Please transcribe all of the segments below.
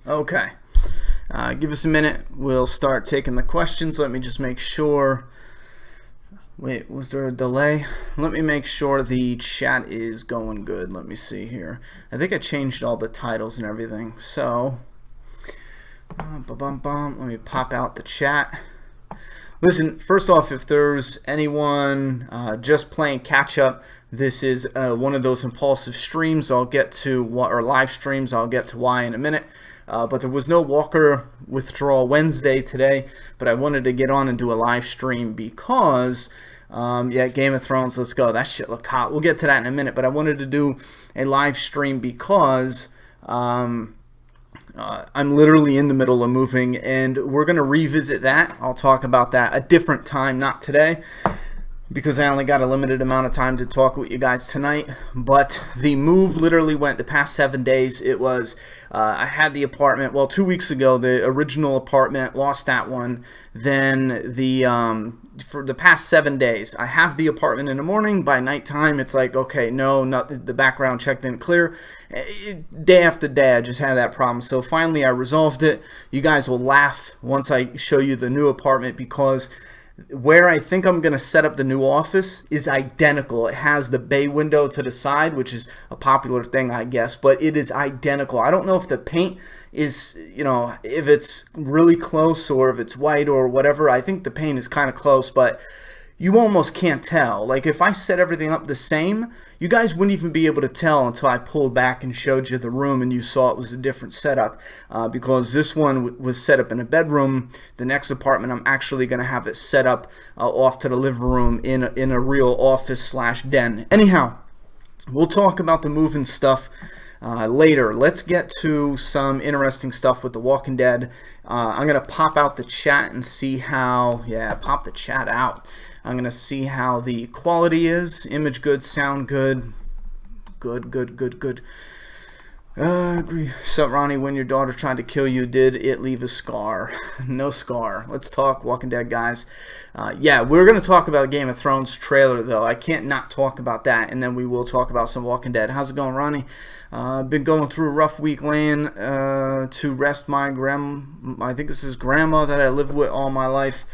Okay. Give us a minute. We'll start taking the questions. Let me just make sure. Wait, was there a delay? Let me make sure the chat is going good. Let me see here. I think I changed all the titles and everything. So, let me pop out the chat. Listen, first off, if there's anyone just playing catch up, this is one of those impulsive streams. I'll get to or live streams. I'll get to why in a minute. But there was no Walker Withdrawal Wednesday today, but I wanted to get on and do a live stream because, yeah, Game of Thrones, let's go. That shit looked hot. We'll get to that in a minute, but I wanted to do a live stream because I'm literally in the middle of moving, and we're going to revisit that. I'll talk about that a different time, not today, because I only got a limited amount of time to talk with you guys tonight. But the move literally went the past 7 days. It was, I had the apartment, well, 2 weeks ago, the original apartment, lost that one. Then for the past 7 days, I have the apartment in the morning. By nighttime, it's like, okay, no, the background check didn't clear. Day after day, I just had that problem. So finally, I resolved it. You guys will laugh once I show you the new apartment, because where I think I'm going to set up the new office is identical. It has the bay window to the side, which is a popular thing, I guess, but it is identical. I don't know if the paint is, you know, if it's really close or if it's white or whatever. I think the paint is kind of close, but you almost can't tell. Like, if I set everything up the same, you guys wouldn't even be able to tell until I pulled back and showed you the room and you saw it was a different setup, because this one was set up in a bedroom. The next apartment, I'm actually going to have it set up off to the living room in a real office / den. Anyhow, we'll talk about the moving stuff later. Let's get to some interesting stuff with The Walking Dead. I'm going to pop out the chat and see how, yeah, pop the chat out. I'm going to see how the quality is. Image good, sound good. Good. Agree. So, Ronnie, when your daughter tried to kill you, did it leave a scar? No scar. Let's talk Walking Dead, guys. Yeah, we're going to talk about Game of Thrones trailer, though. I can't not talk about that, and then we will talk about some Walking Dead. How's it going, Ronnie? Been going through a rough week laying to rest my I think this is grandma that I lived with all my life.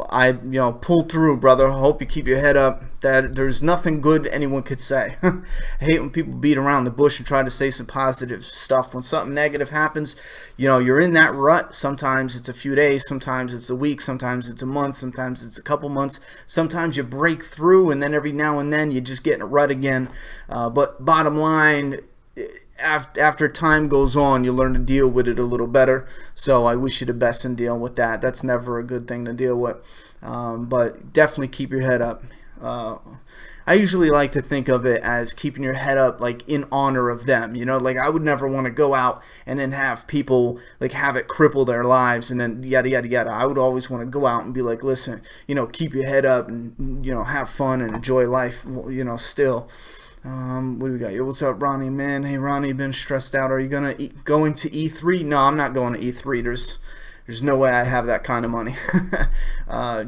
I, pulled through, brother. I hope you keep your head up. That there's nothing good anyone could say. I hate when people beat around the bush and try to say some positive stuff. When something negative happens, you're in that rut. Sometimes it's a few days, sometimes it's a week, sometimes it's a month, sometimes it's a couple months. Sometimes you break through, and then every now and then you just get in a rut again. But bottom line, after time goes on, you learn to deal with it a little better. So I wish you the best in dealing with that. That's never a good thing to deal with. But definitely keep your head up. I usually like to think of it as keeping your head up, like, in honor of them. Like, I would never want to go out and then have people, like, have it cripple their lives and then yada, yada, yada. I would always want to go out and be like, listen, keep your head up and, have fun and enjoy life, still. What do we got? Yo, what's up, Ronnie, man? Hey, Ronnie, been stressed out. Are you going to E3? No, I'm not going to E3. There's no way I have that kind of money.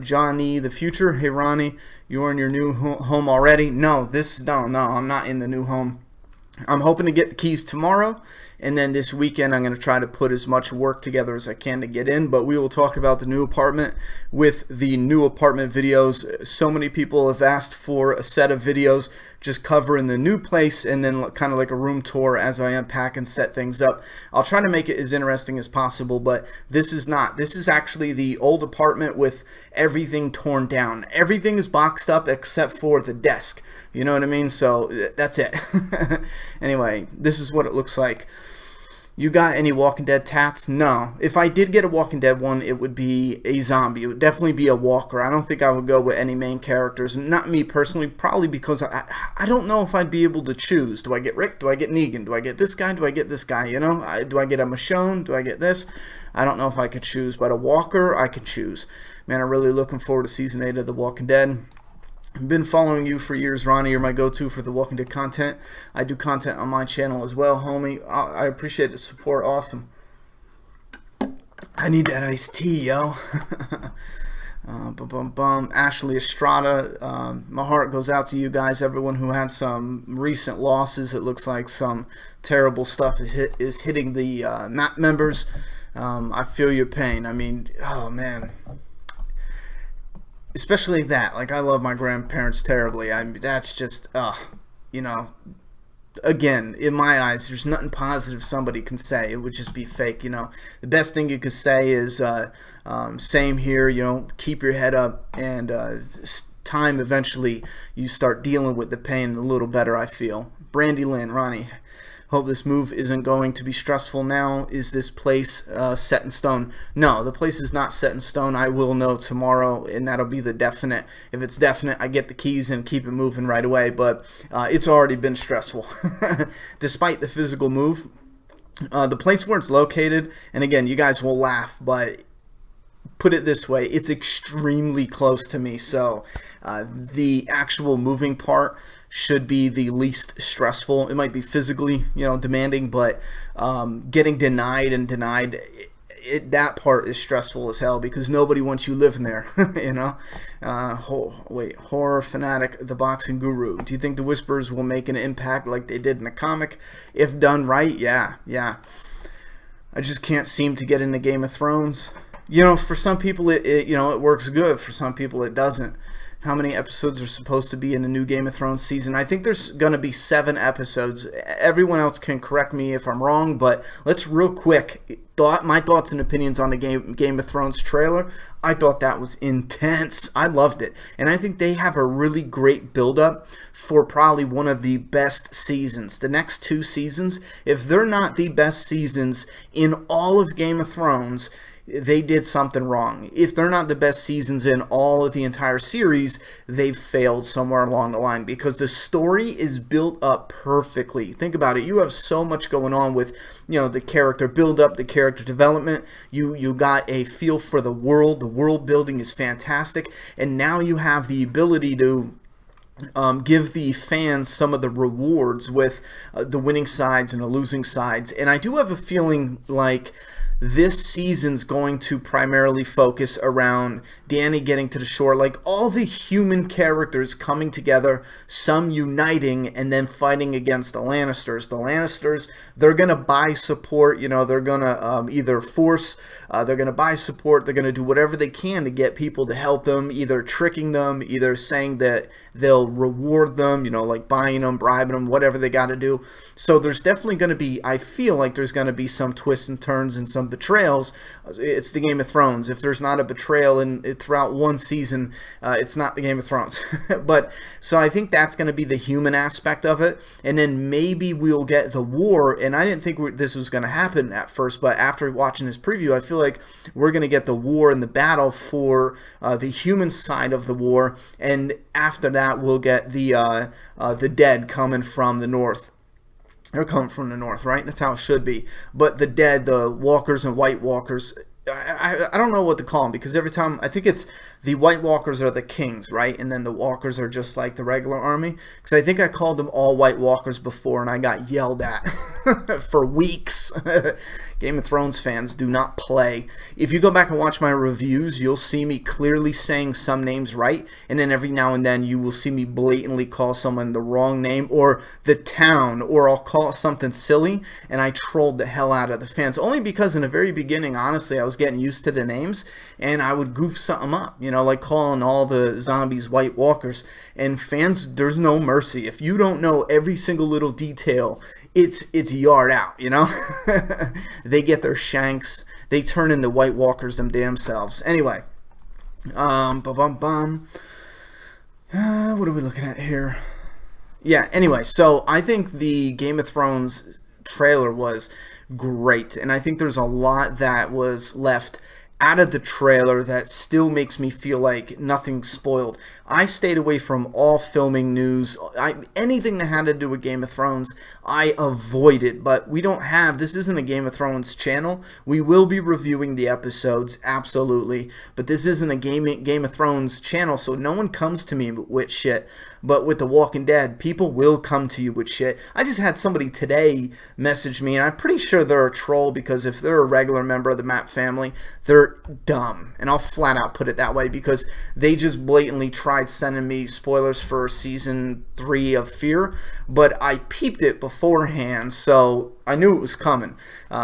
Johnny, the future. Hey, Ronnie, you're in your new home already? No, I'm not in the new home. I'm hoping to get the keys tomorrow, and then this weekend I'm going to try to put as much work together as I can to get in. But we will talk about the new apartment with the new apartment videos. So many people have asked for a set of videos just covering the new place and then kind of like a room tour as I unpack and set things up. I'll try to make it as interesting as possible, but this is not. This is actually the old apartment with everything torn down. Everything is boxed up except for the desk. You know what I mean? So that's it. Anyway, this is what it looks like. You got any Walking Dead tats? No. If I did get a Walking Dead one, it would be a zombie. It would definitely be a walker. I don't think I would go with any main characters. Not me personally, probably because I don't know if I'd be able to choose. Do I get Rick? Do I get Negan? Do I get this guy? Do I get this guy? Do I get a Michonne? Do I get this? I don't know if I could choose, but a walker, I could choose. Man, I'm really looking forward to Season 8 of The Walking Dead. I've been following you for years, Ronnie. You're my go-to for The Walking Dead content. I do content on my channel as well, homie. I appreciate the support. Awesome. I need that iced tea, yo. Ashley Estrada, my heart goes out to you guys, everyone who had some recent losses. It looks like some terrible stuff is hitting the MAPP members. I feel your pain. I mean, oh man. Especially that. Like, I love my grandparents terribly. That's just, you know, again, in my eyes, there's nothing positive somebody can say. It would just be fake, you know. The best thing you could say is, same here, you know, keep your head up, and time eventually you start dealing with the pain a little better, I feel. Brandy Lynn, Ronnie, hope this move isn't going to be stressful now. Is this place set in stone? No, the place is not set in stone. I will know tomorrow, and that'll be the definite. If it's definite, I get the keys and keep it moving right away, but it's already been stressful. Despite the physical move, the place where it's located, and again, you guys will laugh, but put it this way, it's extremely close to me, so the actual moving part should be the least stressful. It might be physically, you know, demanding, but getting denied, that part is stressful as hell, because nobody wants you living there. You know. Horror fanatic, the boxing guru. Do you think the Whispers will make an impact like they did in the comic? If done right, yeah. I just can't seem to get into Game of Thrones. You know, for some people it works good. For some people it doesn't. How many episodes are supposed to be in a new Game of Thrones season? I think there's going to be 7 episodes. Everyone else can correct me if I'm wrong, but let's real quick. My thoughts and opinions on the Game of Thrones trailer. I thought that was intense. I loved it. And I think they have a really great build-up for probably one of the best seasons. The next 2 seasons, if they're not the best seasons in all of Game of Thrones, they did something wrong. If they're not the best seasons in all of the entire series, they've failed somewhere along the line, because the story is built up perfectly. Think about it. You have so much going on with, you know, the character build up, the character development. You got a feel for the world. The world building is fantastic, and now you have the ability to give the fans some of the rewards with the winning sides and the losing sides. And I do have a feeling like this season's going to primarily focus around Dany getting to the shore, like all the human characters coming together, some uniting, and then fighting against the Lannisters. The Lannisters, they're going to buy support, you know, they're going to either force, they're going to buy support, they're going to do whatever they can to get people to help them, either tricking them, either saying that they'll reward them, you know, like buying them, bribing them, whatever they got to do. So there's definitely going to be, I feel like there's going to be some twists and turns and some betrayals. It's the Game of Thrones. If there's not a betrayal throughout one season, it's not the Game of Thrones. But so I think that's going to be the human aspect of it, and then maybe we'll get the war. And I didn't think this was going to happen at first, but after watching this preview, I feel like we're going to get the war and the battle for the human side of the war, and after that we'll get the dead coming from the north. They're coming from the north, right? That's how it should be. But the dead, the walkers and white walkers, I don't know what to call them, because every time, I think it's the White Walkers are the kings, right? And then the walkers are just like the regular army. Because I think I called them all White Walkers before, and I got yelled at for weeks. Game of Thrones fans do not play. If you go back and watch my reviews, you'll see me clearly saying some names right, and then every now and then you will see me blatantly call someone the wrong name, or the town, or I'll call it something silly, and I trolled the hell out of the fans. Only because in the very beginning, honestly, I was getting used to the names, and I would goof something up, you know, like calling all the zombies White Walkers. And fans, there's no mercy. If you don't know every single little detail, it's yard out, you know. They get their shanks. They turn into White Walkers them damn selves. Anyway, what are we looking at here? Yeah, anyway, so I think the Game of Thrones trailer was great, and I think there's a lot that was left out of the trailer that still makes me feel like nothing's spoiled. I stayed away from all filming news. Anything that had to do with Game of Thrones, I avoided. But we don't have, this isn't a Game of Thrones channel. We will be reviewing the episodes, absolutely. But this isn't a Game of Thrones channel, so no one comes to me with shit. But with The Walking Dead, people will come to you with shit. I just had somebody today message me, and I'm pretty sure they're a troll, because if they're a regular member of the MAPP family, they're they're dumb, and I'll flat out put it that way, because they just blatantly tried sending me spoilers for season 3 of Fear, but I peeped it beforehand, so I knew it was coming.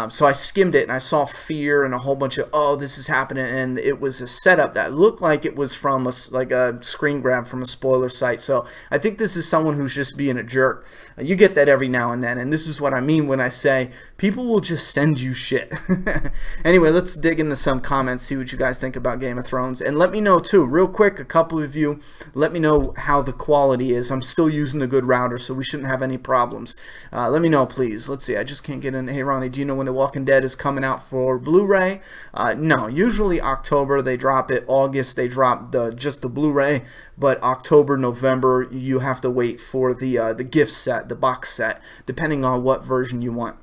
So I skimmed it and I saw Fear and a whole bunch of, oh, this is happening, and it was a setup that looked like it was from like a screen grab from a spoiler site. So I think this is someone who's just being a jerk. You get that every now and then, and this is what I mean when I say people will just send you shit. Anyway, let's dig into some comments, see what you guys think about Game of Thrones, and let me know too, real quick, a couple of you, let me know how the quality is. I'm still using the good router, so we shouldn't have any problems. Let me know, please. Let's see, I just can't get in. Hey Ronnie, do you know when The Walking Dead is coming out for Blu-ray? No, usually October they drop it, August they drop just the Blu-ray, but October, November you have to wait for the gift set, the box set, depending on what version you want.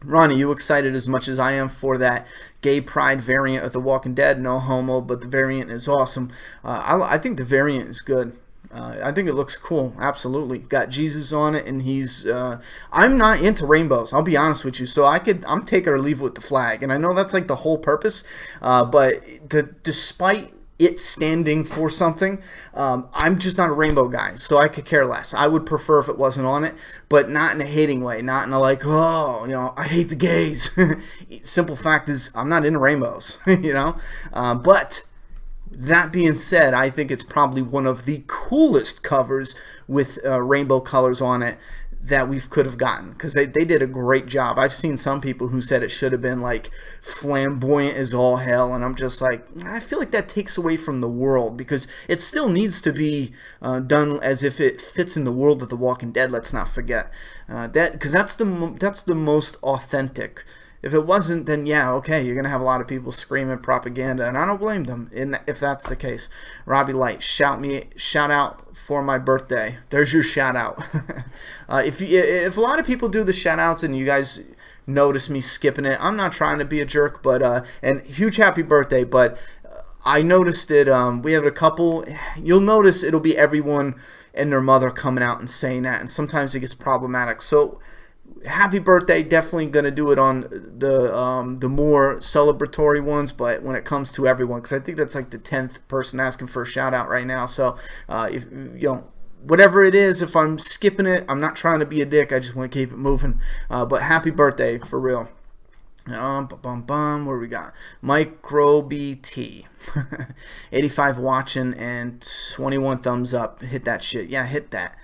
Ronnie, you excited as much as I am for that gay pride variant of The Walking Dead? No homo, but the variant is awesome. I think the variant is good. I think it looks cool. Absolutely. Got Jesus on it, and he's I'm not into rainbows, I'll be honest with you, so I'm take it or leave it with the flag, and I know that's like the whole purpose, but despite it standing for something, I'm just not a rainbow guy, so I could care less. I would prefer if it wasn't on it, but not in a hating way, not in a like, oh, you know, I hate the gays. Simple fact is I'm not into rainbows. You know, but that being said, I think it's probably one of the coolest covers with rainbow colors on it that we could have gotten, because they did a great job. I've seen some people who said it should have been like flamboyant as all hell, and I'm just like, I feel like that takes away from the world, because it still needs to be done as if it fits in the world of The Walking Dead. Let's not forget that, because that's the most authentic. If it wasn't, then yeah, okay, you're going to have a lot of people screaming propaganda, and I don't blame them if that's the case. Robbie Light, shout out for my birthday. There's your shout out. If a lot of people do the shout outs and you guys notice me skipping it, I'm not trying to be a jerk, but and huge happy birthday, but I noticed it, we have a couple, you'll notice it'll be everyone and their mother coming out and saying that, and sometimes it gets problematic. So happy birthday, definitely gonna do it on the more celebratory ones, but when it comes to everyone, because I think that's like the 10th person asking for a shout out right now. So if you know, whatever it is, if I'm skipping it, I'm not trying to be a dick, I just want to keep it moving. But happy birthday for real. Where we got Micro BT 85 watching and 21 thumbs up. Hit that shit. Yeah, hit that.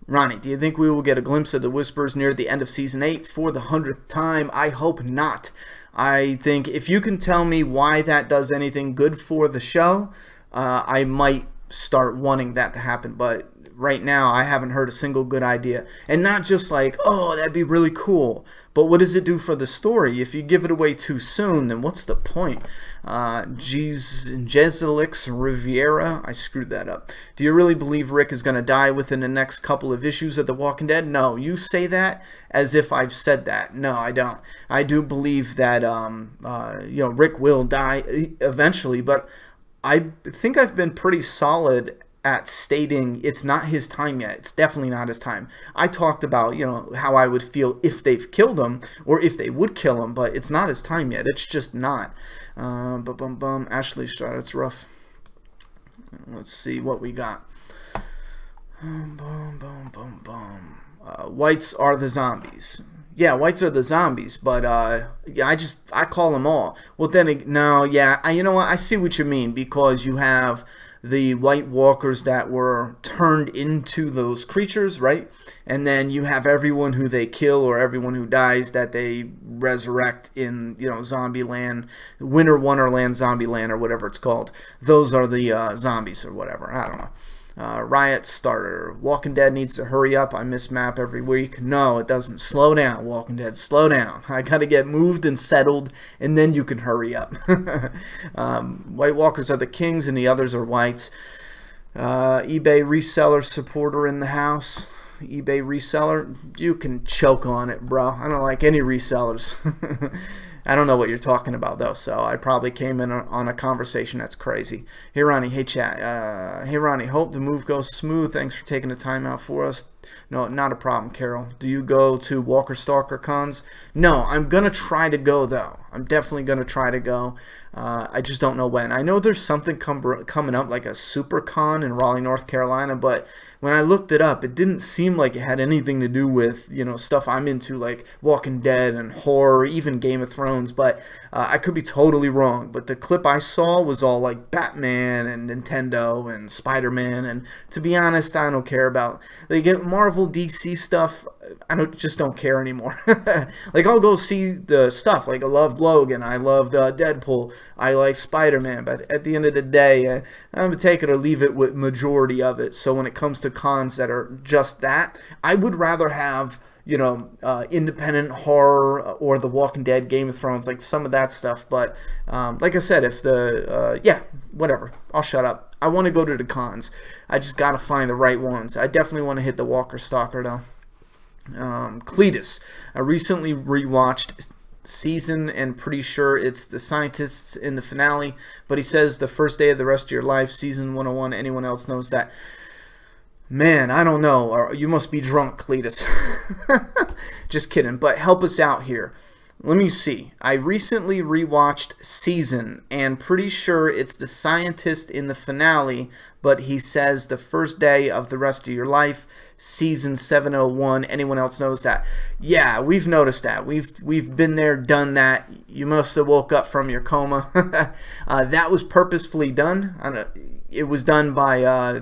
Ronnie, do you think we will get a glimpse of the Whispers near the end of Season 8 for the 100th time? I hope not. I think if you can tell me why that does anything good for the show, I might start wanting that to happen. But right now, I haven't heard a single good idea. And not just like, oh, that'd be really cool. But what does it do for the story? If you give it away too soon, then what's the point? Jezelix Riviera, I screwed that up. Do you really believe Rick is going to die within the next couple of issues of The Walking Dead? No, you say that as if I've said that. No, I don't. I do believe that you know, Rick will die eventually, but I think I've been pretty solid at stating it's not his time yet. It's definitely not his time. I talked about, you know, how I would feel if they've killed him or if they would kill him, but it's not his time yet. It's just not. Ashley Stroud, it's rough. Let's see what we got. Whites are the zombies. Yeah, whites are the zombies, but yeah, I call them all. Well, then no, yeah, you know what? I see what you mean, because you have the White Walkers that were turned into those creatures, right? And then you have everyone who they kill or everyone who dies that they resurrect in, you know, Zombie Land, Winter Wonderland, Zombie Land, or whatever it's called. Those are the zombies or whatever. I don't know. Riot Starter. Walking Dead needs to hurry up. I miss MAPP every week. No, it doesn't. Slow down, Walking Dead. Slow down. I gotta get moved and settled, and then you can hurry up. White Walkers are the kings, and the others are whites. eBay reseller supporter in the house. eBay reseller, you can choke on it, bro. I don't like any resellers. I don't know what you're talking about, though, so I probably came in on a conversation that's crazy. Hey, Ronnie. Hey, chat. Hey, Ronnie. Hope the move goes smooth. Thanks for taking the time out for us. No, not a problem, Carol. Do you go to Walker Stalker cons? No, I'm going to try to go, though. I'm definitely going to try to go. I just don't know when. I know there's something coming up, like a super con in Raleigh, North Carolina, but when I looked it up, it didn't seem like it had anything to do with, stuff I'm into, like Walking Dead and horror, even Game of Thrones, but I could be totally wrong. But the clip I saw was all like Batman and Nintendo and Spider-Man, and to be honest, I don't care about, they get Marvel, DC stuff, just don't care anymore. Like, I'll go see the stuff, like I loved Logan, I loved Deadpool, I like Spider-Man, but at the end of the day, I'm going to take it or leave it with majority of it. So when it comes to cons that are just that, I would rather have, independent horror or The Walking Dead, Game of Thrones, like some of that stuff. But like I said, if whatever, I'll shut up. I want to go to the cons. I just got to find the right ones. I definitely want to hit the Walker Stalker, though. Cletus, I recently rewatched season and pretty sure it's the scientists in the finale, but he says the first day of the rest of your life, season 101. Anyone else knows that? Man, I don't know. Or you must be drunk, Cletus. Just kidding, but help us out here. Let me see. I recently rewatched Season, and pretty sure it's the scientist in the finale, but he says the first day of the rest of your life, season 701. Anyone else knows that? Yeah, we've noticed that. We've been there, done that. You must have woke up from your coma. That was purposefully done. It was done by I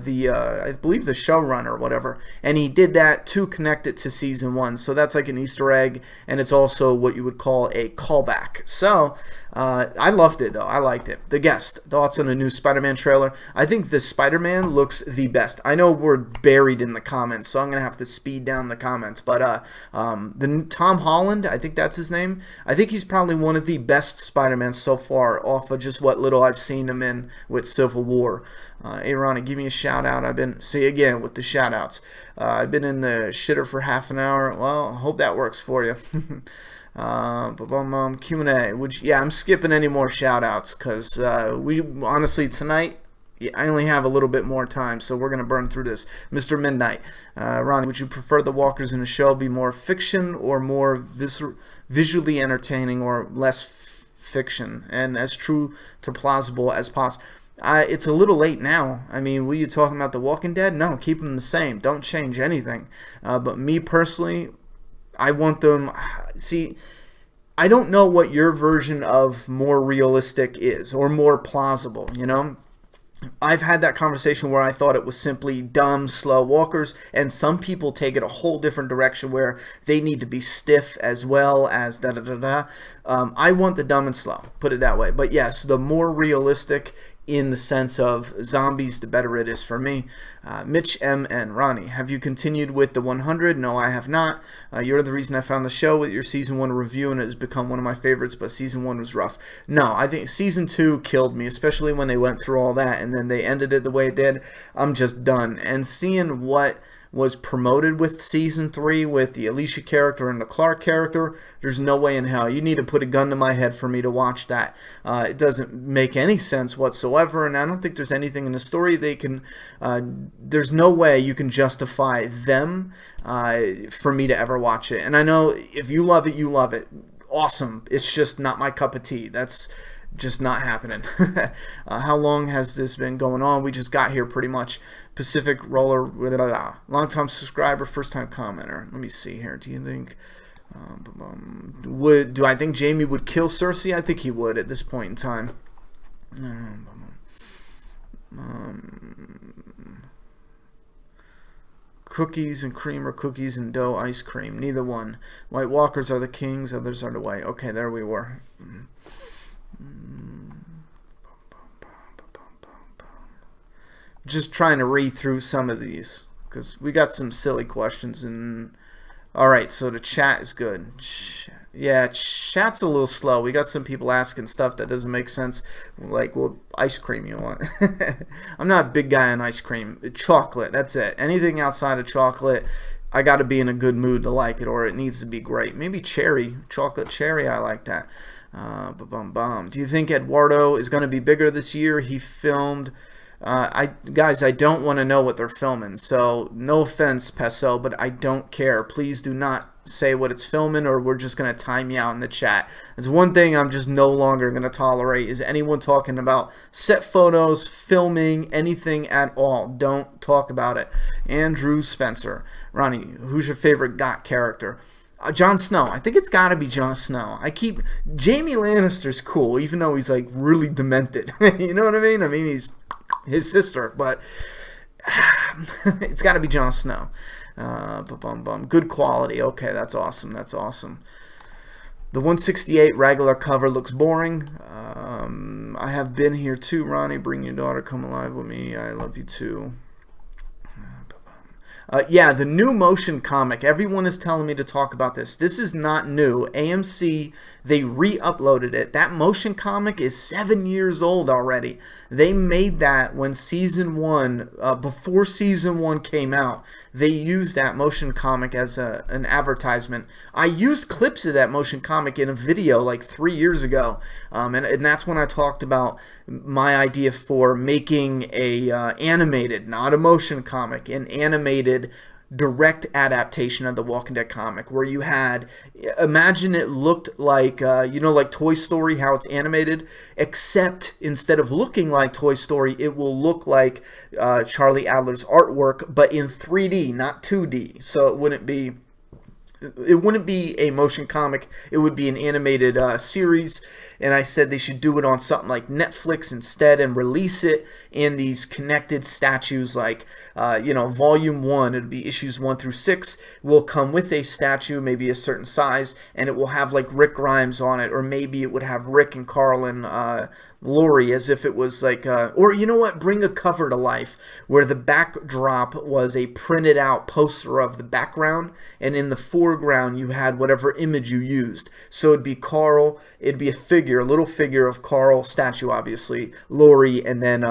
believe the showrunner or whatever, and he did that to connect it to season 1. So that's like an Easter egg, and it's also what you would call a callback. So I loved it, though. I liked it. The Guest, thoughts on the new Spider-Man trailer? I think the Spider-Man looks the best. I know we're buried in the comments, so I'm gonna have to speed down the comments. But the new Tom Holland, I think that's his name. I think he's probably one of the best Spider-Man so far, off of just what little I've seen him in with Civil War. Hey Ronnie, give me a shout out. See again with the shout outs. I've been in the shitter for half an hour. Well, I hope that works for you. Q&A. I'm skipping any more shout outs because we honestly tonight, I only have a little bit more time, so we're going to burn through this. Mr. Midnight. Ronnie, would you prefer the walkers in a show be more fiction or more visually entertaining or less fiction and as true to plausible as possible? It's a little late now. I mean, were you talking about The Walking Dead? No, keep them the same. Don't change anything. But me personally, I want them... See, I don't know what your version of more realistic is or more plausible, I've had that conversation where I thought it was simply dumb, slow walkers, and some people take it a whole different direction where they need to be stiff as well as da-da-da-da. I want the dumb and slow, put it that way. But yes, the more realistic in the sense of zombies, the better it is for me. Mitch M. and Ronnie, have you continued with the 100? No, I have not. You're the reason I found the show with your season 1 review, and it has become one of my favorites, but season 1 was rough. No, I think season 2 killed me, especially when they went through all that, and then they ended it the way it did. I'm just done. And seeing what was promoted with season 3 with the Alicia character and the Clark character, there's no way in hell. You need to put a gun to my head for me to watch that. It doesn't make any sense whatsoever, and I don't think there's anything in the story they can... there's no way you can justify them for me to ever watch it. And I know if you love it, you love it. Awesome. It's just not my cup of tea. That's just not happening. How long has this been going on? We just got here pretty much. Pacific Roller, long-time subscriber, first-time commenter. Let me see here. Do you think do I think Jamie would kill Cersei? I think he would at this point in time. Cookies and cream or cookies and dough ice cream? Neither one. White Walkers are the kings, others are the white. Okay, there we were. Just trying to read through some of these because we got some silly questions. And alright, so the chat is good. Yeah, chat's a little slow. We got some people asking stuff that doesn't make sense, like what ice cream you want. I'm not a big guy on ice cream. Chocolate, that's it. Anything outside of chocolate, I got to be in a good mood to like it, or it needs to be great. Maybe cherry, chocolate cherry, I like that. Do you think Eduardo is going to be bigger this year? He filmed... guys, I don't want to know what they're filming, so no offense, Peso, but I don't care. Please do not say what it's filming, or we're just going to time you out in the chat. There's one thing I'm just no longer going to tolerate is anyone talking about set photos, filming, anything at all. Don't talk about it. Andrew Spencer. Ronnie, who's your favorite GOT character? Jon Snow. I think it's got to be Jon Snow. Jaime Lannister's cool, even though he's like really demented. You know what I mean? I mean, he's his sister, but it's got to be Jon Snow. Good quality. Okay, that's awesome. That's awesome. The 168 regular cover looks boring. I have been here too, Ronnie. Bring your daughter. Come alive with me. I love you too. Yeah, the new motion comic. Everyone is telling me to talk about this. This is not new. AMC, they re-uploaded it. That motion comic is 7 years old already. They made that when season 1, before season 1 came out. They used that motion comic as an advertisement. I used clips of that motion comic in a video like 3 years ago. And that's when I talked about my idea for making a animated, not a motion comic, an animated direct adaptation of the Walking Dead comic, where you had, imagine it looked like, you know, like Toy Story, how it's animated, except instead of looking like Toy Story, it will look like Charlie Adler's artwork, but in 3D, not 2D. So it wouldn't be a motion comic, it would be an animated series. And I said they should do it on something like Netflix instead and release it in these connected statues, like, you know, volume 1, it'd be issues 1 through 6, will come with a statue, maybe a certain size, and it will have like Rick Grimes on it, or maybe it would have Rick and Carl and Lori, as if it was like, or you know what, bring a cover to life where the backdrop was a printed out poster of the background, and in the foreground you had whatever image you used. So it'd be Carl, it'd be a figure, a little figure of Carl, statue obviously, Lori, and then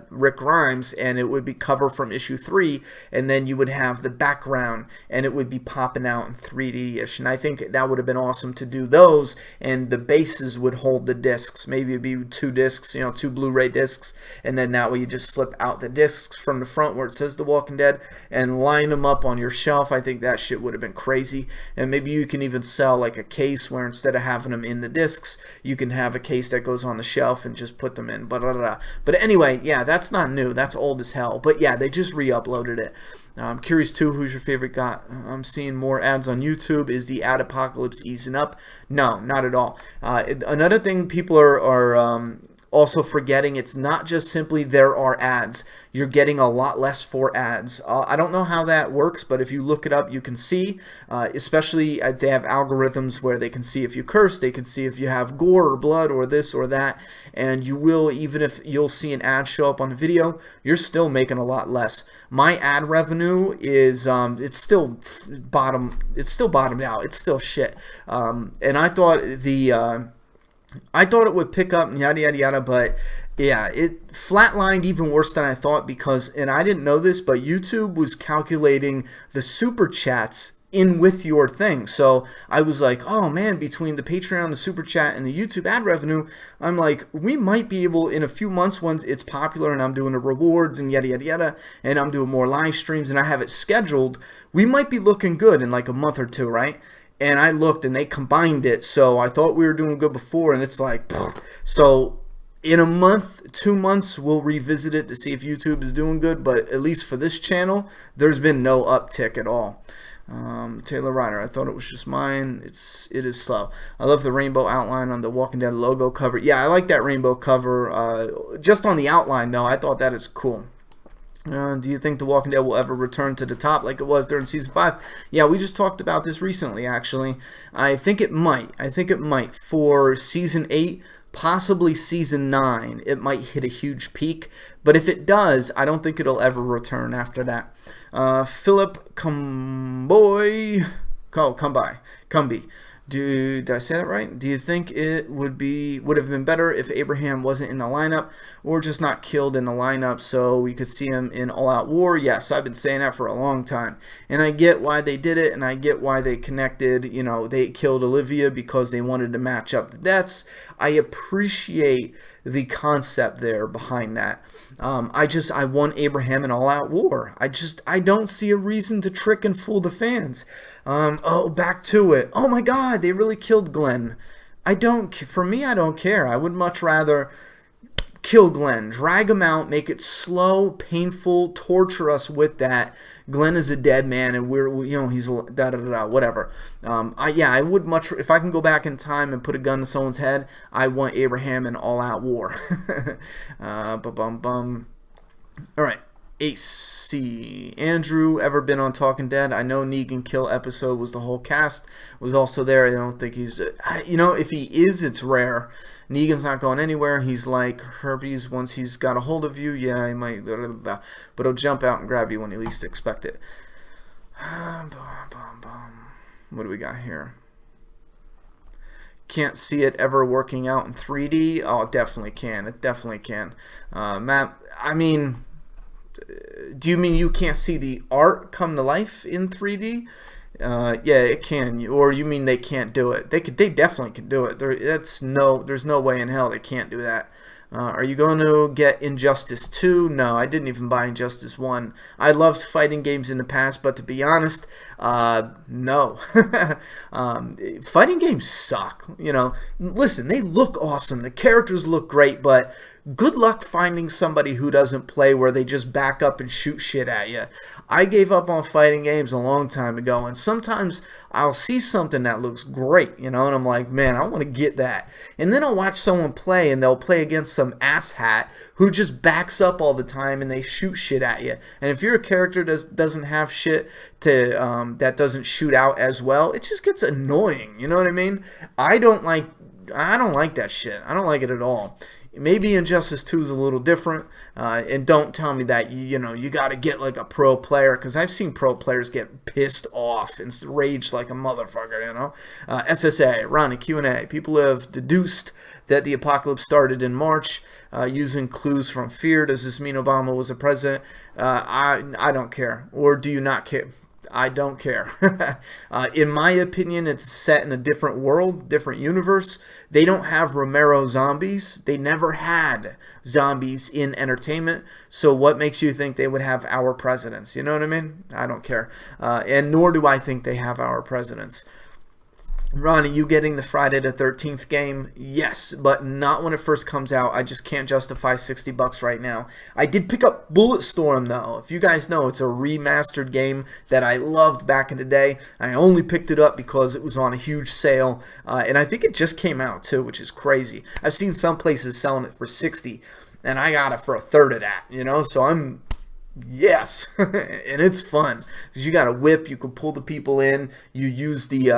Rick Grimes, and it would be cover from issue 3, and then you would have the background, and it would be popping out in 3D-ish. And I think that would have been awesome to do those, and the bases would hold the discs. Maybe it'd be 2 discs, you know, 2 Blu-ray discs, and then that way you just slip out the discs from the front where it says The Walking Dead and line them up on your shelf. I think that shit would have been crazy. And maybe you can even sell like a case where instead of having them in the discs, you can have a case that goes on the shelf and just put them in. But anyway, yeah, that's not new. That's old as hell. But yeah, they just re-uploaded it. I'm curious too, who's your favorite GOT? I'm seeing more ads on YouTube. Is the ad apocalypse easing up? No, not at all. Another thing people are also forgetting, it's not just simply there are ads. You're getting a lot less for ads. I don't know how that works, but if you look it up, you can see, especially they have algorithms where they can see if you curse, they can see if you have gore or blood or this or that, and you will, even if you'll see an ad show up on the video, you're still making a lot less. My ad revenue is, it's still bottomed out. It's still shit. And I thought it would pick up and yada yada yada, but yeah, it flatlined even worse than I thought because, and I didn't know this, but YouTube was calculating the super chats in with your thing. So I was like, oh man, between the Patreon, the super chat, and the YouTube ad revenue, I'm like, we might be able in a few months, once it's popular and I'm doing the rewards and yada yada yada, and I'm doing more live streams and I have it scheduled, we might be looking good in like a month or two, right? And I looked and they combined it, so I thought we were doing good before, and it's like, pfft. So in a month, 2 months, we'll revisit it to see if YouTube is doing good, but at least for this channel, there's been no uptick at all. Taylor Ryder, I thought it was just mine. It is slow. I love the rainbow outline on the Walking Dead logo cover. Yeah, I like that rainbow cover. Just on the outline, though, I thought that is cool. Do you think The Walking Dead will ever return to the top like it was during Season 5? Yeah, we just talked about this recently, actually. I think it might. For Season 8, possibly Season 9, it might hit a huge peak. But if it does, I don't think it'll ever return after that. Philip Cumby. Did I say that right? Do you think it would have been better if Abraham wasn't in the lineup or just not killed in the lineup so we could see him in All Out War? Yes, I've been saying that for a long time. And I get why they did it, and I get why they connected. You know, they killed Olivia because they wanted to match up the deaths. I appreciate the concept there behind that. I want Abraham in All Out War. I don't see a reason to trick and fool the fans. Oh, back to it. Oh my God, they really killed Glenn. For me, I don't care. I would much rather kill Glenn, drag him out, make it slow, painful, torture us with that. Glenn is a dead man, and he's da da da whatever. I would much, if I can go back in time and put a gun to someone's head, I want Abraham in all-out war. All right. AC Andrew, ever been on Talking Dead? I know Negan kill episode was the whole cast was also there. I don't think he's, if he is, it's rare. Negan's not going anywhere. He's like herpes. Once he's got a hold of you, yeah, he might, but he'll jump out and grab you when you least expect it. What do we got here? Can't see it ever working out in 3D. Oh, it definitely can. It definitely can. Matt, I mean, do you mean you can't see the art come to life in 3D? Yeah, it can. Or you mean they can't do it? They definitely can do it. There's no way in hell they can't do that. Are you going to get Injustice 2? No, I didn't even buy Injustice 1. I loved fighting games in the past, but to be honest, no. Fighting games suck. Listen, they look awesome. The characters look great, but good luck finding somebody who doesn't play where they just back up and shoot shit at you. I gave up on fighting games a long time ago, and sometimes I'll see something that looks great, and I'm like, man, I want to get that. And then I'll watch someone play, and they'll play against some asshat who just backs up all the time, and they shoot shit at you. And if you're a character that doesn't have shit that doesn't shoot out as well, it just gets annoying. You know what I mean? I don't like that shit. I don't like it at all. Maybe Injustice 2 is a little different, and don't tell me that you got to get like a pro player, because I've seen pro players get pissed off and rage like a motherfucker. SSA, Ronnie, Q&A. People have deduced that the apocalypse started in March using clues from fear. Does this mean Obama was a president? I don't care. Or do you not care? I don't care. In my opinion, it's set in a different world, different universe. They don't have Romero zombies. They never had zombies in entertainment. So what makes you think they would have our presidents? You know what I mean? I don't care. And nor do I think they have our presidents. Ronnie, you getting the Friday the 13th game? Yes, but not when it first comes out. I just can't justify $60 right now. I did pick up Bulletstorm, though. If you guys know, it's a remastered game that I loved back in the day. I only picked it up because it was on a huge sale, and I think it just came out, too, which is crazy. I've seen some places selling it for $60, and I got it for a third of that, so I'm... Yes, and it's fun because you got a whip. You can pull the people in. You use the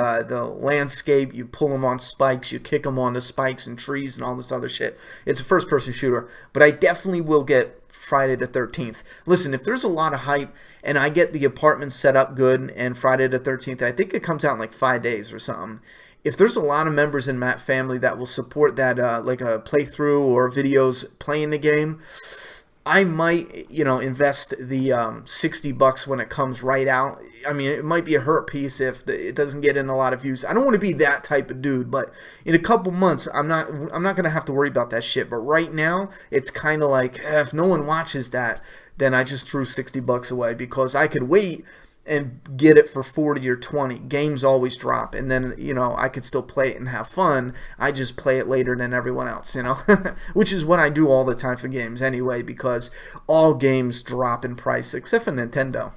landscape. You pull them on spikes. You kick them onto spikes and trees and all this other shit. It's a first-person shooter, but I definitely will get Friday the 13th. Listen, if there's a lot of hype and I get the apartment set up good and Friday the 13th, I think it comes out in like 5 days or something. If there's a lot of members in MAPP family that will support that, like a playthrough or videos playing the game, I might, invest the $60 when it comes right out. I mean, it might be a hurt piece if it doesn't get in a lot of views. I don't want to be that type of dude, but in a couple months, I'm not going to have to worry about that shit. But right now, it's kind of like, if no one watches that, then I just threw $60 away because I could wait and get it for 40 or 20. Games always drop, and then I could still play it and have fun. I just play it later than everyone else, which is what I do all the time for games anyway, because all games drop in price except for Nintendo.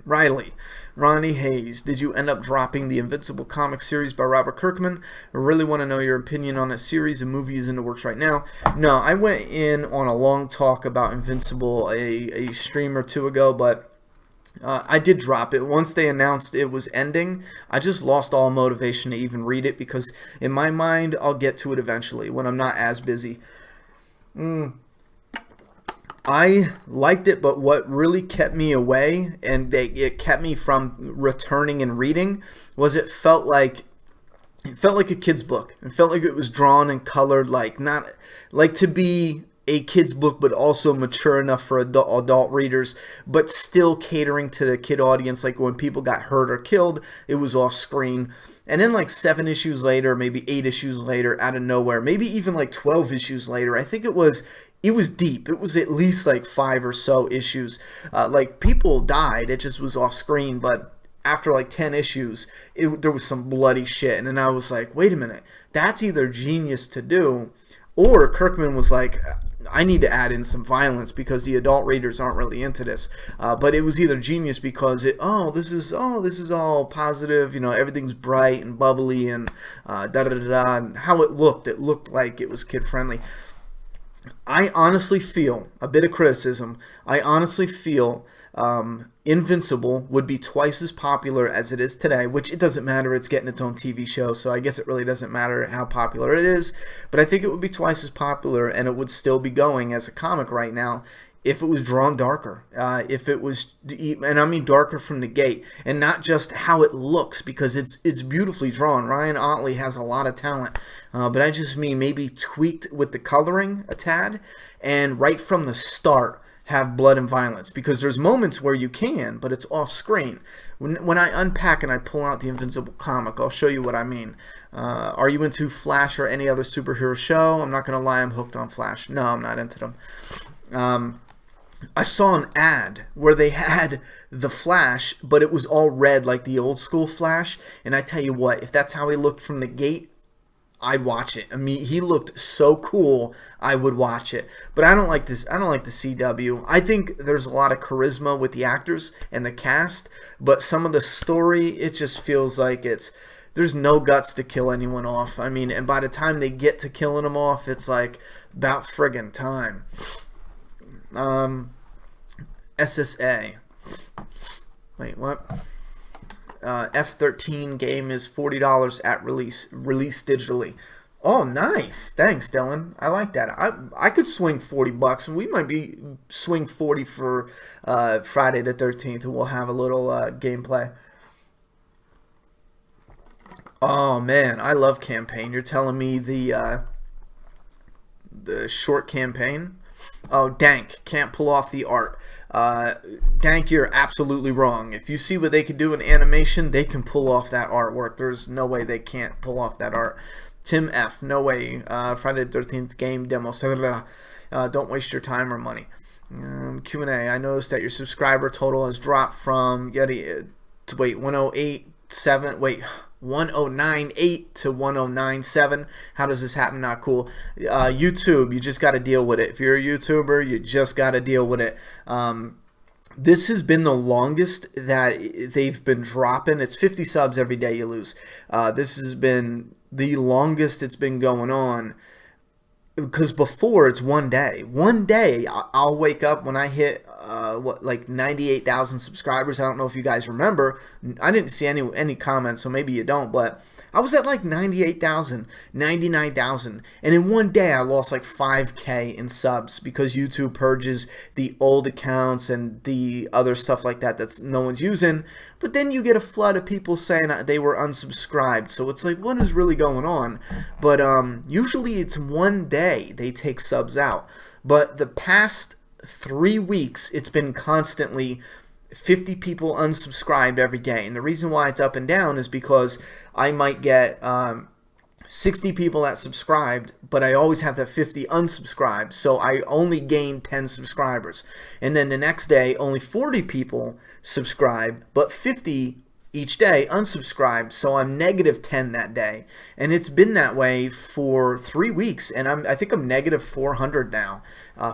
Ronnie Hayes, did you end up dropping the Invincible comic series by Robert Kirkman? I really want to know your opinion on that series. The movie is in the works right now. No, I went in on a long talk about Invincible a stream or two ago, but I did drop it. Once they announced it was ending, I just lost all motivation to even read it because in my mind, I'll get to it eventually when I'm not as busy. I liked it, but what really kept me away and it kept me from returning and reading was it felt like a kid's book. It felt like it was drawn and colored not to be a kid's book, but also mature enough for adult readers, but still catering to the kid audience. Like when people got hurt or killed, it was off screen. And then like 7 issues later, maybe 8 issues later, out of nowhere, maybe even like 12 issues later, I think it was deep. It was at least like 5 or so issues. Like people died. It just was off screen, but after like 10 issues, there was some bloody shit. And then I was like, wait a minute, that's either genius to do, or Kirkman was like, I need to add in some violence because the adult readers aren't really into this. But it was either genius because this is all positive, everything's bright and bubbly and da da da da. And how it looked like it was kid friendly. I honestly feel, a bit of criticism, I honestly feel Invincible would be twice as popular as it is today, which it doesn't matter, it's getting its own TV show, so I guess it really doesn't matter how popular it is, but I think it would be twice as popular, and it would still be going as a comic right now if it was drawn darker, if it was, and I mean darker from the gate, and not just how it looks, because it's beautifully drawn. Ryan Ottley has a lot of talent, but I just mean maybe tweaked with the coloring a tad, and right from the start have blood and violence, because there's moments where you can, but it's off screen. When I unpack and I pull out the Invincible comic, I'll show you what I mean. Are you into Flash or any other superhero show? I'm not gonna lie, I'm hooked on Flash. No, I'm not into them. I saw an ad where they had the Flash, but it was all red like the old school Flash, and I tell you what, if that's how he looked from the gate, I'd watch it. I mean, he looked so cool, I would watch it. But I don't like this. I don't like the CW. I think there's a lot of charisma with the actors and the cast, but some of the story, it just feels like there's no guts to kill anyone off. I mean, and by the time they get to killing them off, it's like about friggin' time. SSA. Wait, what? F13 game is $40 at release digitally. Oh, nice. Thanks, Dylan. I like that. I could swing $40, and we might be swing 40 for Friday the 13th, and we'll have a little gameplay. Oh man, I love campaign. You're telling me the short campaign? Oh, Dank can't pull off the art. Dank, you're absolutely wrong. If you see what they can do in animation, they can pull off that artwork. There's no way they can't pull off that art. Tim F, no way. Friday the 13th game demo. Don't waste your time or money. Q&A, I noticed that your subscriber total has dropped from 1098 to 1097. How does this happen? Not cool. YouTube, you just got to deal with it. If you're a YouTuber, you just got to deal with it. This has been the longest that they've been dropping. It's 50 subs every day you lose. This has been the longest it's been going on, because before it's one day. One day I'll wake up when I hit like 98,000 subscribers. I don't know if you guys remember. I didn't see any comments, so maybe you don't, but I was at like 98,000, 99,000, and in one day I lost like 5K in subs because YouTube purges the old accounts and the other stuff like that that's no one's using. But then you get a flood of people saying they were unsubscribed, so it's like, what is really going on? But usually it's one day they take subs out, but the past 3 weeks it's been constantly 50 people unsubscribed every day. And the reason why it's up and down is because I might get 60 people that subscribed, but I always have that 50 unsubscribed, so I only gain 10 subscribers. And then the next day only 40 people subscribe, but 50 each day unsubscribed, so I'm negative 10 that day. And it's been that way for 3 weeks, and I think I'm negative 400 now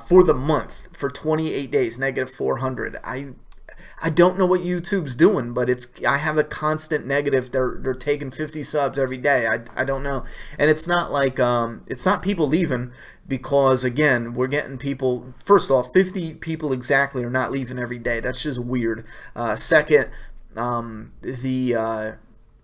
for the month. For 28 days, negative 400. I don't know what YouTube's doing, but I have a constant negative. They're taking 50 subs every day. I don't know, and it's not like it's not people leaving, because again, we're getting people. First off, 50 people exactly are not leaving every day. That's just weird. Second, a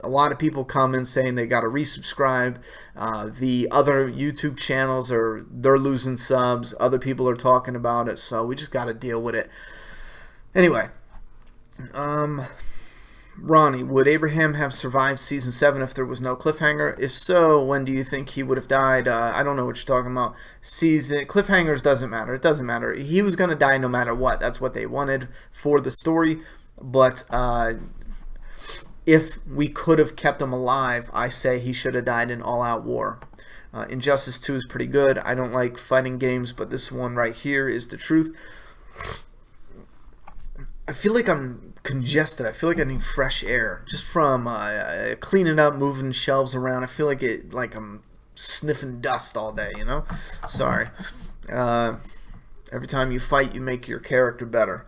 lot of people come in saying they got to resubscribe. The other YouTube channels they're losing subs. Other people are talking about it, so we just got to deal with it. Anyway. Ronnie, would Abraham have survived season 7 if there was no cliffhanger? If so, when do you think he would have died? I don't know what you're talking about. Cliffhangers doesn't matter. It doesn't matter. He was going to die no matter what. That's what they wanted for the story. But if we could have kept him alive, I say he should have died in all-out war. Injustice 2 is pretty good. I don't like fighting games, but this one right here is the truth. I feel like I'm congested. I feel like I need fresh air just from cleaning up, moving shelves around. I feel like I'm sniffing dust all day, you know? Sorry. Every time you fight, you make your character better.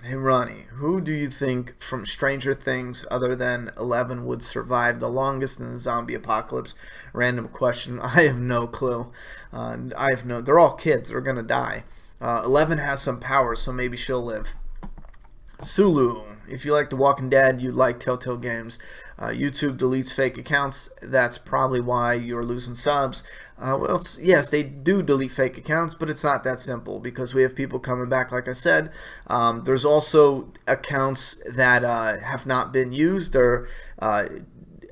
Hey Ronnie, who do you think from Stranger Things other than 11 would survive the longest in the zombie apocalypse? Random question. I have no clue. They're all kids. They're gonna die. 11 has some powers, so maybe she'll live. Sulu, if you like The Walking Dead, you like Telltale Games. YouTube deletes fake accounts. That's probably why you're losing subs. Well, yes, they do delete fake accounts, but it's not that simple because we have people coming back, like I said. There's also accounts that have not been used, or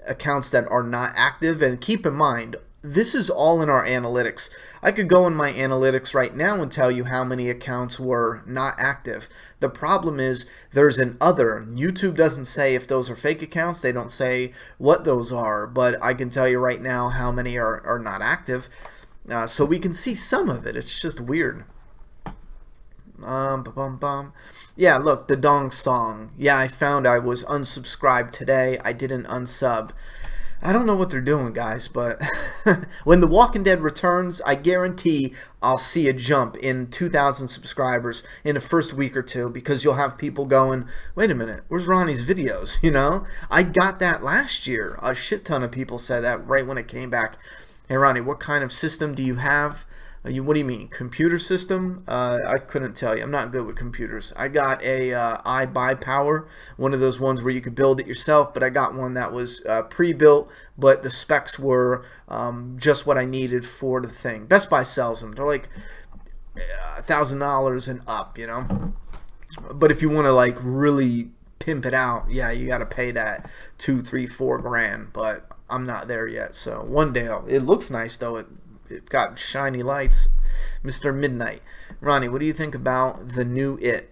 accounts that are not active. And keep in mind, this is all in our analytics. I could go in my analytics right now and tell you how many accounts were not active. The problem is there's an other. YouTube doesn't say if those are fake accounts. They don't say what those are, but I can tell you right now how many are not active. So we can see some of it. It's just weird. Yeah, look, the Dong song. Yeah, I found I was unsubscribed today. I didn't unsub. I don't know what they're doing, guys, but when The Walking Dead returns, I guarantee I'll see a jump in 2,000 subscribers in the first week or two, because you'll have people going, wait a minute, where's Ronnie's videos? You know, I got that last year. A shit ton of people said that right when it came back. Hey, Ronnie, what kind of system do you have? What do you mean, computer system? I couldn't tell you. I'm not good with computers. I got a iBuyPower, one of those ones where you could build it yourself, but I got one that was pre-built, but the specs were just what I needed for the thing. Best Buy sells them. They're like $1,000 and up, you know? But if you want to like really pimp it out, yeah, you got to pay that $2, $3, $4 grand, but I'm not there yet. So one day, it looks nice though. It got shiny lights. Mr. Midnight. Ronnie, what do you think about the new It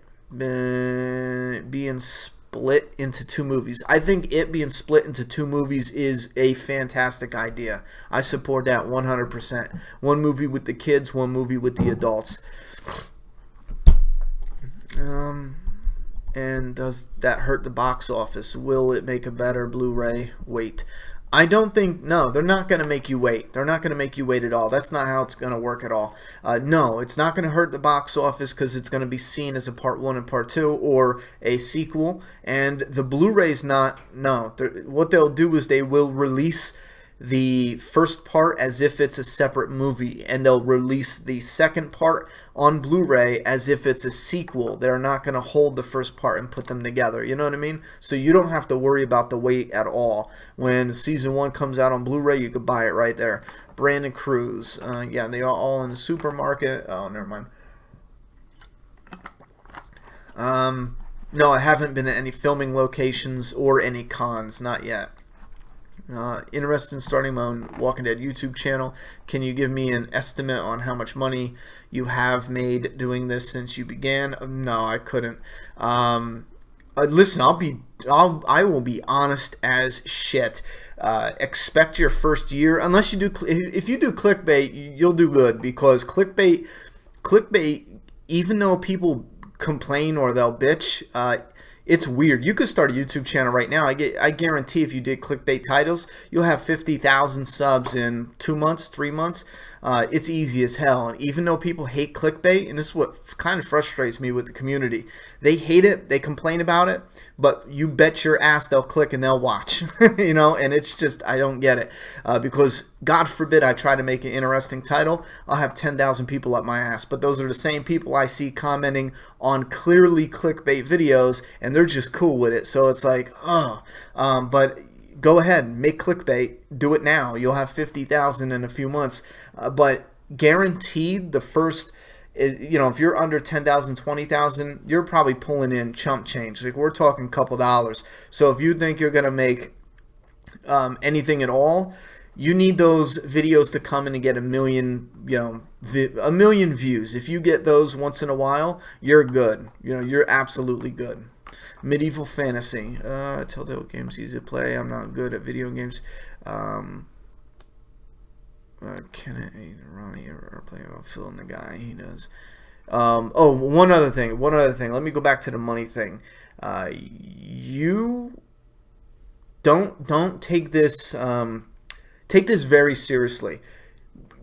being split into 2 movies? I think It being split into 2 movies is a fantastic idea. I support that 100%. One movie with the kids, one movie with the adults. And does that hurt the box office? Will it make a better Blu-ray? Wait. I don't think, no, they're not going to make you wait. They're not going to make you wait at all. That's not how it's going to work at all. No, it's not going to hurt the box office because it's going to be seen as a part 1 and part 2 or a sequel. And the Blu-ray's not, no. What they'll do is they will release the first part as if it's a separate movie, and they'll release the second part on Blu-ray as if it's a sequel. They're not going to hold the first part and put them together, you know what I mean? So you don't have to worry about the wait at all. When season 1 comes out on Blu-ray, you could buy it right there. Brandon Cruz, yeah, they are all in the supermarket. Oh, never mind. No, I haven't been at any filming locations or any cons, not yet. Interested in starting my own Walking Dead YouTube channel. Can you give me an estimate on how much money you have made doing this since you began? No, I couldn't. Listen, I will be honest as shit. Expect your first year, unless you do, if you do clickbait, you'll do good, because clickbait, even though people complain or they'll bitch, it's weird. You could start a YouTube channel right now. I guarantee if you did clickbait titles, you'll have 50,000 subs in 2 months, 3 months. It's easy as hell. And even though people hate clickbait, and this is what kind of frustrates me with the community, they hate it, they complain about it, but you bet your ass they'll click and they'll watch. You know, and it's just, I don't get it. Because God forbid I try to make an interesting title, I'll have 10,000 people up my ass. But those are the same people I see commenting on clearly clickbait videos, and they're just cool with it. So it's like, oh, but go ahead, make clickbait, do it now. You'll have 50,000 in a few months. But guaranteed the first, you know, if you're under 10,000, 20,000, you're probably pulling in chump change. Like, we're talking a couple dollars. So if you think you're going to make anything at all, you need those videos to come in and get a million, you know, a million views. If you get those once in a while, you're good. You know, you're absolutely good. Medieval fantasy. Telltale Games easy to play. I'm not good at video games. Kenneth, Ronnie, or play about Phil and the guy he does. Oh, one other thing. Let me go back to the money thing. You don't take this very seriously.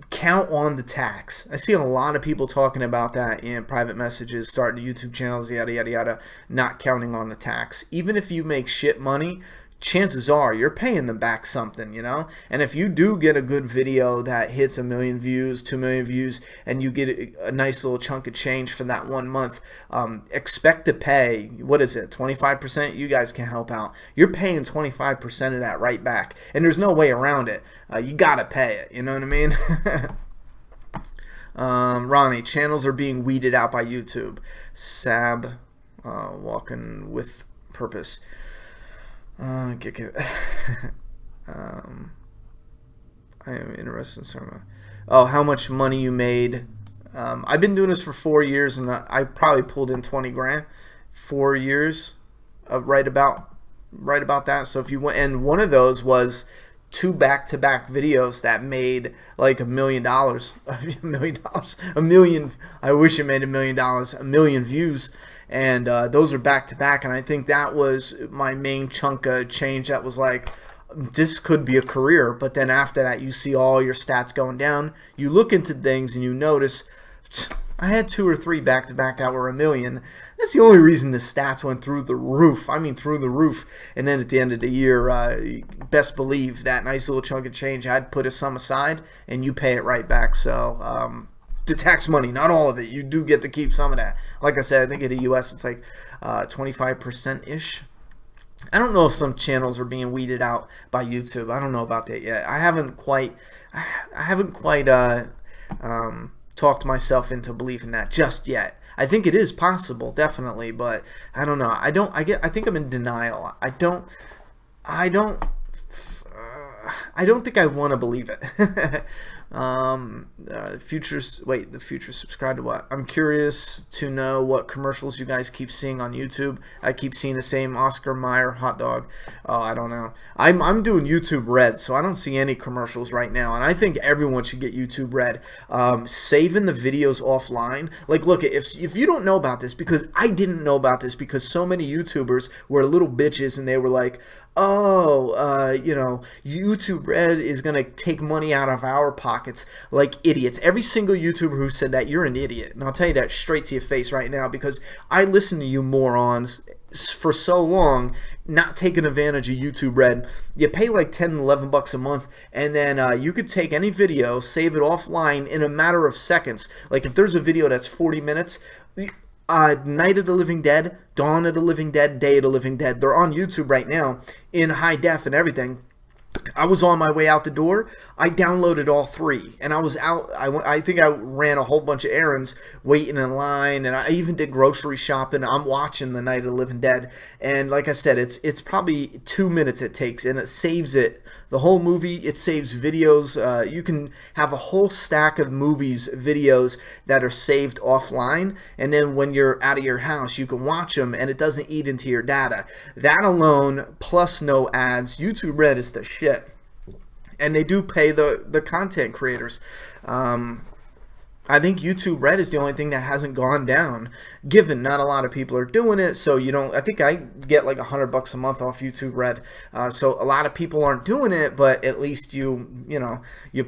Count on the tax. I see a lot of people talking about that in private messages, starting YouTube channels, yada yada yada, not counting on the tax. Even if you make shit money, chances are you're paying them back something, you know? And if you do get a good video that hits 1 million views, 2 million views, and you get a nice little chunk of change for that 1 month, expect to pay, what is it, 25%? You guys can help out. You're paying 25% of that right back. And there's no way around it. You gotta pay it, you know what I mean? Ronnie, channels are being weeded out by YouTube. Sab, walking with purpose. I am interested in some. Oh, how much money you made? I've been doing this for 4 years, and I probably pulled in 20 grand. 4 years, right about that. So if you went, and one of those was 2 back-to-back videos that made like $1 million. $1 million. A million. I wish it made $1 million. 1 million views. And those are back-to-back, and I think that was my main chunk of change. That was like, this could be a career. But then after that, you see all your stats going down. You look into things and you notice, I had 2 or 3 back-to-back that were $1 million. That's the only reason the stats went through the roof. I mean, through the roof. And then at the end of the year, best believe that nice little chunk of change, I'd put some aside, and you pay it right back. So, the tax money, not all of it. You do get to keep some of that. Like I said, I think in the U.S. it's like 25%-ish. I don't know if some channels are being weeded out by YouTube. I don't know about that yet. I haven't quite talked myself into believing that just yet. I think it is possible, definitely, but I don't know. I think I'm in denial. I don't think I want to believe it. The future subscribe to what? I'm curious to know what commercials you guys keep seeing on YouTube. I keep seeing the same Oscar Mayer hot dog. Oh, I don't know. I'm doing YouTube Red, so I don't see any commercials right now, and I think everyone should get YouTube Red. Saving the videos offline. Like, look, if you don't know about this, because I didn't know about this, because so many YouTubers were little bitches, and they were like, oh, you know, YouTube Red is going to take money out of our pockets like idiots. Every single YouTuber who said that, you're an idiot. And I'll tell you that straight to your face right now, because I listened to you morons for so long, not taking advantage of YouTube Red. You pay like 10, 11 bucks a month, and then you could take any video, save it offline in a matter of seconds. Like if there's a video that's 40 minutes, Night of the Living Dead, Dawn of the Living Dead, Day of the Living Dead, they're on YouTube right now in high def and everything. I was on my way out the door. I downloaded all 3, and I was out. I think I ran a whole bunch of errands, waiting in line, and I even did grocery shopping. I'm watching the Night of the Living Dead, and like I said, it's probably 2 minutes it takes, and it saves it. The whole movie, it saves videos. You can have a whole stack of movies, videos that are saved offline, and then when you're out of your house, you can watch them, and it doesn't eat into your data. That alone, plus no ads, YouTube Red is the shit. And they do pay the content creators. I think YouTube Red is the only thing that hasn't gone down, given not a lot of people are doing it. So you don't. I think I get like $100 a month off YouTube Red. So a lot of people aren't doing it, but at least you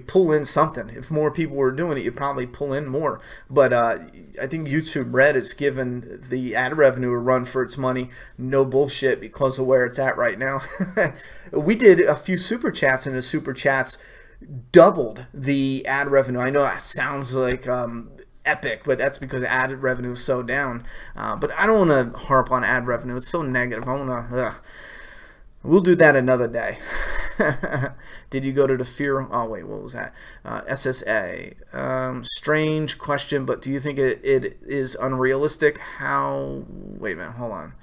pull in something. If more people were doing it, you'd probably pull in more. But I think YouTube Red is giving the ad revenue a run for its money. No bullshit, because of where it's at right now. We did a few super chats, and the super chats doubled the ad revenue. I know that sounds like epic, but that's because ad revenue is so down. But I don't want to harp on ad revenue. It's so negative. I want to. We'll do that another day. Did you go to the fear? Oh wait, what was that? SSA. Strange question, but do you think it is unrealistic? How? Wait a minute. Hold on.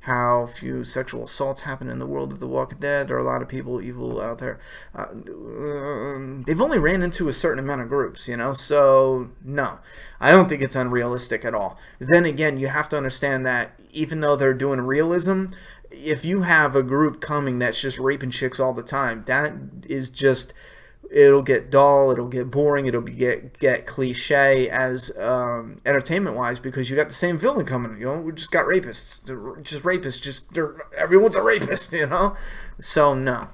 How few sexual assaults happen in the world of The Walking Dead? There are a lot of people evil out there. They've only ran into a certain amount of groups, you know? So, no. I don't think it's unrealistic at all. Then again, you have to understand that even though they're doing realism, if you have a group coming that's just raping chicks all the time, that is just it'll get dull, it'll get boring, it'll get cliche as entertainment wise, because you got the same villain coming. We just got rapists, everyone's a rapist, So no.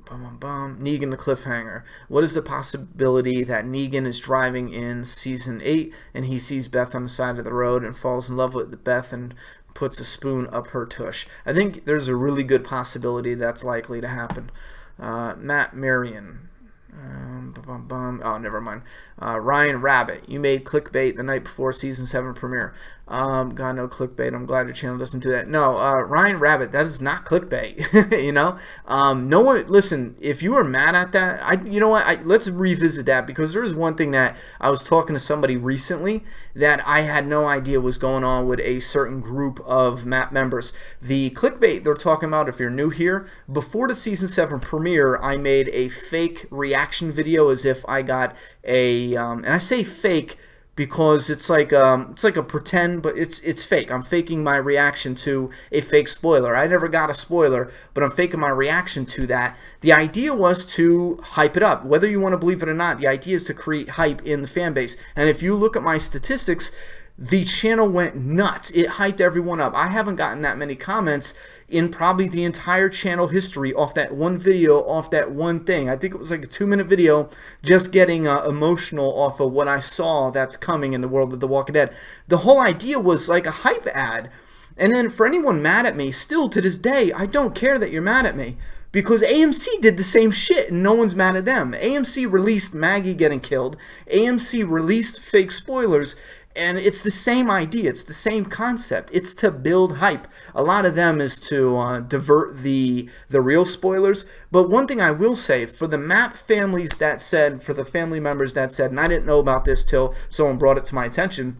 Negan the cliffhanger. What is the possibility that Negan is driving in season 8 and he sees Beth on the side of the road and falls in love with Beth and puts a spoon up her tush? I think there's a really good possibility that's likely to happen. Matt Marion. Oh, never mind. Ryan Rabbit, you made clickbait the night before season 7 premiere. God, no clickbait. I'm glad your channel doesn't do that. No, Ryan Rabbit, that is not clickbait. No one. Listen, if you were mad at that, you know what? Let's revisit that, because there's one thing that I was talking to somebody recently that I had no idea was going on with a certain group of MAPP members. The clickbait they're talking about, if you're new here, before the season 7 premiere, I made a fake reaction video as if I got a, and I say fake because it's like a pretend, but it's fake. I'm faking my reaction to a fake spoiler. I never got a spoiler, but I'm faking my reaction to that. The idea was to hype it up. Whether you want to believe it or not, the idea is to create hype in the fan base. And if you look at my statistics, the channel went nuts. It hyped everyone up. I haven't gotten that many comments in probably the entire channel history off that one video, off that one thing. I think it was like a 2-minute video just getting emotional off of what I saw that's coming in the world of The Walking Dead. The whole idea was like a hype ad. And then for anyone mad at me, still to this day, I don't care that you're mad at me, because AMC did the same shit and no one's mad at them. AMC released Maggie getting killed. AMC released fake spoilers. And it's the same idea. It's the same concept. It's to build hype. A lot of them is to divert the real spoilers. But one thing I will say, for the MAPP families that said, for the family members that said, and I didn't know about this till someone brought it to my attention,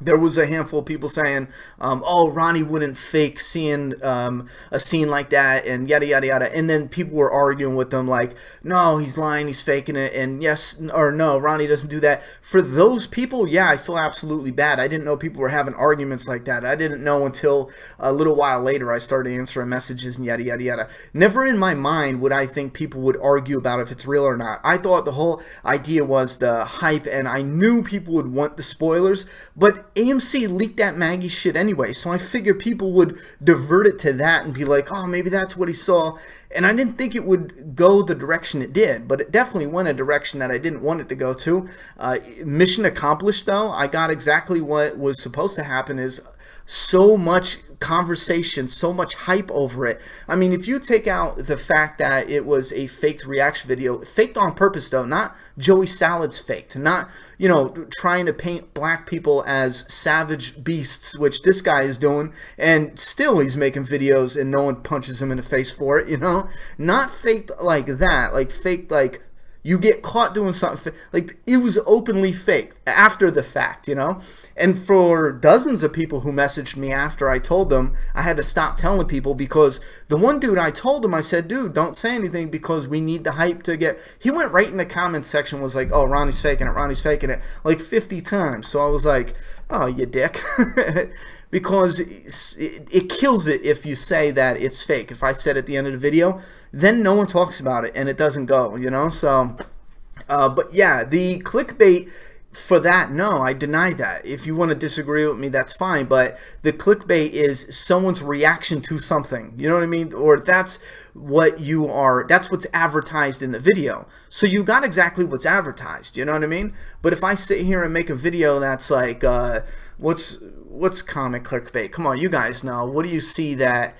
there was a handful of people saying, oh, Ronnie wouldn't fake seeing a scene like that, and yada, yada, yada. And then people were arguing with them like, no, he's lying, he's faking it, and yes, or no, Ronnie doesn't do that. For those people, yeah, I feel absolutely bad. I didn't know people were having arguments like that. I didn't know until a little while later I started answering messages and yada, yada, yada. Never in my mind would I think people would argue about if it's real or not. I thought the whole idea was the hype, and I knew people would want the spoilers, but AMC leaked that Maggie shit anyway, so I figured people would divert it to that and be like, oh, maybe that's what he saw. And I didn't think it would go the direction it did, but it definitely went a direction that I didn't want it to go to. Mission accomplished, though. I got exactly what was supposed to happen, is so much conversation, so much hype over it. I mean, if you take out the fact that it was a faked reaction video, faked on purpose though, not Joey Salad's faked, not, trying to paint black people as savage beasts, which this guy is doing, and still he's making videos and no one punches him in the face for it, not faked like that, like faked like you get caught doing something, like it was openly faked after the fact, And for dozens of people who messaged me after I told them, I had to stop telling people, because the one dude I told him, I said, dude, don't say anything because we need the hype to get... He went right in the comments section, was like, oh, Ronnie's faking it, like 50 times. So I was like, oh, you dick. Because it kills it if you say that it's fake. If I said at the end of the video, then no one talks about it and it doesn't go, So, but yeah, the clickbait for that, no, I deny that. If you want to disagree with me, that's fine. But the clickbait is someone's reaction to something. You know what I mean? Or that's what you are, that's what's advertised in the video. So you got exactly what's advertised. You know what I mean? But if I sit here and make a video that's like, what's comic clickbait? Come on, you guys know. What do you see that,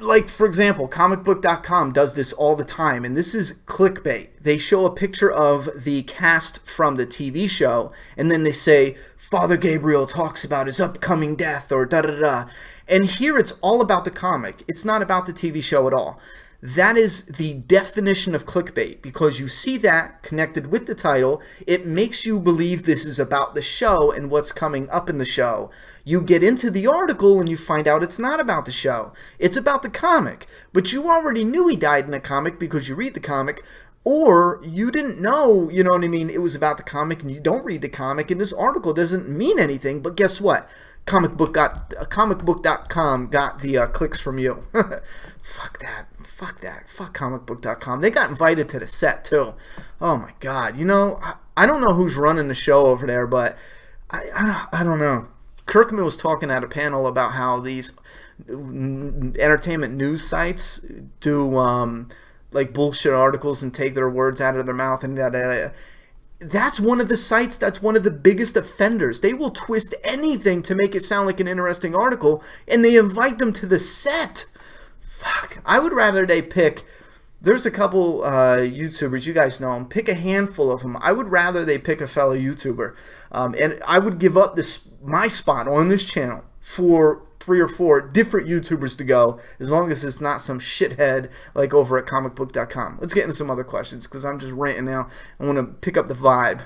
like, for example, comicbook.com does this all the time, and this is clickbait. They show a picture of the cast from the TV show, and then they say, Father Gabriel talks about his upcoming death, or da-da-da. And here it's all about the comic. It's not about the TV show at all. That is the definition of clickbait, because you see that connected with the title. It makes you believe this is about the show and what's coming up in the show. You get into the article and you find out it's not about the show. It's about the comic. But you already knew he died in the comic because you read the comic, or you didn't know, you know what I mean, it was about the comic and you don't read the comic, and this article doesn't mean anything. But guess what? comicbook.com got the clicks from you. Fuck that. Fuck that. Fuck comicbook.com. They got invited to the set too. Oh my God. You know, I don't know who's running the show over there, but I don't know. Kirkman was talking at a panel about how these entertainment news sites do like bullshit articles and take their words out of their mouth and that's one of the sites that's one of the biggest offenders. They will twist anything to make it sound like an interesting article, and they invite them to the set. Fuck. I would rather they pick, there's a couple YouTubers, you guys know them, pick a handful of them. I would rather they pick a fellow YouTuber, and I would give up my spot on this channel for 3 or 4 different YouTubers to go, as long as it's not some shithead like over at comicbook.com. Let's get into some other questions, because I'm just ranting now. I want to pick up the vibe.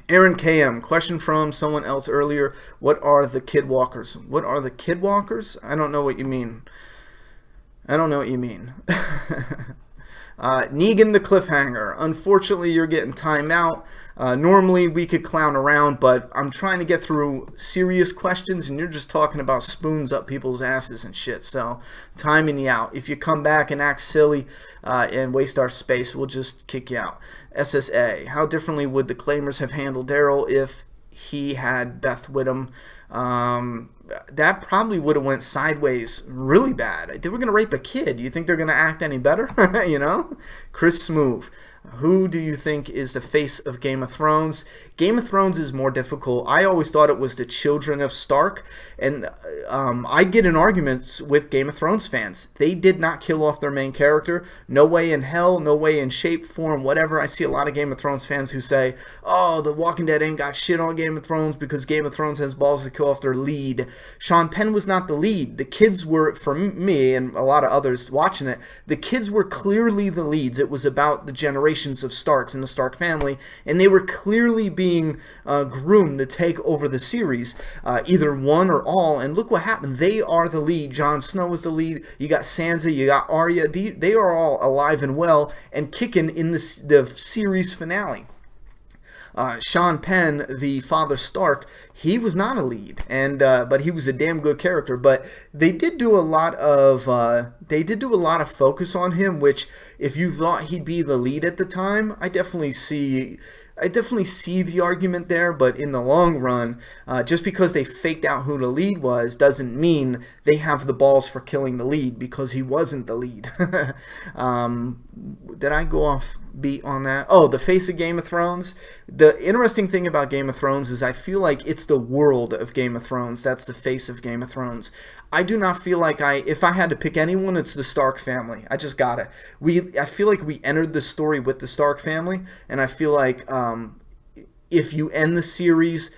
Aaron KM, question from someone else earlier. What are the kid walkers? What are the kid walkers? I don't know what you mean. I don't know what you mean. Negan the Cliffhanger. Unfortunately, you're getting time out. Normally, we could clown around, but I'm trying to get through serious questions, and you're just talking about spoons up people's asses and shit. So, timing you out. If you come back and act silly and waste our space, we'll just kick you out. SSA. How differently would the Claimers have handled Daryl if he had Beth with him? That probably would have went sideways really bad. They were going to rape a kid. You think they're going to act any better? You know? Chris Smooth. Who do you think is the face of Game of Thrones? Game of Thrones is more difficult. I always thought it was the children of Stark, and I get in arguments with Game of Thrones fans. They did not kill off their main character. No way in hell, no way in shape, form, whatever. I see a lot of Game of Thrones fans who say, oh, The Walking Dead ain't got shit on Game of Thrones because Game of Thrones has balls to kill off their lead. Sean Penn was not the lead. The kids were, for me and a lot of others watching it, the kids were clearly the leads. It was about the generations of Starks in the Stark family, and they were clearly being groomed to take over the series, either one or all, and look what happened. They are the lead. Jon Snow is the lead. You got Sansa, you got Arya. They are all alive and well and kicking in the series finale. Sean Penn, the father Stark, he was not a lead, and but he was a damn good character. But they did do a lot of focus on him, which if you thought he'd be the lead at the time, I definitely see the argument there. But in the long run, just because they faked out who the lead was doesn't mean they have the balls for killing the lead, because he wasn't the lead. Did I go off beat on that? Oh, the face of Game of Thrones. The interesting thing about Game of Thrones is I feel like it's the world of Game of Thrones. That's the face of Game of Thrones. I do not feel like if I had to pick anyone, it's the Stark family. I just got it. I feel like we entered the story with the Stark family, and I feel like if you end the series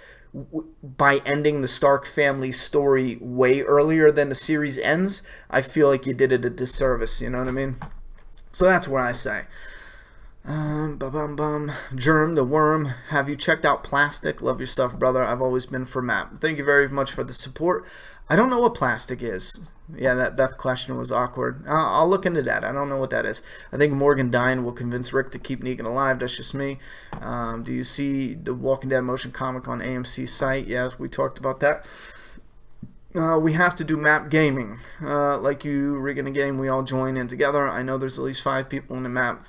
by ending the Stark family story way earlier than the series ends, I feel like you did it a disservice. You know what I mean? So that's what I say. Germ the Worm, have you checked out Plastic? Love your stuff, brother. I've always been for MAPP. Thank you very much for the support. I don't know what Plastic is. Yeah, that question was awkward. I'll look into that. I don't know what that is. I think Morgan dying will convince Rick to keep Negan alive. That's just me. Do you see the Walking Dead motion comic on AMC site? Yes, we talked about that. We have to do MAPP gaming. Like you rigging a game, we all join in together. I know there's at least 5 people in the MAPP.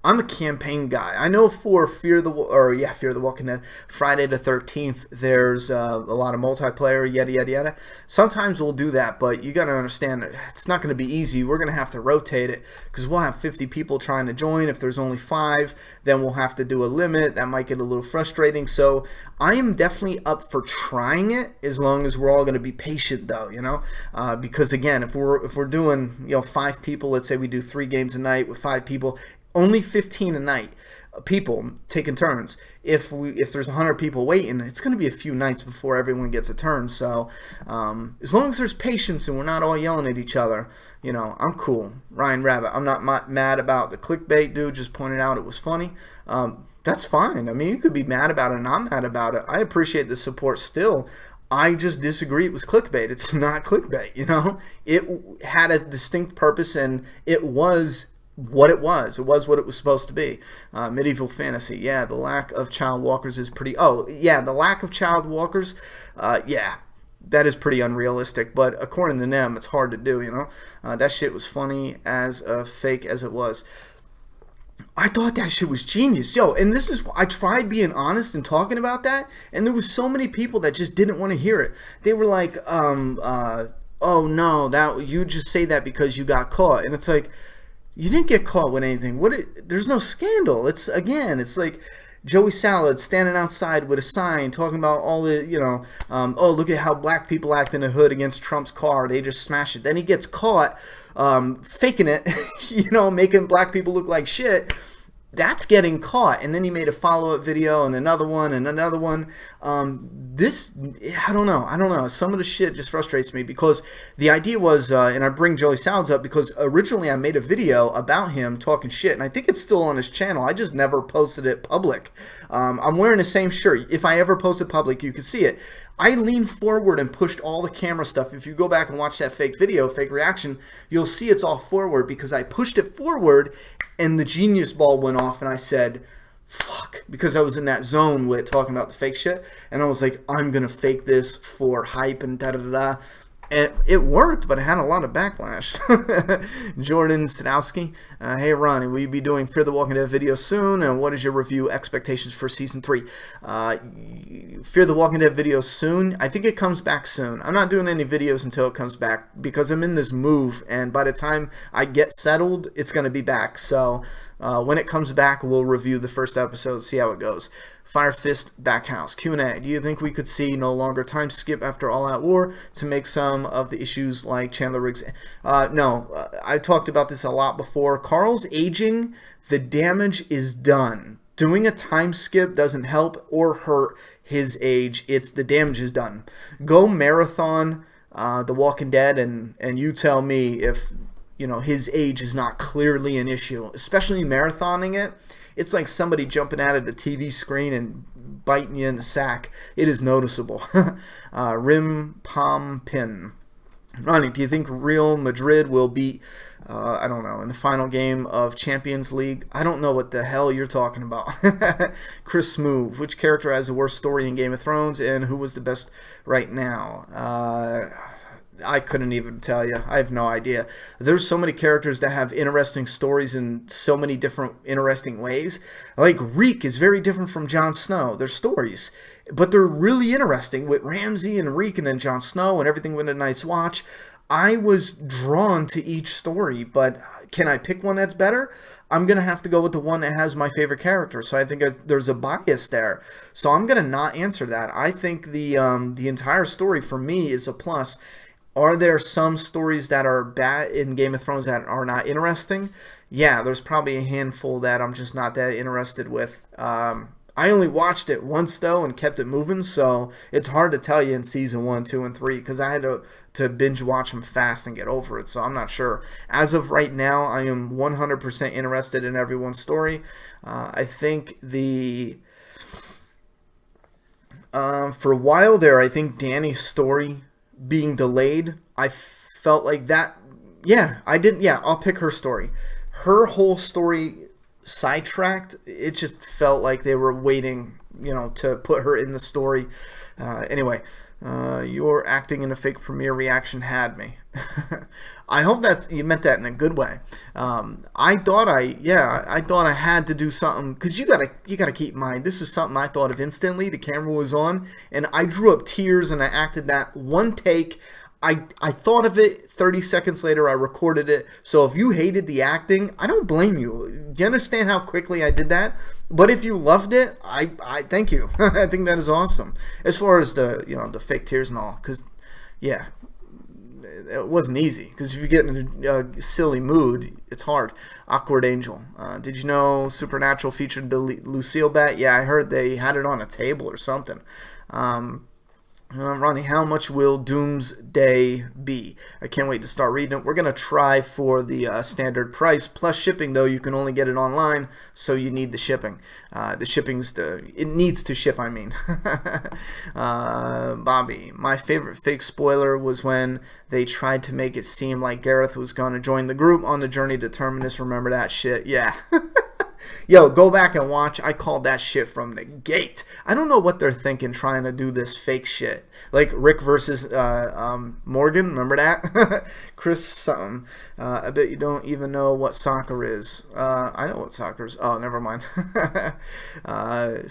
I'm a campaign guy. I know for Fear the Walking Dead, Friday the 13th, there's a lot of multiplayer, yada yada yada. Sometimes we'll do that, but you got to understand that it's not going to be easy. We're going to have to rotate it, because we'll have 50 people trying to join. If there's only 5, then we'll have to do a limit. That might get a little frustrating. So I am definitely up for trying it, as long as we're all going to be patient, though, you know, because again, if we're doing 5 people, let's say we do 3 games a night with 5 people. Only 15 a night, people taking turns. If there's 100 people waiting, it's going to be a few nights before everyone gets a turn. So as long as there's patience and we're not all yelling at each other, I'm cool. Ryan Rabbit, I'm not mad about the clickbait dude just pointed out it was funny. That's fine. I mean, you could be mad about it and I'm mad about it. I appreciate the support still. I just disagree it was clickbait. It's not clickbait, It had a distinct purpose, and it was what it was. It was what it was supposed to be. Medieval fantasy. Yeah, the lack of child walkers is pretty... Oh, yeah, the lack of child walkers, yeah, that is pretty unrealistic. But according to them, it's hard to do, you know? That shit was funny as fake as it was. I thought that shit was genius. Yo, and this is... I tried being honest and talking about that, and there was so many people that just didn't want to hear it. They were like, oh, no, that you just say that because you got caught. And it's like... You didn't get caught with anything. There's no scandal. It's like Joey Salad standing outside with a sign talking about all the, you know, oh, look at how black people act in the hood against Trump's car. They just smash it. Then he gets caught faking it, you know, making black people look like shit. That's getting caught. And then he made a follow-up video and another one and another one. This, I don't know. Some of the shit just frustrates me because the idea was, and I bring Joey Salads up because originally I made a video about him talking shit, and I think it's still on his channel. I just never posted it public. I'm wearing the same shirt. If I ever post it public, you can see it. I leaned forward and pushed all the camera stuff. If you go back and watch that fake video, fake reaction, you'll see it's all forward because I pushed it forward and the genius ball went off and I said, fuck, because I was in that zone with talking about the fake shit. And I was like, I'm going to fake this for hype and da-da-da-da. And it worked, but it had a lot of backlash. Jordan Sadowski, hey Ronnie, will you be doing Fear the Walking Dead video soon? And what is your review expectations for season 3? Fear the Walking Dead video soon. I think it comes back soon. I'm not doing any videos until it comes back because I'm in this move, and by the time I get settled, it's going to be back. So when it comes back, we'll review the first episode, see how it goes. Fire Fist Backhouse Q&A. Do you think we could see no longer time skip after All Out War to make some of the issues like Chandler Riggs? No, I talked about this a lot before. Carl's aging, the damage is done. Doing a time skip doesn't help or hurt his age. It's the damage is done. Go marathon The Walking Dead and you tell me if, you know, his age is not clearly an issue, especially marathoning it. It's like somebody jumping out of the TV screen and biting you in the sack. It is noticeable. Rim Pom Pin. Ronnie, do you think Real Madrid will beat, I don't know, in the final game of Champions League? I don't know what the hell you're talking about. Chris Smoove, which character has the worst story in Game of Thrones and who was the best right now? I couldn't even tell you. I have no idea. There's so many characters that have interesting stories in so many different interesting ways. Like Reek is very different from Jon Snow. Their stories, but they're really interesting with Ramsay and Reek and then Jon Snow and everything with a Night's Watch. I was drawn to each story, but can I pick one that's better? I'm going to have to go with the one that has my favorite character. So I think there's a bias there. So I'm going to not answer that. I think the entire story for me is a plus. Are there some stories that are bad in Game of Thrones that are not interesting? Yeah, there's probably a handful that I'm just not that interested with. I only watched it once, though, and kept it moving, so it's hard to tell you in Season 1, 2, and 3, because I had to binge watch them fast and get over it, so I'm not sure. As of right now, I am 100% interested in everyone's story. I think for a while there, I think Dany's story being delayed, I felt like that. Yeah, I'll pick her story. Her whole story sidetracked. It just felt like they were waiting, you know, to put her in the story. Anyway, your acting in a fake premiere reaction had me. I hope that you meant that in a good way. I thought I had to do something, because you gotta keep in mind, this was something I thought of instantly. The camera was on and I drew up tears and I acted that one take. I thought of it 30 seconds later. I recorded it. So if you hated the acting, I don't blame you. Do you understand how quickly I did that? But if you loved it, I thank you. I think that is awesome. As far as the fake tears and all, because yeah, it wasn't easy. Because if you get in a silly mood, it's hard. Awkward Angel. Did you know Supernatural featured the Lucille bat? Yeah, I heard they had it on a table or something. Ronnie, how much will Doomsday be? I can't wait to start reading it. We're going to try for the standard price. Plus shipping, though, you can only get it online, so you need the shipping. It needs to ship, I mean. Bobby, my favorite fake spoiler was when they tried to make it seem like Gareth was going to join the group on the journey to Terminus. Remember that shit? Yeah. Yo, go back and watch. I called that shit from the gate. I don't know what they're thinking trying to do this fake shit. Like Rick versus Morgan. Remember that? Chris something. I bet you don't even know what soccer is. I know what soccer is. Oh, never mind.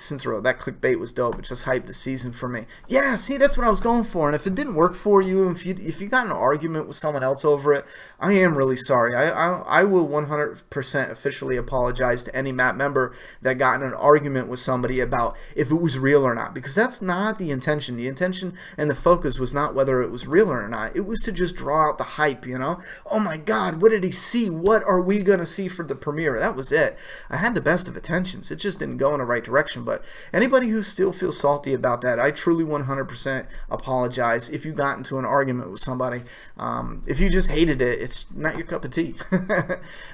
Cicero, that clickbait was dope. It just hyped the season for me. Yeah, see, that's what I was going for. And if it didn't work for you, if you got in an argument with someone else over it, I am really sorry. I will 100% officially apologize to any MAPP member that got in an argument with somebody about if it was real or not, because that's not the intention. The intention and the focus was not whether it was real or not. It was to just draw out the hype, you know? Oh my God, what did he see? What are we going to see for the premiere? That was it. I had the best of intentions. It just didn't go in the right direction. But anybody who still feels salty about that, I truly 100% apologize if you got into an argument with somebody. If you just hated it, it's not your cup of tea.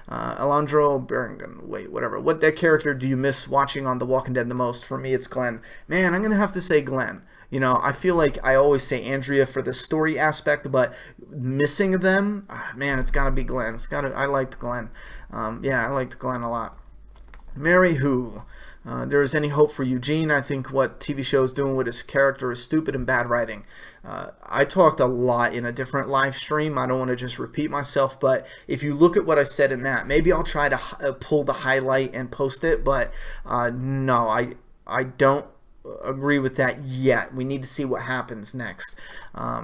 Alondro Berengen, wait, whatever. What that character do you miss watching on The Walking Dead the most? For me, it's Glenn. Man, I'm going to have to say Glenn. You know, I feel like I always say Andrea for the story aspect, but missing them, man, it's got to be Glenn. I liked Glenn. Yeah, I liked Glenn a lot. Mary Who. There is any hope for Eugene? I think what TV show is doing with his character is stupid and bad writing. I talked a lot in a different live stream. I don't want to just repeat myself, but if you look at what I said in that, maybe I'll try to pull the highlight and post it, but no, I don't agree with that yet. We need to see what happens next,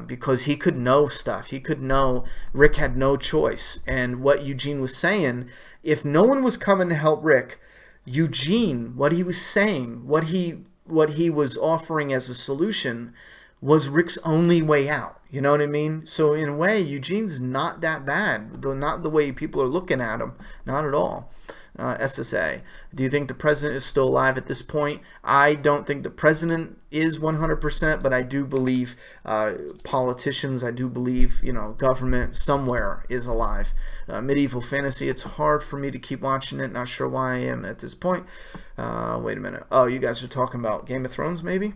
because he could know stuff. He could know Rick had no choice. And what Eugene was saying, if no one was coming to help Rick, Eugene, what he was saying, what he was offering as a solution was Rick's only way out. You know what I mean? So in a way, Eugene's not that bad, though not the way people are looking at him. Not at all. SSA, do you think the president is still alive at this point? I don't think the president is 100%, but I do believe politicians, I do believe, you know, government somewhere is alive. Medieval fantasy, it's hard for me to keep watching it. Not sure why I am at this point. Wait a minute. Oh, you guys are talking about Game of Thrones, maybe?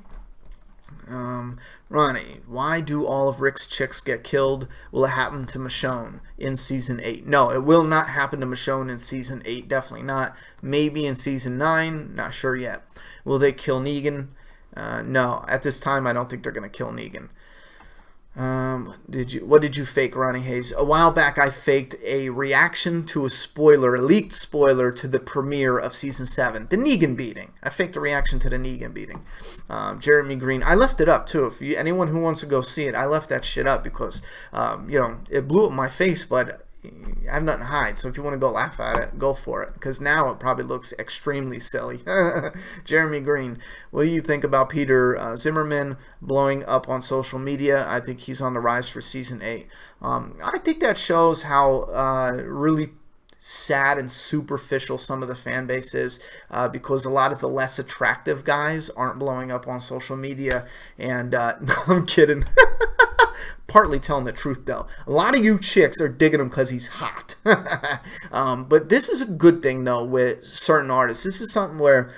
Ronnie, why do all of Rick's chicks get killed? Will it happen to Michonne in Season 8? No, it will not happen to Michonne in Season 8. Definitely not. Maybe in Season 9. Not sure yet. Will they kill Negan? No. At this time, I don't think they're going to kill Negan. What did you fake, Ronnie Hayes? A while back, I faked a reaction to a leaked spoiler to the premiere of Season 7, the Negan beating. I faked a reaction to the Negan beating. Jeremy Green, I left it up too. If anyone who wants to go see it, I left that shit up because, you know, it blew up my face, but I have nothing to hide, so if you want to go laugh at it, go for it, because now it probably looks extremely silly. Jeremy Green, what do you think about Peter Zimmerman blowing up on social media? I think he's on the rise for Season 8. I think that shows how really sad and superficial some of the fan base is, because a lot of the less attractive guys aren't blowing up on social media, and no, I'm kidding. Partly telling the truth, though. A lot of you chicks are digging him because he's hot. But this is a good thing, though, with certain artists. This is something where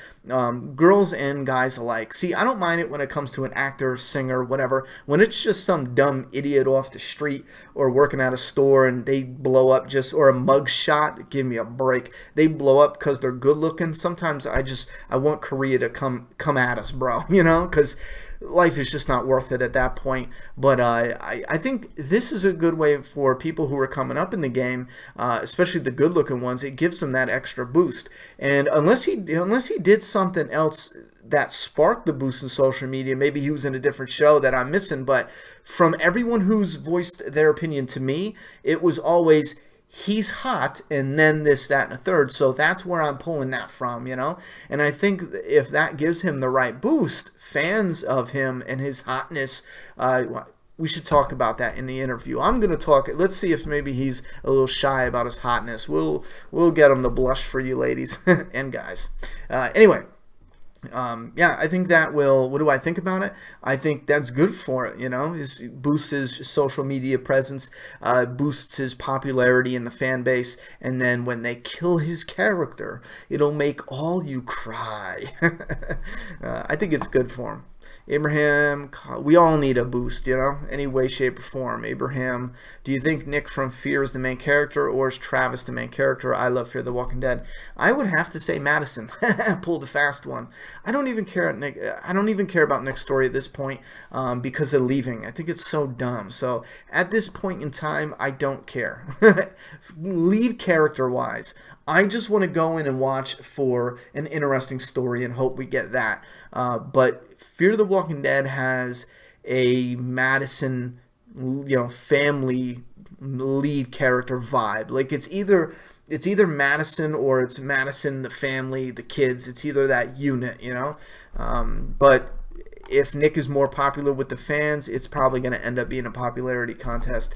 girls and guys alike. See, I don't mind it when it comes to an actor, singer, whatever. When it's just some dumb idiot off the street or working at a store and they blow up or a mug shot, give me a break. They blow up because they're good looking. Sometimes I want Korea to come at us, bro. You know, because life is just not worth it at that point. But I think this is a good way for people who are coming up in the game, especially the good-looking ones. It gives them that extra boost. And unless he did something else that sparked the boost in social media, maybe he was in a different show that I'm missing. But from everyone who's voiced their opinion to me, it was always, he's hot, and then this, that, and a third. So that's where I'm pulling that from, you know? And I think if that gives him the right boost, fans of him and his hotness, we should talk about that in the interview. I'm going to talk, let's see if maybe he's a little shy about his hotness. We'll get him to blush for you ladies and guys. Anyway. Yeah, I think that will. What do I think about it? I think that's good for it. It boosts his social media presence, boosts his popularity in the fan base, and then when they kill his character, it'll make all you cry. I think it's good for him. Abraham, we all need a boost, any way, shape, or form. Abraham, do you think Nick from Fear is the main character, or is Travis the main character? I love Fear the Walking Dead. I would have to say Madison. Pulled a fast one. I don't even care about Nick's story at this point because of leaving. I think it's so dumb. So at this point in time, I don't care. Lead character-wise, I just want to go in and watch for an interesting story and hope we get that. But Fear the Walking Dead has a Madison, family lead character vibe. Like it's either Madison or it's Madison, the family, the kids. It's either that unit, But if Nick is more popular with the fans, it's probably going to end up being a popularity contest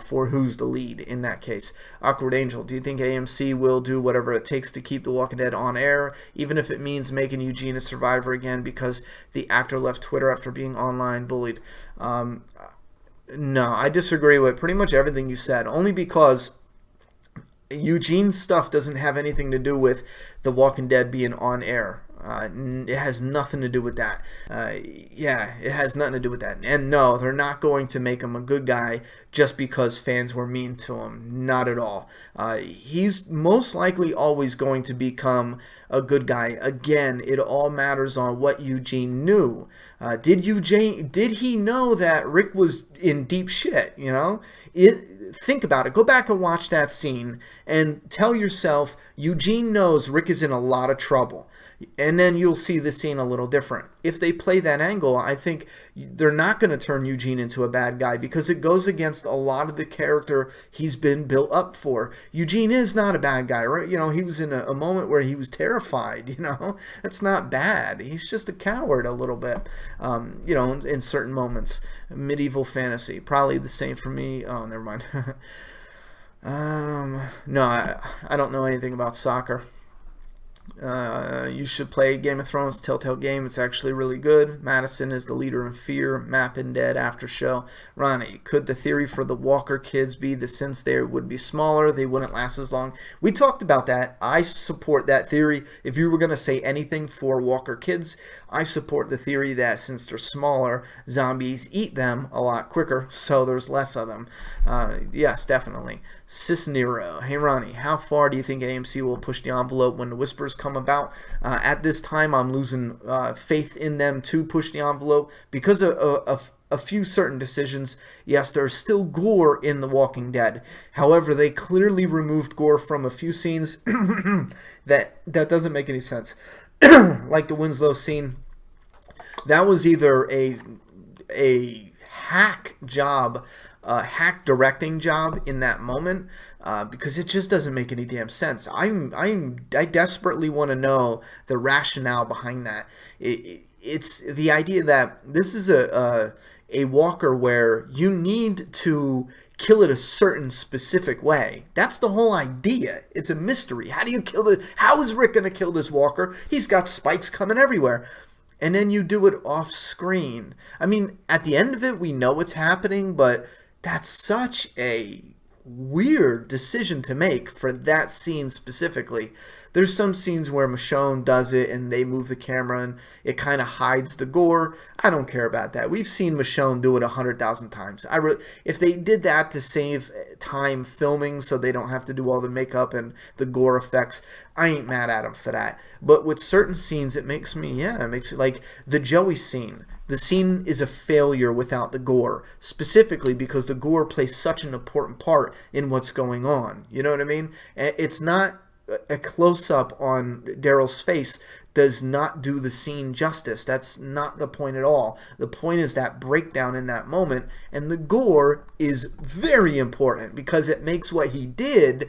for who's the lead in that case. Awkward Angel, do you think AMC will do whatever it takes to keep The Walking Dead on air, even if it means making Eugene a survivor again because the actor left Twitter after being online bullied? No, I disagree with pretty much everything you said, only because Eugene's stuff doesn't have anything to do with The Walking Dead being on air. It has nothing to do with that. Yeah, it has nothing to do with that. And no, they're not going to make him a good guy just because fans were mean to him. Not at all. He's most likely always going to become a good guy. Again, it all matters on what Eugene knew. Did he know that Rick was in deep shit? Think about it. Go back and watch that scene and tell yourself Eugene knows Rick is in a lot of trouble. And then you'll see the scene a little different. If they play that angle, I think they're not going to turn Eugene into a bad guy because it goes against a lot of the character he's been built up for. Eugene is not a bad guy, right? He was in a moment where he was terrified, That's not bad. He's just a coward a little bit, in certain moments. Medieval fantasy, probably the same for me. Oh, never mind. No, I don't know anything about soccer. You should play Game of Thrones Telltale game. It's actually really good. Madison is the leader in Fear. MAPP and Dead after show. Ronnie, could the theory for the Walker kids be that since they would be smaller, they wouldn't last as long? We talked about that. I support that theory. If you were going to say anything for Walker kids, I support the theory that since they're smaller, zombies eat them a lot quicker, so there's less of them. Yes, definitely. Cisnero. Hey Ronnie, how far do you think AMC will push the envelope when the whispers come about? At this time, I'm losing faith in them to push the envelope because of a few certain decisions. Yes, there's still gore in The Walking Dead. However, they clearly removed gore from a few scenes that doesn't make any sense. Like the Winslow scene. That was either a hack job, hack directing job in that moment, because it just doesn't make any damn sense. I desperately want to know the rationale behind that. It's the idea that this is a walker where you need to kill it a certain specific way. That's the whole idea. It's a mystery. How do you kill it? How is Rick going to kill this walker? He's got spikes coming everywhere. And then you do it off screen. I mean, at the end of it, we know what's happening, but that's such a weird decision to make for that scene specifically. There's some scenes where Michonne does it and they move the camera and it kind of hides the gore. I don't care about that. We've seen Michonne do it 100,000 times. If they did that to save time filming so they don't have to do all the makeup and the gore effects, I ain't mad at them for that. But with certain scenes, it makes me like the Joey scene. The scene is a failure without the gore, specifically because the gore plays such an important part in what's going on. You know what I mean? It's not a close-up on Daryl's face does not do the scene justice. That's not the point at all. The point is that breakdown in that moment, and the gore is very important because it makes what he did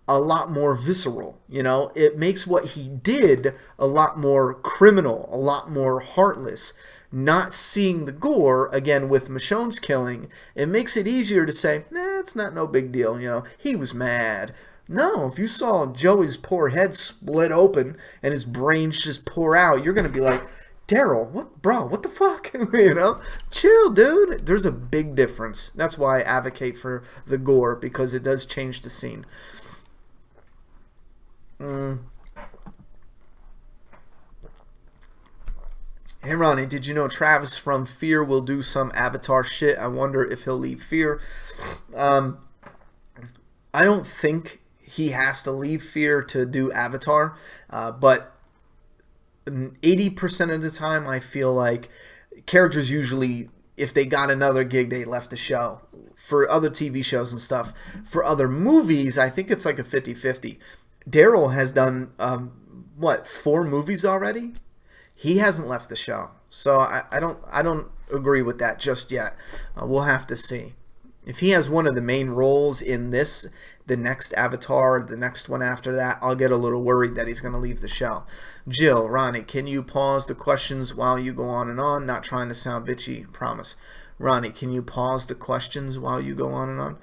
a lot more visceral. It makes what he did a lot more criminal, a lot more heartless. Not seeing the gore, again, with Michonne's killing, it makes it easier to say, it's not no big deal, he was mad. No, if you saw Joey's poor head split open and his brains just pour out, you're gonna be like, Daryl, what, bro? What the fuck? You know, chill, dude. There's a big difference. That's why I advocate for the gore, because it does change the scene. Hey Ronnie, did you know Travis from Fear will do some Avatar shit? I wonder if he'll leave Fear. Um, I don't think he has to leave Fear to do Avatar, but 80% of the time I feel like characters usually, if they got another gig, they left the show. For other TV shows and stuff. For other movies, I think it's like a 50-50. Daryl has done, what, 4 movies already? He hasn't left the show. So I don't agree with that just yet. We'll have to see. If he has one of the main roles in this, the next Avatar, the next one after that, I'll get a little worried that he's going to leave the show. Jill, Ronnie, can you pause the questions while you go on and on? Not trying to sound bitchy, promise. Ronnie, can you pause the questions while you go on and on?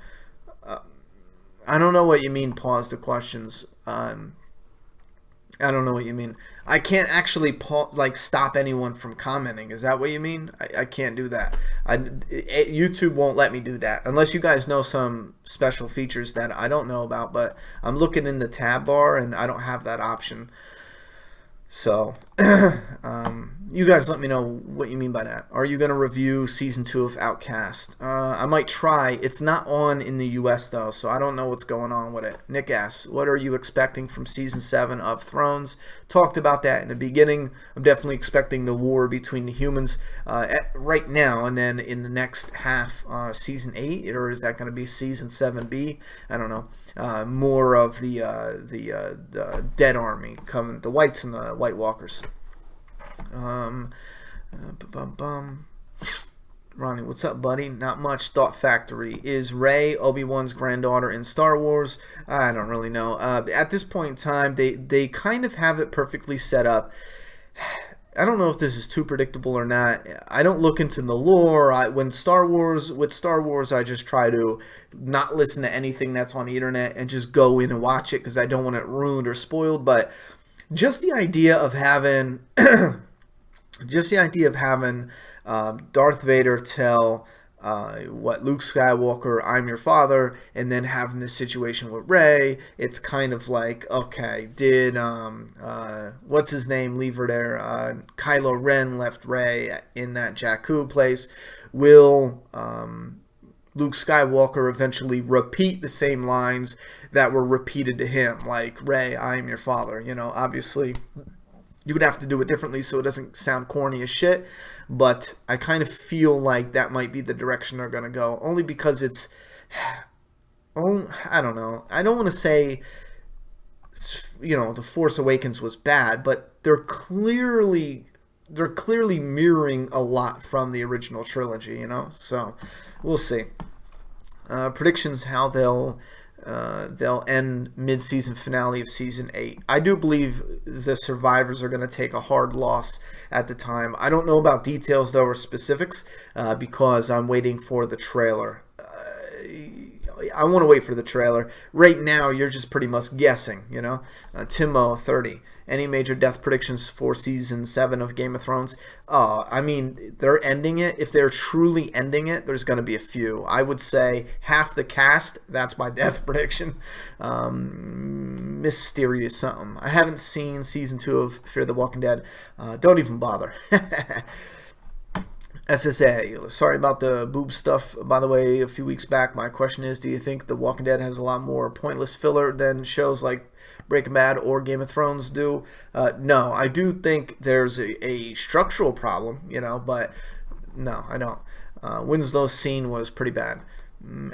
I don't know what you mean, pause the questions. I don't know what you mean. I can't actually stop anyone from commenting. Is that what you mean? I can't do that. YouTube won't let me do that unless you guys know some special features that I don't know about. But I'm looking in the tab bar and I don't have that option. So, you guys let me know what you mean by that. Are you going to review Season 2 of Outcast? I might try. It's not on in the US, though, so I don't know what's going on with it. Nick asks, what are you expecting from Season 7 of Thrones? Talked about that in the beginning. I'm definitely expecting the war between the humans right now, and then in the next half, Season 8, or is that going to be Season 7B? I don't know. More of the dead army coming, the whites and the White Walkers. Ronnie, what's up, buddy? Not much. Thought Factory. Is Rey Obi-Wan's granddaughter in Star Wars? I don't really know. At this point in time, they kind of have it perfectly set up. I don't know if this is too predictable or not. I don't look into the lore. With Star Wars, I just try to not listen to anything that's on the internet and just go in and watch it because I don't want it ruined or spoiled. But just the idea of having, Darth Vader tell Luke Skywalker, "I'm your father," and then having this situation with Rey, it's kind of like, okay, did what's his name leave her there? Kylo Ren left Rey in that Jakku place. Will Luke Skywalker eventually repeat the same lines that were repeated to him, like, Rey, I am your father? You know, obviously you would have to do it differently so it doesn't sound corny as shit, but I kind of feel like that might be the direction they're going to go, only because it's, I don't know, I don't want to say, you know, The Force Awakens was bad, but they're clearly mirroring a lot from the original trilogy, you know, so we'll see. Predictions how they'll end mid-season finale of Season 8. I do believe the survivors are going to take a hard loss at the time. I don't know about details, though, or specifics, because I'm waiting for the trailer. I want to wait for the trailer. Right now, you're just pretty much guessing, you know. Timo30. Any major death predictions for Season 7 of Game of Thrones? I mean, they're ending it. If they're truly ending it, there's going to be a few. I would say half the cast, that's my death prediction. Mysterious something. I haven't seen Season 2 of Fear the Walking Dead. Don't even bother. SSA, sorry about the boob stuff, by the way, a few weeks back. My question is, do you think The Walking Dead has a lot more pointless filler than shows like Breaking Bad or Game of Thrones do? No, I do think there's a structural problem, you know, but no, I don't. Winslow's scene was pretty bad.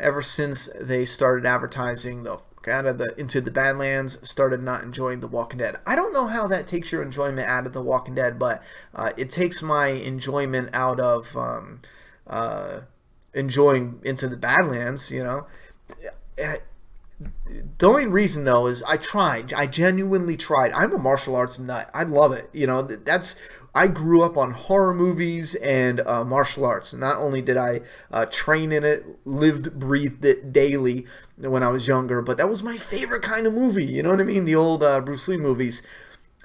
Ever since they started advertising the out of Into the Badlands, started not enjoying The Walking Dead. I don't know how that takes your enjoyment out of The Walking Dead, but it takes my enjoyment out of enjoying Into the Badlands, you know. The only reason though is I tried. I genuinely tried. I'm a martial arts nut. I love it. You know, that's I grew up on horror movies and martial arts. Not only did I train in it, lived, breathed it daily when I was younger, but that was my favorite kind of movie. You know what I mean? The old Bruce Lee movies.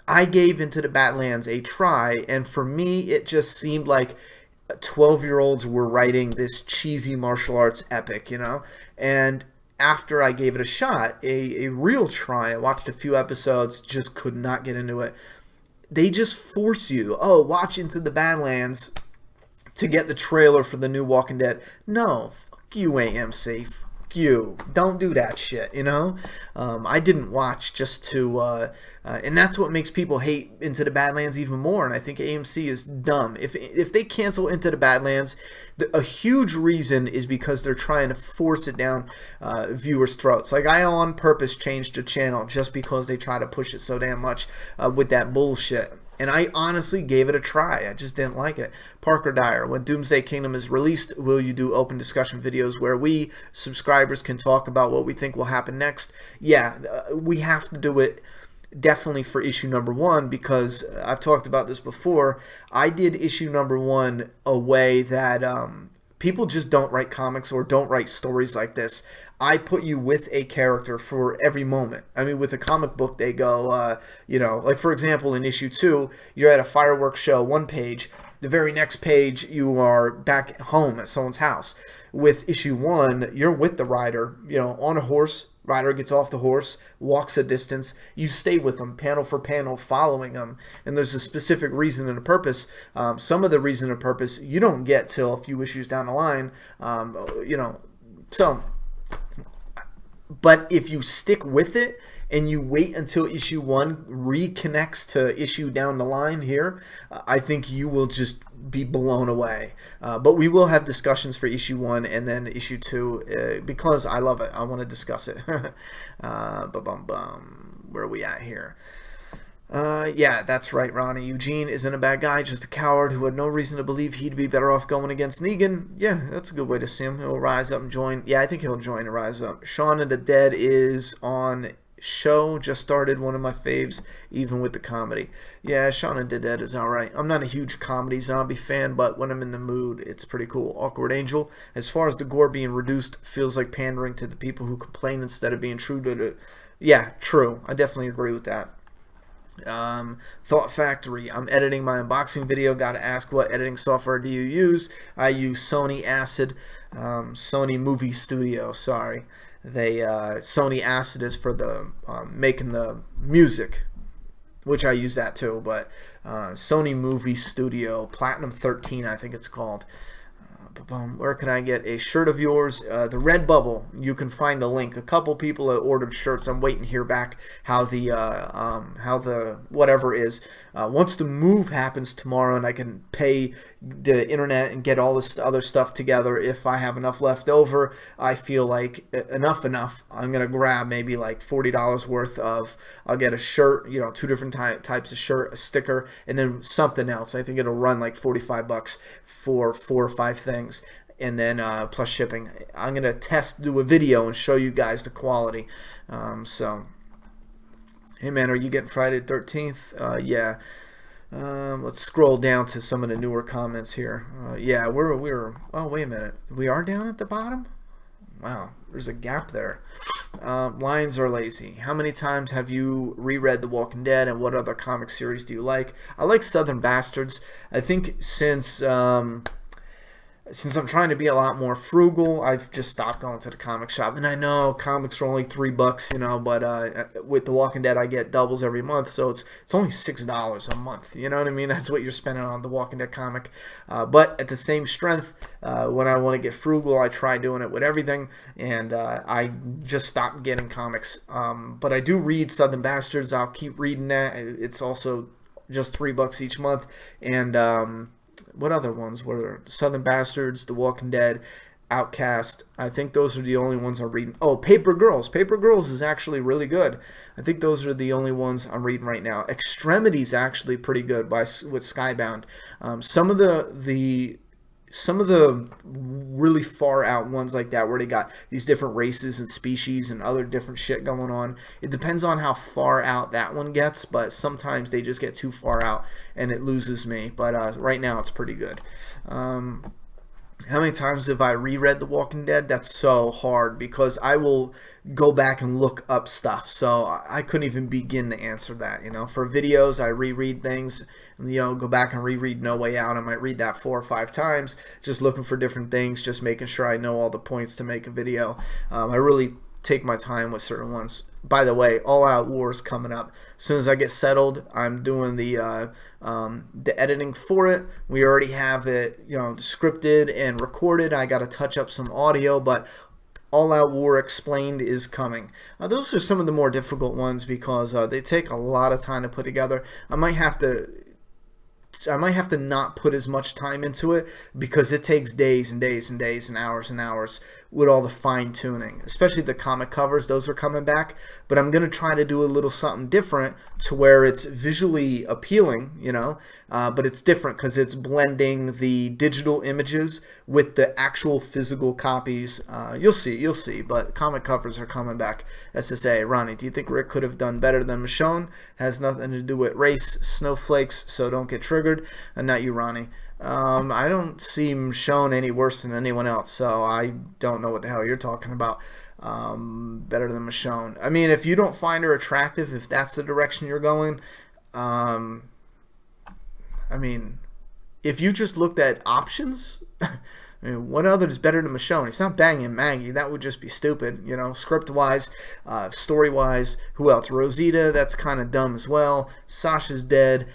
I gave Into the Badlands a try, and for me, it just seemed like 12-year-olds were writing this cheesy martial arts epic, you know? And after I gave it a shot, a real try, I watched a few episodes, just could not get into it. They just force you, oh, watch Into the Badlands to get the trailer for the new Walking Dead. No, fuck you, AMC. Fuck you. Don't do that shit, you know? I didn't watch just to, and that's what makes people hate Into the Badlands even more, and I think AMC is dumb. If they cancel Into the Badlands, a huge reason is because they're trying to force it down viewers' throats. Like, I on purpose changed the channel just because they try to push it so damn much with that bullshit. And I honestly gave it a try. I just didn't like it. Parker Dyer, when Doomsday Kingdom is released, will you do open discussion videos where we, subscribers, can talk about what we think will happen next? Yeah, we have to do it definitely for issue number 1, because I've talked about this before. I did issue number 1 a way that people just don't write comics or don't write stories like this. I put you with a character for every moment. I mean, with a comic book, they go, you know, like for example, in issue 2, you're at a fireworks show, one page. The very next page, you are back home at someone's house. With issue 1, you're with the rider, you know, on a horse. Rider gets off the horse, walks a distance. You stay with them, panel for panel, following them. And there's a specific reason and a purpose. Some of the reason and purpose you don't get till a few issues down the line. You know, so... But if you stick with it and you wait until issue 1 reconnects to issue down the line here, I think you will just be blown away. But we will have discussions for issue 1 and then issue 2 because I love it. I want to discuss it. Where are we at here? Yeah, that's right, Ronnie. Eugene isn't a bad guy, just a coward who had no reason to believe he'd be better off going against Negan. Yeah, that's a good way to see him. He'll rise up and join. Yeah, I think he'll join and rise up. Shaun of the Dead is on show. Just started, one of my faves, even with the comedy. Yeah, Shaun of the Dead is alright. I'm not a huge comedy zombie fan, but when I'm in the mood, it's pretty cool. Awkward Angel, as far as the gore being reduced, feels like pandering to the people who complain instead of being true to the... Yeah, true. I definitely agree with that. Thought Factory, I'm editing my unboxing video. Gotta ask, what editing software do you use? I use Sony Acid, Sony Movie Studio, sorry. Sony Acid is for the making the music, which I use that too, but Sony Movie Studio Platinum 13, I think it's called. Where can I get a shirt of yours? The Redbubble. You can find the link. A couple people have ordered shirts. I'm waiting to hear back how the whatever is. Once the move happens tomorrow and I can pay the internet and get all this other stuff together, if I have enough left over, I feel like enough. I'm gonna grab maybe like $40 worth of. I'll get a shirt, you know, 2 different types of shirt, a sticker, and then something else. I think it'll run like $45 for 4 or 5 things. And then plus shipping. I'm gonna do a video and show you guys the quality. So, hey man, are you getting Friday the 13th? Yeah. Let's scroll down to some of the newer comments here. Yeah, we're. Oh wait a minute, we are down at the bottom. Wow, there's a gap there. Lions are lazy. How many times have you reread The Walking Dead, and what other comic series do you like? I like Southern Bastards. I think since I'm trying to be a lot more frugal, I've just stopped going to the comic shop. And I know comics are only $3, you know, but with The Walking Dead, I get doubles every month, so it's only $6 a month. You know what I mean? That's what you're spending on The Walking Dead comic. But at the same strength, when I want to get frugal, I try doing it with everything, and I just stopped getting comics. But I do read Southern Bastards. I'll keep reading that. It's also just $3 each month, and what other ones were Southern Bastards, The Walking Dead, Outcast. I think those are the only ones I'm reading. Oh, Paper Girls. Paper Girls is actually really good. I think those are the only ones I'm reading right now. Extremity's actually pretty good with Skybound. Some of the some of the really far out ones like that where they got these different races and species and other different shit going on, it depends on how far out that one gets, but sometimes they just get too far out and it loses me. But right now it's pretty good. How many times have I reread The Walking Dead? That's so hard because I will go back and look up stuff. So I couldn't even begin to answer that. You know, for videos, I reread things. You know, go back and reread No Way Out. I might read that 4 or 5 times, just looking for different things, just making sure I know all the points to make a video. I really take my time with certain ones. By the way, All Out War is coming up. As soon as I get settled, I'm doing the editing for it. We already have it, you know, scripted and recorded. I got to touch up some audio, but All Out War Explained is coming. Those are some of the more difficult ones because they take a lot of time to put together. I might have to not put as much time into it because it takes days and days and days and hours with all the fine tuning, especially the comic covers. Those are coming back, but I'm going to try to do a little something different to where it's visually appealing, you know, but it's different because it's blending the digital images with the actual physical copies. You'll see, but comic covers are coming back. SSA, Ronnie, do you think Rick could have done better than Michonne? Has nothing to do with race, snowflakes, so don't get triggered. Not you, Ronnie. I don't see Michonne any worse than anyone else, so I don't know what the hell you're talking about. Better than Michonne. I mean, if you don't find her attractive, if that's the direction you're going, I mean, if you just looked at options, I mean, what other is better than Michonne? He's not banging Maggie. That would just be stupid, you know, script-wise, story-wise. Who else? Rosita, that's kind of dumb as well. Sasha's dead.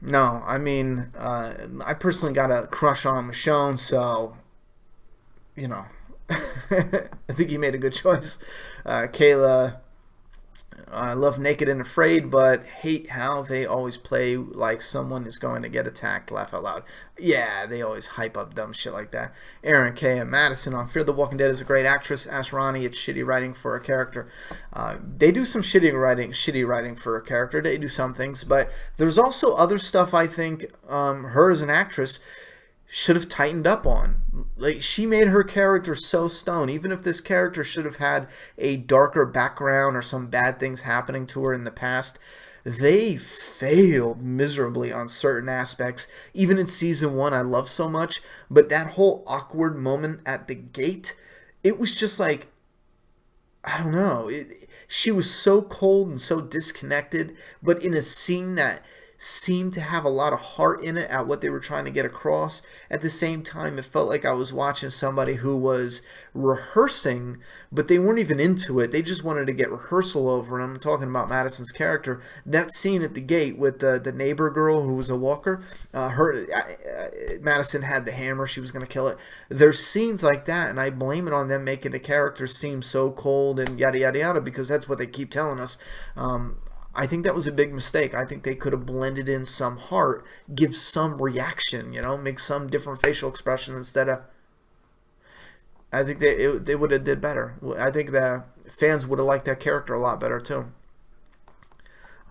No, I mean, I personally got a crush on Michonne, so, you know, I think you made a good choice. Kayla, I love Naked and Afraid, but hate how they always play like someone is going to get attacked. Laugh out loud. Yeah, they always hype up dumb shit like that. Aaron K. and Madison on Fear the Walking Dead is a great actress. Ask Ronnie, it's shitty writing for a character. They do some shitty writing for a character. They do some things, but there's also other stuff I think her as an actress should have tightened up on. Like, she made her character so stone. Even if this character should have had a darker background or some bad things happening to her in the past, they failed miserably on certain aspects. Even in season 1, I love so much, but that whole awkward moment at the gate, it was just like, I don't know. She was so cold and so disconnected, but in a scene that seemed to have a lot of heart in it at what they were trying to get across. At the same time, it felt like I was watching somebody who was rehearsing, but they weren't even into it. They just wanted to get rehearsal over, and I'm talking about Madison's character. That scene at the gate with the neighbor girl who was a walker, Madison had the hammer, she was going to kill it. There's scenes like that, and I blame it on them making the characters seem so cold and yada yada yada, because that's what they keep telling us. I think that was a big mistake. I think they could have blended in some heart, give some reaction, you know, make some different facial expression instead of. I think they would have did better. I think the fans would have liked that character a lot better too.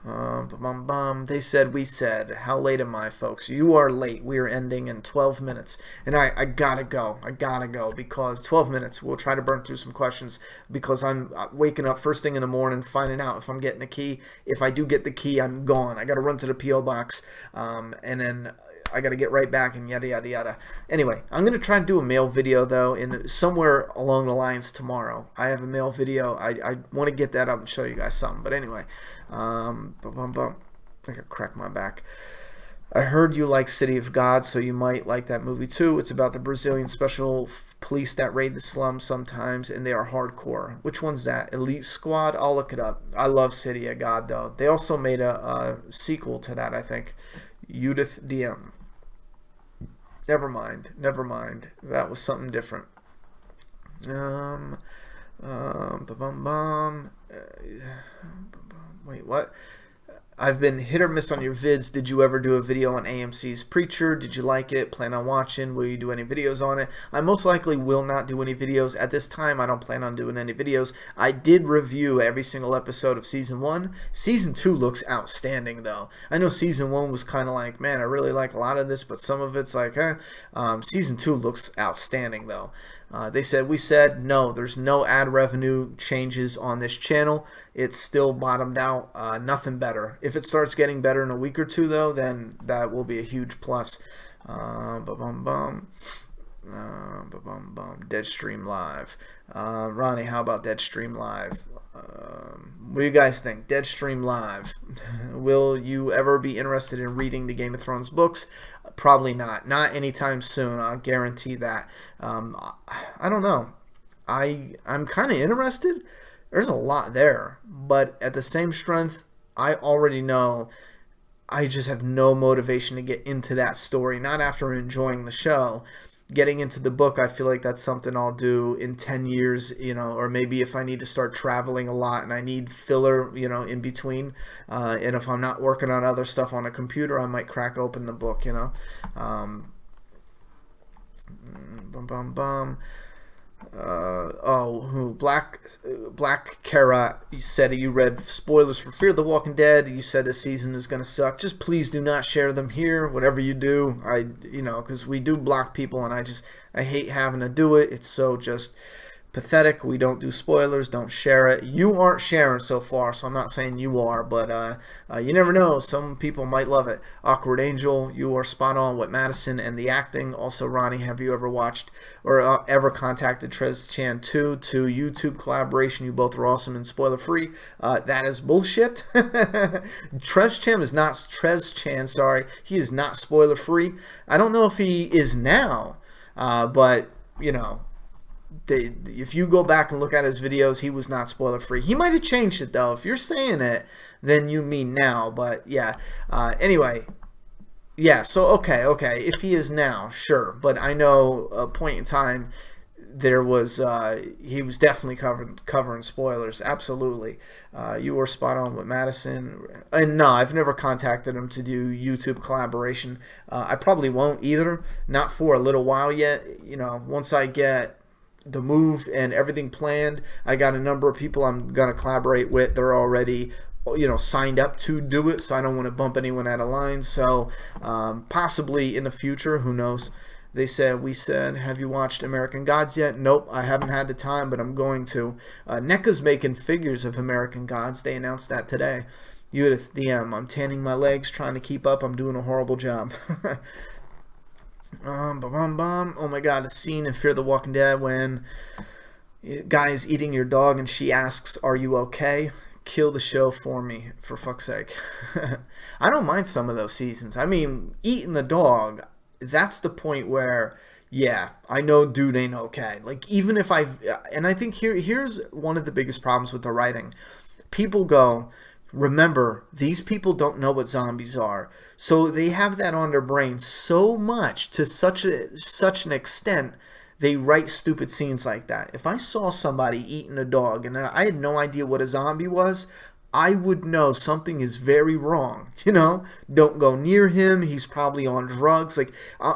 They said, we said. How late am I, folks? You are late. We are ending in 12 minutes. And I gotta go. I gotta go because 12 minutes. We'll try to burn through some questions because I'm waking up first thing in the morning, finding out if I'm getting a key. If I do get the key, I'm gone. I gotta run to the P.O. box. And then I gotta get right back and yada yada yada. Anyway, I'm gonna try and do a mail video though, in somewhere along the lines tomorrow. I have a mail video. I want to get that up and show you guys something. But anyway, I think I cracked my back. I heard you like City of God, so you might like that movie too. It's about the Brazilian special police that raid the slums sometimes, and they are hardcore. Which one's that? Elite Squad? I'll look it up. I love City of God though. They also made a sequel to that, I think. Judith DM. Never mind. That was something different. Wait, what? I've been hit or miss on your vids. Did you ever do a video on AMC's Preacher? Did you like it? Plan on watching? Will you do any videos on it? I most likely will not do any videos. At this time, I don't plan on doing any videos. I did review every single episode of Season 1. Season 2 looks outstanding, though. I know Season 1 was kind of like, man, I really like a lot of this, but some of it's like, eh. Season 2 looks outstanding, though. We said, no, there's no ad revenue changes on this channel. It's still bottomed out, nothing better. If it starts getting better in a week or two, though, then that will be a huge plus. Deadstream Live. Ronnie, how about Deadstream Live? What do you guys think? Deadstream Live. Will you ever be interested in reading the Game of Thrones books? Probably not. Not anytime soon. I'll guarantee that. I don't know. I'm kind of interested. There's a lot there. But at the same strength, I already know I just have no motivation to get into that story. Not after enjoying the show. Getting into the book, I feel like that's something I'll do in 10 years, you know, or maybe if I need to start traveling a lot and I need filler, you know, in between. And if I'm not working on other stuff on a computer, I might crack open the book, you know. Black Kara, you said you read spoilers for Fear the Walking Dead. You said this season is going to suck. Just please do not share them here. Whatever you do, you know, because we do block people, and I hate having to do it. It's so just pathetic. We don't do spoilers. Don't share it. You aren't sharing so far, so I'm not saying you are, but you never know. Some people might love it. Awkward Angel, you are spot on with Madison and the acting. Also, Ronnie, have you ever watched or ever contacted Trez Chan 2 to YouTube collaboration? You both were awesome and spoiler free. That is bullshit. Trez Chan, sorry, he is not spoiler free. I don't know if he is now, but you know. If you go back and look at his videos, he was not spoiler free. He might have changed it though. If you're saying it, then you mean now. But yeah. Anyway, yeah. So okay. If he is now, sure. But I know a point in time there was he was definitely covering spoilers. Absolutely. You were spot on with Madison. And no, I've never contacted him to do YouTube collaboration. I probably won't either. Not for a little while yet. You know, once I get the move and everything planned, I got a number of people I'm gonna collaborate with. They're already, you know, signed up to do it, so I don't want to bump anyone out of line. So possibly in the future, who knows. We said, have you watched American Gods yet? Nope, I haven't had the time, but I'm going to. NECA's making figures of American Gods. They announced that today. You had a DM. I'm tanning my legs, trying to keep up. I'm doing a horrible job. Oh my god, a scene in Fear the Walking Dead when a guy is eating your dog and she asks, are you okay? Kill the show for me, for fuck's sake. I don't mind some of those seasons. I mean, eating the dog, that's the point where, yeah, I know dude ain't okay. Like, even if and I think here's one of the biggest problems with the writing. People go, remember, these people don't know what zombies are. So they have that on their brain so much, to such an extent, they write stupid scenes like that. If I saw somebody eating a dog and I had no idea what a zombie was, I would know something is very wrong. You know, don't go near him. He's probably on drugs. Like,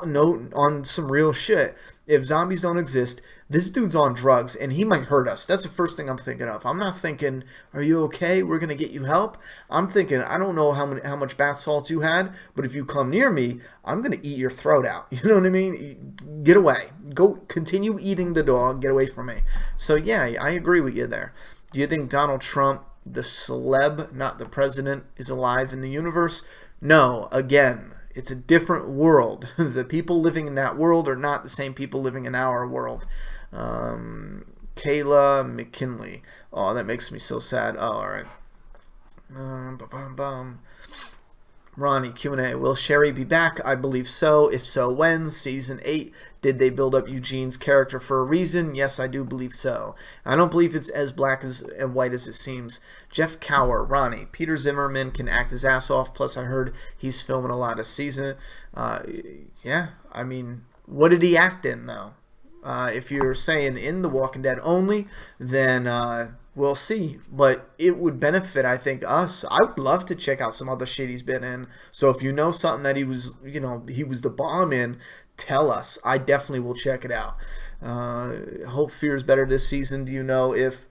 no, on some real shit. If zombies don't exist, this dude's on drugs and he might hurt us. That's the first thing I'm thinking of. I'm not thinking, are you okay? We're going to get you help. I'm thinking, I don't know how much bath salts you had, but if you come near me, I'm going to eat your throat out. You know what I mean? Get away. Go continue eating the dog. Get away from me. So yeah, I agree with you there. Do you think Donald Trump, the celeb, not the president, is alive in the universe? No. Again, it's a different world. The people living in that world are not the same people living in our world. Kayla McKinley. Oh, that makes me so sad. Oh, all right. Ronnie, Q&A. Will Sherry be back? I believe so. If so, when? Season 8. Did they build up Eugene's character for a reason? Yes, I do believe so. I don't believe it's as black and white as it seems. Jeff Cower, Ronnie. Peter Zimmerman can act his ass off. Plus, I heard he's filming a lot of season. Yeah, I mean, what did he act in, though? If you're saying in The Walking Dead only, then We'll see, but it would benefit, I think, us. I would love to check out some other shit he's been in. So if you know something that he was, he was the bomb in, tell us. I definitely will check it out. Hope Fear's better this season. Do you know if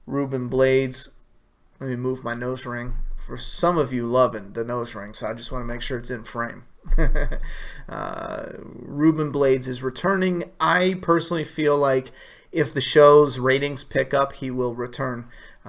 Ruben Blades? Let me move my nose ring. For some of you loving the nose ring, so I just want to make sure it's in frame. Ruben Blades is returning. I personally feel like if the show's ratings pick up, he will return.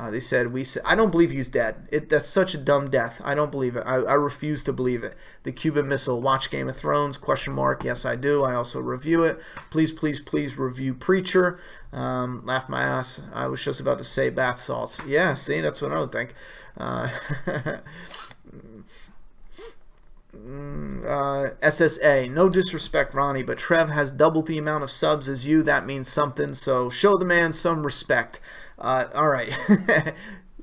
They said, I don't believe he's dead. That's such a dumb death. I don't believe it. I refuse to believe it. The Cuban Missile. Watch Game of Thrones? Question mark. Yes, I do. I also review it. Please, please, please review Preacher. Laugh my ass. I was just about to say bath salts. Yeah, see, that's what I would think. SSA, no disrespect, Ronnie, but Trev has double the amount of subs as you. That means something, so show the man some respect. All right.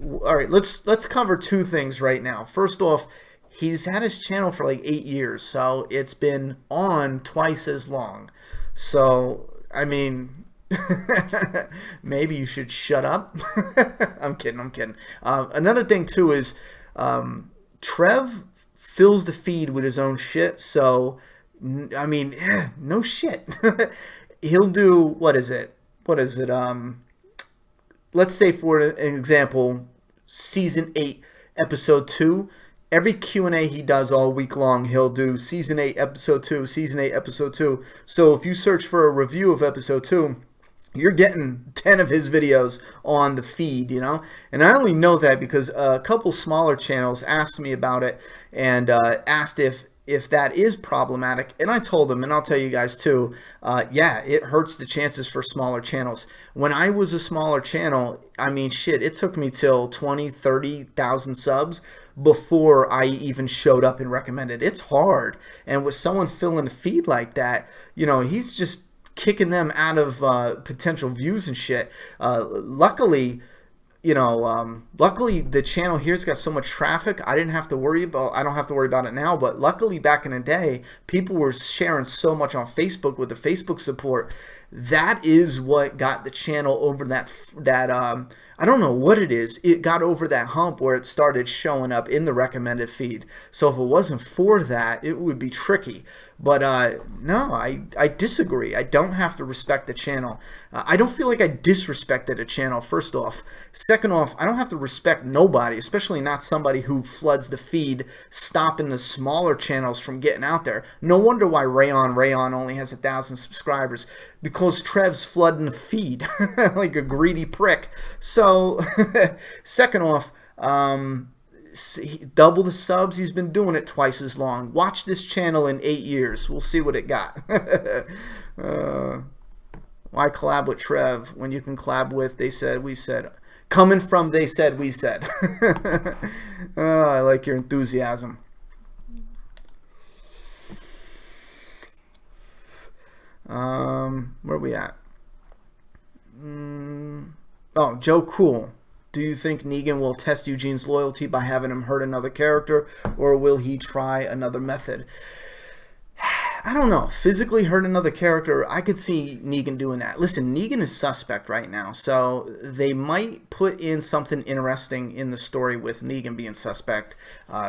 All right, let's cover two things right now. First off, he's had his channel for like 8 years, so it's been on twice as long. So, I mean, maybe you should shut up. I'm kidding. Another thing, too, is Trev fills the feed with his own shit, so, I mean, no shit. He'll do, what is it? Let's say, for an example, Season 8, Episode 2. Every Q&A he does all week long, he'll do Season 8, Episode 2, Season 8, Episode 2. So if you search for a review of Episode 2, you're getting 10 of his videos on the feed, And I only know that because a couple smaller channels asked me about it and asked if that is problematic. And I told them, and I'll tell you guys too, yeah, it hurts the chances for smaller channels. When I was a smaller channel, I mean, shit, it took me till 20, 30,000 subs before I even showed up and recommended. It's hard. And with someone filling the feed like that, he's just kicking them out of potential views and shit. Luckily the channel here's got so much traffic. I don't have to worry about it now, but luckily back in the day, people were sharing so much on Facebook with the Facebook support. That is what got the channel over that I don't know what it is. It got over that hump where it started showing up in the recommended feed. So if it wasn't for that, it would be tricky. But no, I disagree. I don't have to respect the channel. I don't feel like I disrespected a channel, first off. Second off, I don't have to respect nobody, especially not somebody who floods the feed, stopping the smaller channels from getting out there. No wonder why Rayon only has 1,000 subscribers, because Trev's flooding the feed like a greedy prick. So, second off, double the subs. He's been doing it twice as long. Watch this channel in 8 years. We'll see what it got. Why collab with Trev when you can collab with They Said, We Said? Coming from They Said, We Said. Oh, I like your enthusiasm. Where are we at? Oh, Joe Cool. Do you think Negan will test Eugene's loyalty by having him hurt another character, or will he try another method? I don't know. Physically hurt another character, I could see Negan doing that. Listen, Negan is suspect right now, so they might put in something interesting in the story with Negan being suspect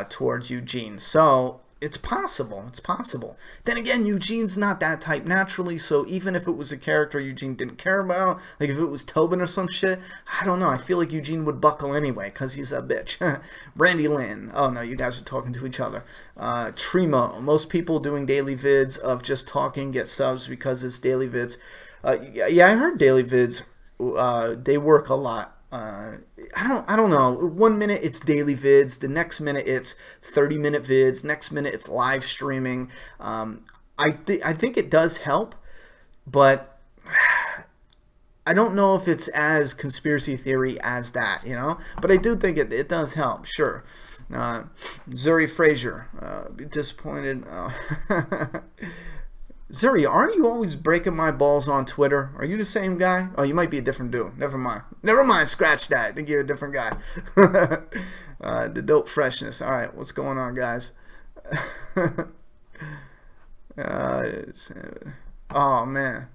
towards Eugene. So it's possible. It's possible. Then again, Eugene's not that type naturally, so even if it was a character Eugene didn't care about, like if it was Tobin or some shit, I don't know. I feel like Eugene would buckle anyway, because he's a bitch. Brandy Lynn. Oh, no, you guys are talking to each other. Tremo. Most people doing daily vids of just talking get subs because it's daily vids. Yeah, I heard daily vids, they work a lot. I don't know. 1 minute it's daily vids, the next minute it's 30-minute vids, next minute it's live streaming. I think it does help, but I don't know if it's as conspiracy theory as that, But I do think it does help, sure. Zuri Frazier, disappointed. Zuri, aren't you always breaking my balls on Twitter? Are you the same guy? Oh, you might be a different dude. Never mind. Never mind, scratch that. I think you're a different guy. The dope freshness. All right, what's going on, guys? Oh, man.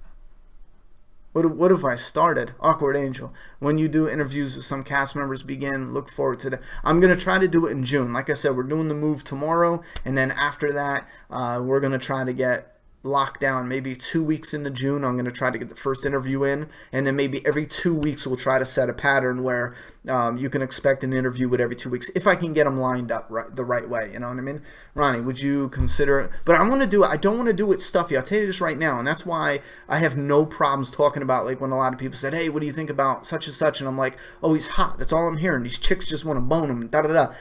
What have I started? Awkward Angel. When you do interviews with some cast members begin, look forward to that. I'm going to try to do it in June. Like I said, we're doing the move tomorrow, and then after that, we're going to try to get locked down maybe 2 weeks into June. I'm going to try to get the first interview in, and then maybe every 2 weeks we'll try to set a pattern where you can expect an interview with every 2 weeks if I can get them lined up the right way. You know what I mean? Ronnie, would you consider it? But I want to do it. I don't want to do it stuffy. I'll tell you this right now, and that's why I have no problems talking about, like, when a lot of people said, hey, what do you think about such and such? And I'm like, oh, he's hot. That's all I'm hearing. These chicks just want to bone him. Da da da.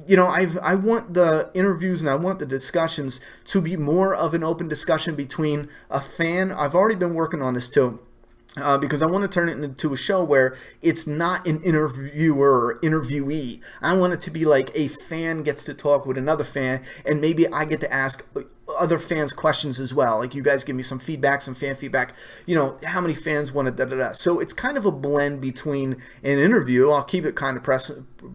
You know, I want the interviews and I want the discussions to be more of an open discussion between a fan. I've already been working on this too. Because I want to turn it into a show where it's not an interviewer or interviewee. I want it to be like a fan gets to talk with another fan, and maybe I get to ask other fans questions as well. Like, you guys give me some feedback, some fan feedback. You know, how many fans want to da-da-da. So it's kind of a blend between an interview. I'll keep it kind of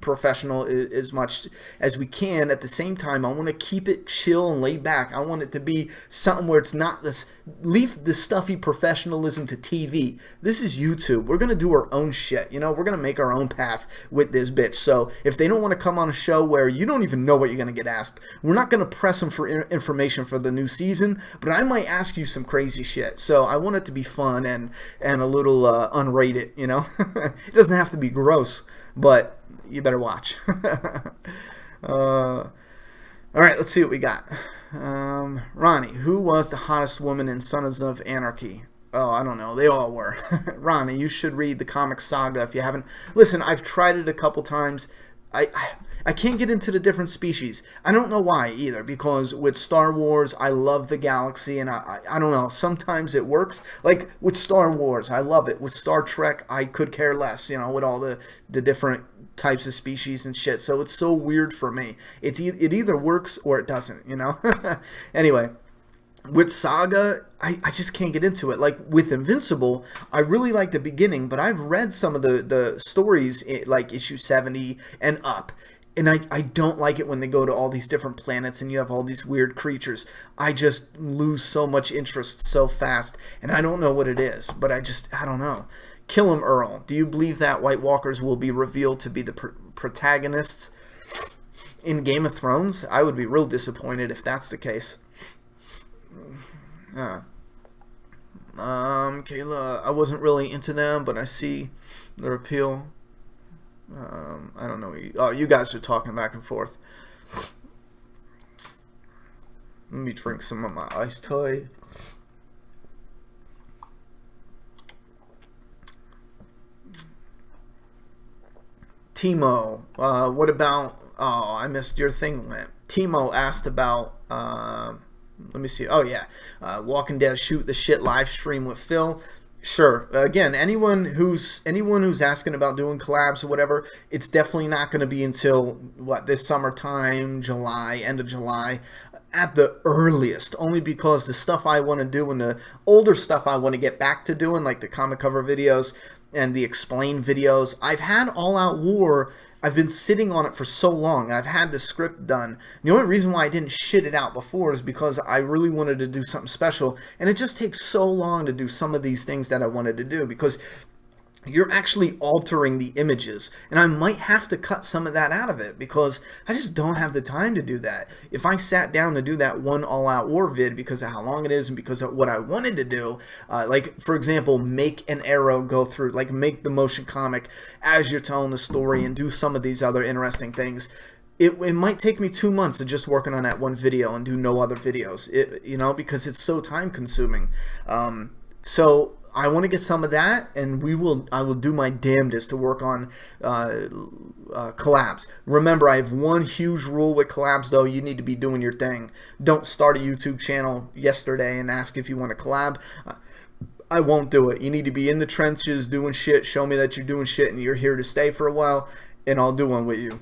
professional as much as we can. At the same time, I want to keep it chill and laid back. I want it to be something where it's not this, leave the stuffy professionalism to TV. This is YouTube. We're going to do our own shit. You know, we're going to make our own path with this bitch. So if they don't want to come on a show where you don't even know what you're going to get asked, we're not going to press them for information for the new season, but I might ask you some crazy shit. So I want it to be fun and a little unrated, you know? It doesn't have to be gross, but you better watch. All right, let's see what we got. Ronnie, who was the hottest woman in Sons of Anarchy? Oh, I don't know. They all were. Ronnie, you should read the comic saga if you haven't. Listen, I've tried it a couple times. I can't get into the different species. I don't know why either, because with Star Wars, I love the galaxy, and I don't know. Sometimes it works. Like with Star Wars, I love it. With Star Trek, I could care less, you know, with all the different types of species and shit. So it's so weird for me. It either works or it doesn't, you know? Anyway. With Saga, I just can't get into it. Like with Invincible, I really like the beginning, but I've read some of the stories, like issue 70 and up, and I don't like it when they go to all these different planets and you have all these weird creatures. I just lose so much interest so fast, and I don't know what it is, but I don't know. Kill 'em, Earl. Do you believe that White Walkers will be revealed to be the protagonists in Game of Thrones? I would be real disappointed if that's the case. Kayla, I wasn't really into them, but I see their appeal. I don't know. Oh, you guys are talking back and forth. Let me drink some of my iced tea. Timo, what about? Oh, I missed your thing. Timo asked about. Let me see. Oh yeah, Walking Dead Shoot the Shit live stream with Phil. Sure. Again, anyone who's asking about doing collabs or whatever, it's definitely not going to be until what, this summertime, July, end of July, at the earliest. Only because the stuff I want to do and the older stuff I want to get back to doing, like the comic cover videos and the explain videos. I've had All Out War. I've been sitting on it for so long. I've had the script done. The only reason why I didn't shit it out before is because I really wanted to do something special. And it just takes so long to do some of these things that I wanted to do, because you're actually altering the images. And I might have to cut some of that out of it because I just don't have the time to do that. If I sat down to do that one All Out War vid because of how long it is and because of what I wanted to do, like, for example, make an arrow go through, like make the motion comic as you're telling the story and do some of these other interesting things, it might take me 2 months of just working on that one video and do no other videos, you know, because it's so time consuming. So I want to get some of that, and I will do my damnedest to work on collabs. Remember, I have one huge rule with collabs, though. You need to be doing your thing. Don't start a YouTube channel yesterday and ask if you want to collab. I won't do it. You need to be in the trenches doing shit. Show me that you're doing shit and you're here to stay for a while, and I'll do one with you.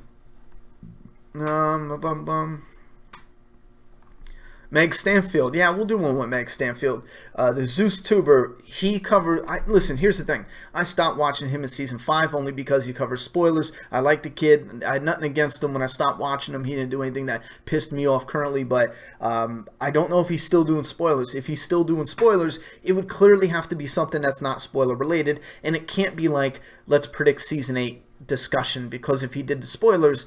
Meg Stanfield. Yeah, we'll do one with Meg Stanfield. The Zeus Tuber, he covered... listen, here's the thing. I stopped watching him in Season 5 only because he covers spoilers. I like the kid. I had nothing against him when I stopped watching him. He didn't do anything that pissed me off currently, but I don't know if he's still doing spoilers. If he's still doing spoilers, it would clearly have to be something that's not spoiler-related, and it can't be like, let's predict Season 8 discussion, because if he did the spoilers...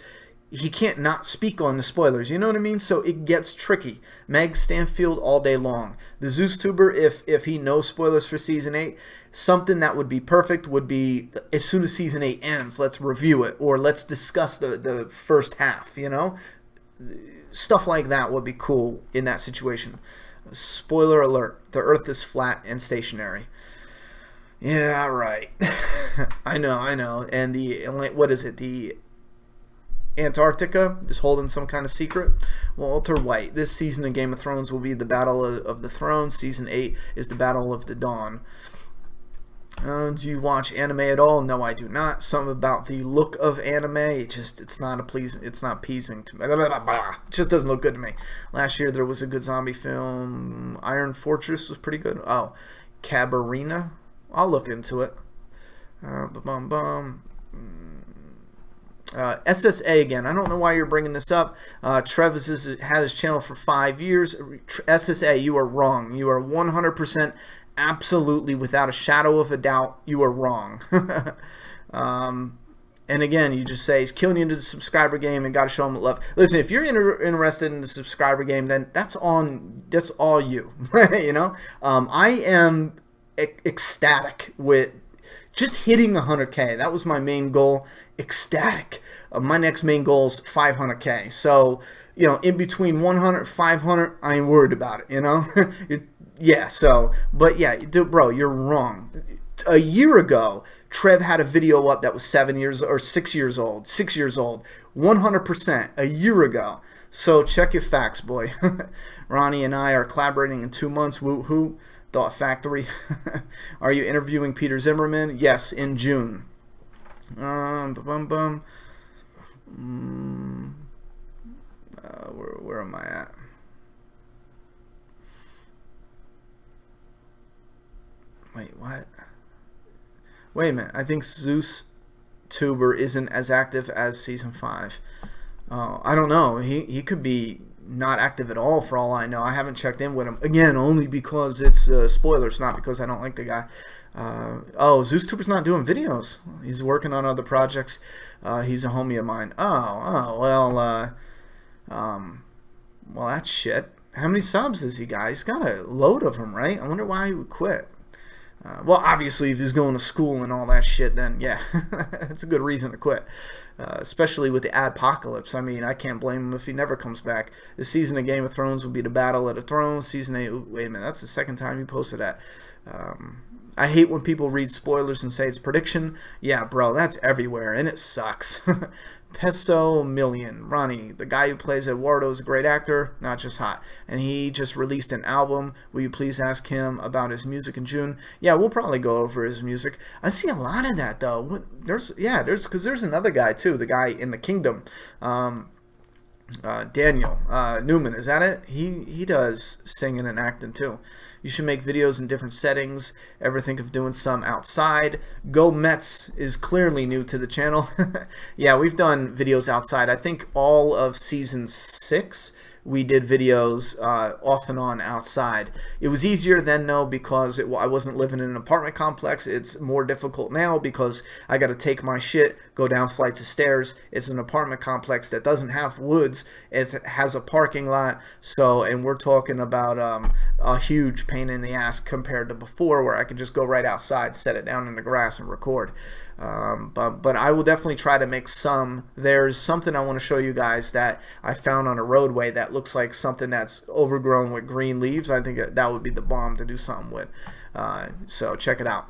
he can't not speak on the spoilers, you know what I mean? So it gets tricky. Meg Stanfield all day long. The Zeus Tuber, if he knows spoilers for Season 8, something that would be perfect would be, as soon as Season 8 ends, let's review it, or let's discuss the first half, you know? Stuff like that would be cool in that situation. Spoiler alert, the Earth is flat and stationary. Yeah, right. I know. And what is it, the... Antarctica is holding some kind of secret. Walter White. This season of Game of Thrones will be the Battle of the Thrones. Season 8 is the Battle of the Dawn. Do you watch anime at all? No, I do not. Something about the look of anime, it's not pleasing to me. It just doesn't look good to me. Last year there was a good zombie film. Iron Fortress was pretty good. Oh, Cabarina. I'll look into it. SSA again. I don't know why you're bringing this up. Trev has had his channel for 5 years. SSA, you are wrong. You are 100%, absolutely, without a shadow of a doubt, you are wrong. And again, you just say he's killing you into the subscriber game and got to show him love. Listen, if you're interested in the subscriber game, then that's all you. You know, I am ecstatic with just hitting 100K. That was my main goal. Ecstatic. My next main goal is 500K. So, you know, in between 100, 500, I ain't worried about it, you know? Yeah, so, but yeah, bro, you're wrong. A year ago, Trev had a video up that was 6 years old. 100% a year ago. So check your facts, boy. Ronnie and I are collaborating in 2 months. Woo-hoo. Thought Factory. Are you interviewing Peter Zimmerman? Yes, in June. Where am I at? Wait, what? Wait a minute. I think Zeus Tuber isn't as active as Season 5. I don't know. He could be not active at all for all I know. I haven't checked in with him. Again, only because it's spoilers, not because I don't like the guy. Oh, Zeus Tuber's not doing videos. He's working on other projects. He's a homie of mine. Well, that's shit. How many subs does he got? He's got a load of them, right? I wonder why he would quit. Well, obviously, if he's going to school and all that shit, then yeah, it's a good reason to quit. Especially with the adpocalypse. I mean, I can't blame him if he never comes back. This season of Game of Thrones will be the Battle of the Thrones. Season 8, wait a minute, that's the second time you posted that. I hate when people read spoilers and say it's prediction. Yeah, bro, that's everywhere, and it sucks. Peso Million. Ronnie, the guy who plays Eduardo, is a great actor, not just hot. And he just released an album. Will you please ask him about his music in June? Yeah, we'll probably go over his music. I see a lot of that, though. There's another guy, too, the guy in the Kingdom. Daniel Newman, is that it? He does singing and acting, too. You should make videos in different settings. Ever think of doing some outside? Go Mets is clearly new to the channel. Yeah, we've done videos outside. I think all of Season 6 we did videos off and on outside. It was easier then, though, because I wasn't living in an apartment complex. It's more difficult now because I got to take my shit, go down flights of stairs. It's an apartment complex that doesn't have woods. It has a parking lot. So, and we're talking about a huge pain in the ass compared to before, where I could just go right outside, set it down in the grass, and record. But I will definitely try to make some. There's something I want to show you guys that I found on a roadway that looks like something that's overgrown with green leaves. I think that would be the bomb to do something with. So check it out.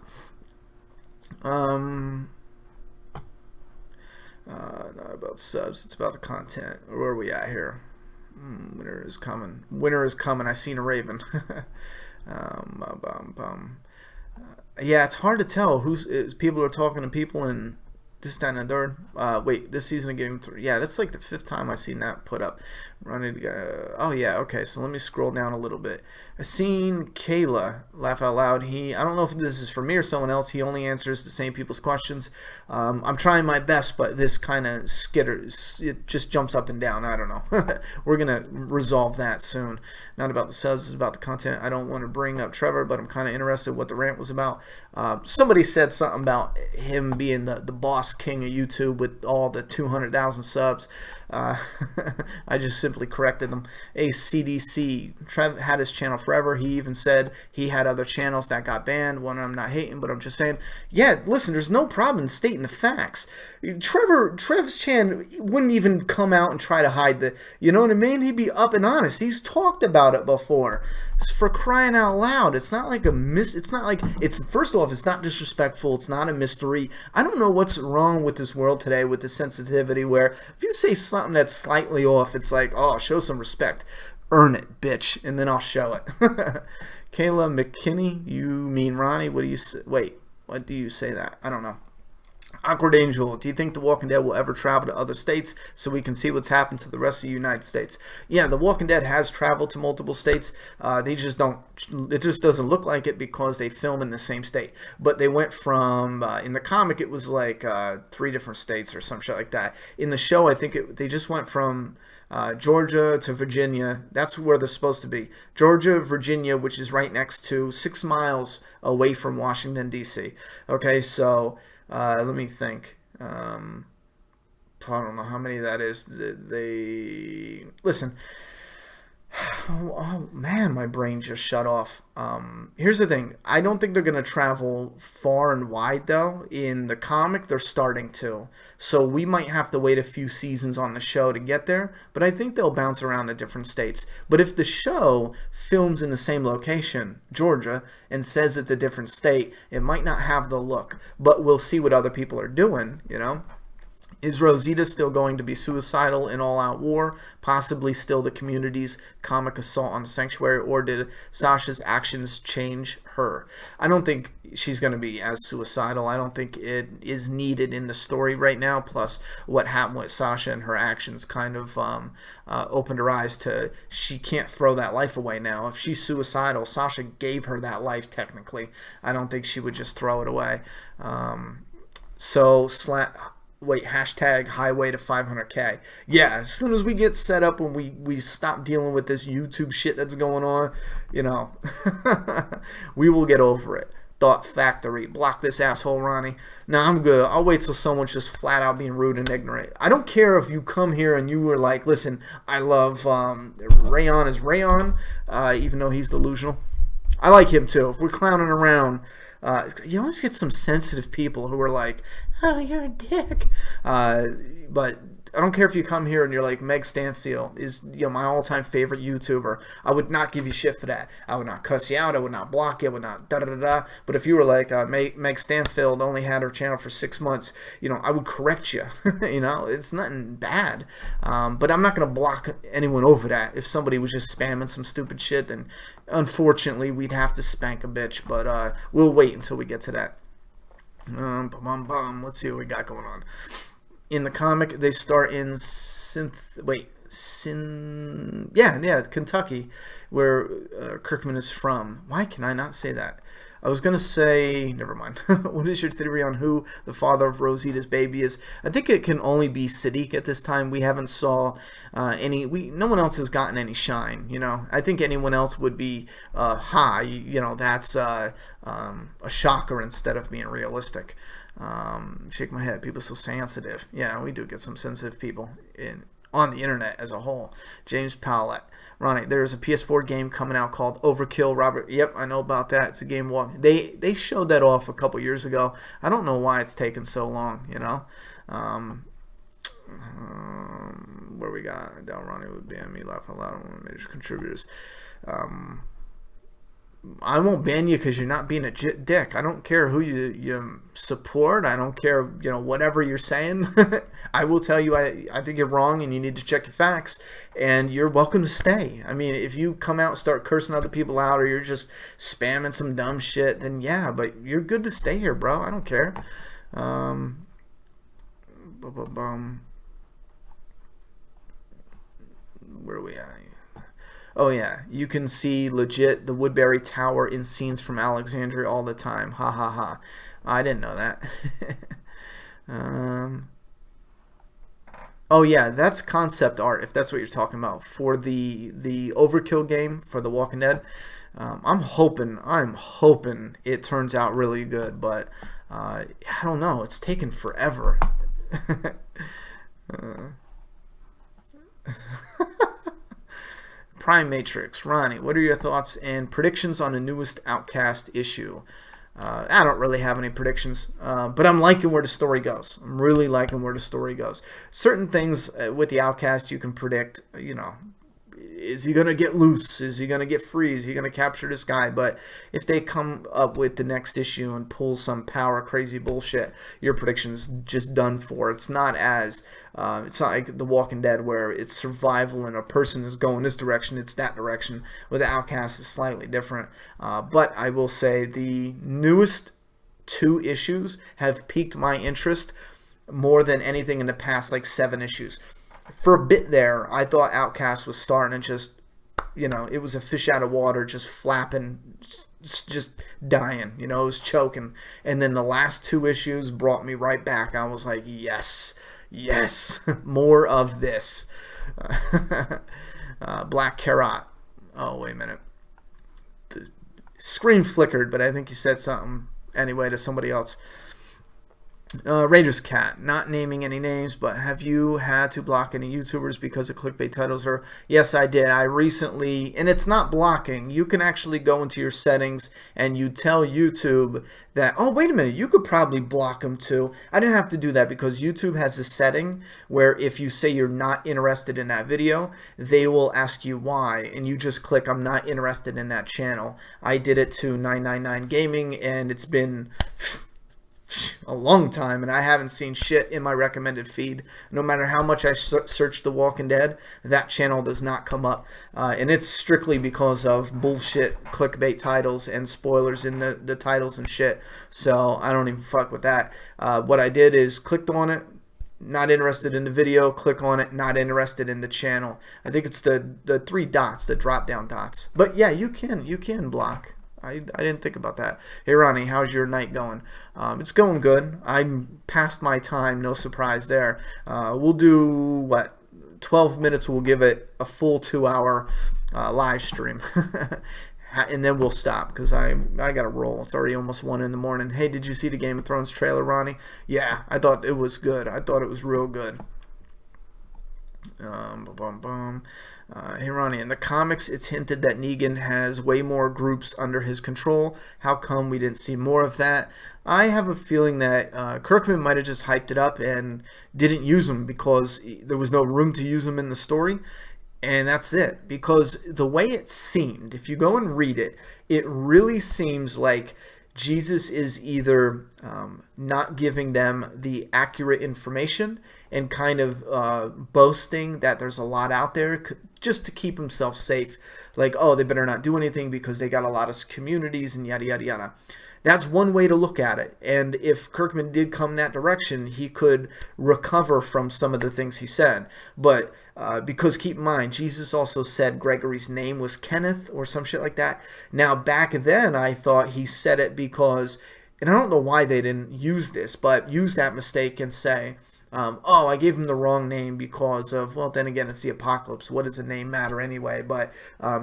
Not about subs, it's about the content. Where are we at here? Winter is coming. Winter is coming. I seen a raven. Yeah, it's hard to tell people are talking to people and this, that, and the third. Wait, this season of Game of Thrones. Yeah, that's like the 5th time I've seen that put up. Running. Oh yeah. Okay. So let me scroll down a little bit. I seen Kayla laugh out loud. I don't know if this is for me or someone else. He only answers the same people's questions. I'm trying my best, but this kind of skitters. It just jumps up and down. I don't know. We're gonna resolve that soon. Not about the subs. It's about the content. I don't want to bring up Trevor, but I'm kind of interested what the rant was about. Somebody said something about him being the boss king of YouTube with all the 200,000 subs. I just simply corrected them. ACDC. Trev had his channel forever. He even said he had other channels that got banned. One I'm not hating, but I'm just saying, yeah, listen, there's no problem in stating the facts. Trev's channel wouldn't even come out and try to hide the, you know what I mean? He'd be up and honest. He's talked about it before. For crying out loud, it's not like first off, it's not disrespectful, it's not a mystery. I don't know what's wrong with this world today with the sensitivity where if you say something that's slightly off, it's like, oh, show some respect. Earn it, bitch, and then I'll show it. Kayla McKinney, you mean Ronnie? What do you say? Wait, what do you say that? I don't know. Awkward Angel, do you think The Walking Dead will ever travel to other states so we can see what's happened to the rest of the United States? Yeah, The Walking Dead has traveled to multiple states. They just don't, it just doesn't look like it because they film in the same state. But they went from, in the comic, it was like 3 different states or some shit like that. In the show, I think they just went from Georgia to Virginia. That's where they're supposed to be. Georgia, Virginia, which is right next to 6 miles away from Washington, D.C. Okay, so let me think. I don't know how many that is. They listen. Oh man, my brain just shut off. Here's the thing. I don't think they're gonna travel far and wide though. In the comic, they're starting to. So we might have to wait a few seasons on the show to get there. But I think they'll bounce around to different states. But if the show films in the same location, Georgia, and says it's a different state, it might not have the look. But we'll see what other people are doing, you know? Is Rosita still going to be suicidal in all-out war? Possibly still the community's comic assault on Sanctuary, or did Sasha's actions change her? I don't think she's going to be as suicidal. I don't think it is needed in the story right now. Plus, what happened with Sasha and her actions kind of opened her eyes to she can't throw that life away now. If she's suicidal, Sasha gave her that life technically. I don't think she would just throw it away. Wait, hashtag highway to 500K. Yeah, as soon as we get set up and we stop dealing with this YouTube shit that's going on, you know, we will get over it. Thought Factory. Block this asshole, Ronnie. Nah, I'm good. I'll wait till someone's just flat out being rude and ignorant. I don't care if you come here and you were like, listen, I love Rayon is Rayon, even though he's delusional. I like him too. If we're clowning around, you always get some sensitive people who are like, oh, you're a dick. But I don't care if you come here and you're like, Meg Stanfield is, you know, my all-time favorite YouTuber. I would not give you shit for that. I would not cuss you out. I would not block you. I would not da-da-da-da. But if you were like, Meg Stanfield only had her channel for 6 months, you know, I would correct you. You know, it's nothing bad. But I'm not going to block anyone over that. If somebody was just spamming some stupid shit, then unfortunately we'd have to spank a bitch. But we'll wait until we get to that. Let's see what we got going on. In the comic, they start in Kentucky, where Kirkman is from. Why can I not say that? I was going to say, never mind. What is your theory on who the father of Rosita's baby is? I think it can only be Siddiq at this time. We haven't saw no one else has gotten any shine, you know. I think anyone else would be high, you know, that's a shocker instead of being realistic. Shake my head. People are so sensitive. Yeah, we do get some sensitive people on the internet as a whole. James Powlett. Ronnie, there's a PS4 game coming out called Overkill. Robert, yep, I know about that. It's a game they showed that off a couple years ago. I don't know why it's taken so long, you know. Where we got down Ronnie would ban me, laugh out loud, one of the major contributors. I won't ban you because you're not being a dick. I don't care who you support. I don't care, you know, whatever you're saying. I will tell you I think you're wrong and you need to check your facts, and you're welcome to stay. I mean, if you come out and start cursing other people out or you're just spamming some dumb shit, then yeah, but you're good to stay here, bro. I don't care. where are we at? Oh yeah, you can see legit the Woodbury Tower in scenes from Alexandria all the time. Ha ha ha. I didn't know that. Oh yeah, that's concept art if that's what you're talking about for the Overkill game for The Walking Dead. I'm hoping it turns out really good, but I don't know. It's taken forever. Prime Matrix, Ronnie, what are your thoughts and predictions on the newest Outcast issue? I don't really have any predictions, but I'm liking where the story goes. I'm really liking where the story goes. Certain things with the Outcast you can predict, you know, is he going to get loose? Is he going to get free? Is he going to capture this guy? But if they come up with the next issue and pull some power crazy bullshit, your prediction's just done for. It's not like The Walking Dead where it's survival and a person is going this direction, it's that direction. With the Outcast, it's slightly different. But I will say the newest 2 issues have piqued my interest more than anything in the past like 7 issues. For a bit there, I thought Outcast was starting to just, you know, it was a fish out of water, just flapping, just dying, you know, it was choking. And then the last 2 issues brought me right back. I was like, yes, more of this. Black Carrot. Oh, wait a minute. The screen flickered, but I think you said something anyway to somebody else. Rangers Cat, not naming any names, but have you had to block any YouTubers because of clickbait titles? Or yes, I did. I recently, and it's not blocking. You can actually go into your settings and you tell YouTube that, oh, wait a minute, you could probably block them too. I didn't have to do that because YouTube has a setting where if you say you're not interested in that video, they will ask you why, and you just click I'm not interested in that channel. I did it to 999 Gaming, and it's been a long time, and I haven't seen shit in my recommended feed. No matter how much I search The Walking Dead, that channel does not come up, and it's strictly because of bullshit clickbait titles and spoilers in the titles and shit. So I don't even fuck with that. What I did is clicked on it, not interested in the video, click on it, not interested in the channel. I think it's the 3 dots, the drop down dots. But yeah, you can block. I didn't think about that. Hey Ronnie, how's your night going? It's going good. I'm past my time, no surprise there. We'll do, 12 minutes, we'll give it a full 2-hour live stream. And then we'll stop because I got to roll. It's already almost 1 in the morning. Hey, did you see the Game of Thrones trailer, Ronnie? Yeah, I thought it was good. I thought it was real good. Hey Ronnie, in the comics it's hinted that Negan has way more groups under his control. How come we didn't see more of that? I have a feeling that Kirkman might have just hyped it up and didn't use them because there was no room to use them in the story. And that's it. Because the way it seemed, if you go and read it, it really seems like Jesus is either not giving them the accurate information and kind of boasting that there's a lot out there just to keep himself safe. Like, oh, they better not do anything because they got a lot of communities and yada, yada, yada. That's one way to look at it. And if Kirkman did come that direction, he could recover from some of the things he said. But because keep in mind, Jesus also said Gregory's name was Kenneth or some shit like that. Now, back then, I thought he said it because, and I don't know why they didn't use this, but use that mistake and say, oh, I gave him the wrong name because of, well, then again, it's the apocalypse. What does a name matter anyway? But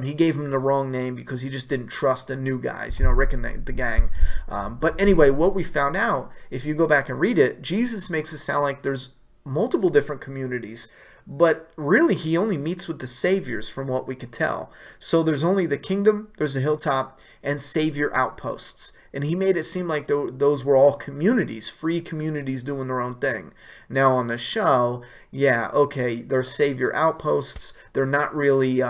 he gave him the wrong name because he just didn't trust the new guys, you know, Rick and the gang. But anyway, what we found out, if you go back and read it, Jesus makes it sound like there's multiple different communities. But really, he only meets with the saviors from what we could tell. So there's only the kingdom, there's the hilltop, and savior outposts. And he made it seem like those were all communities, free communities doing their own thing. Now on the show, yeah, okay, they're savior outposts. They're not really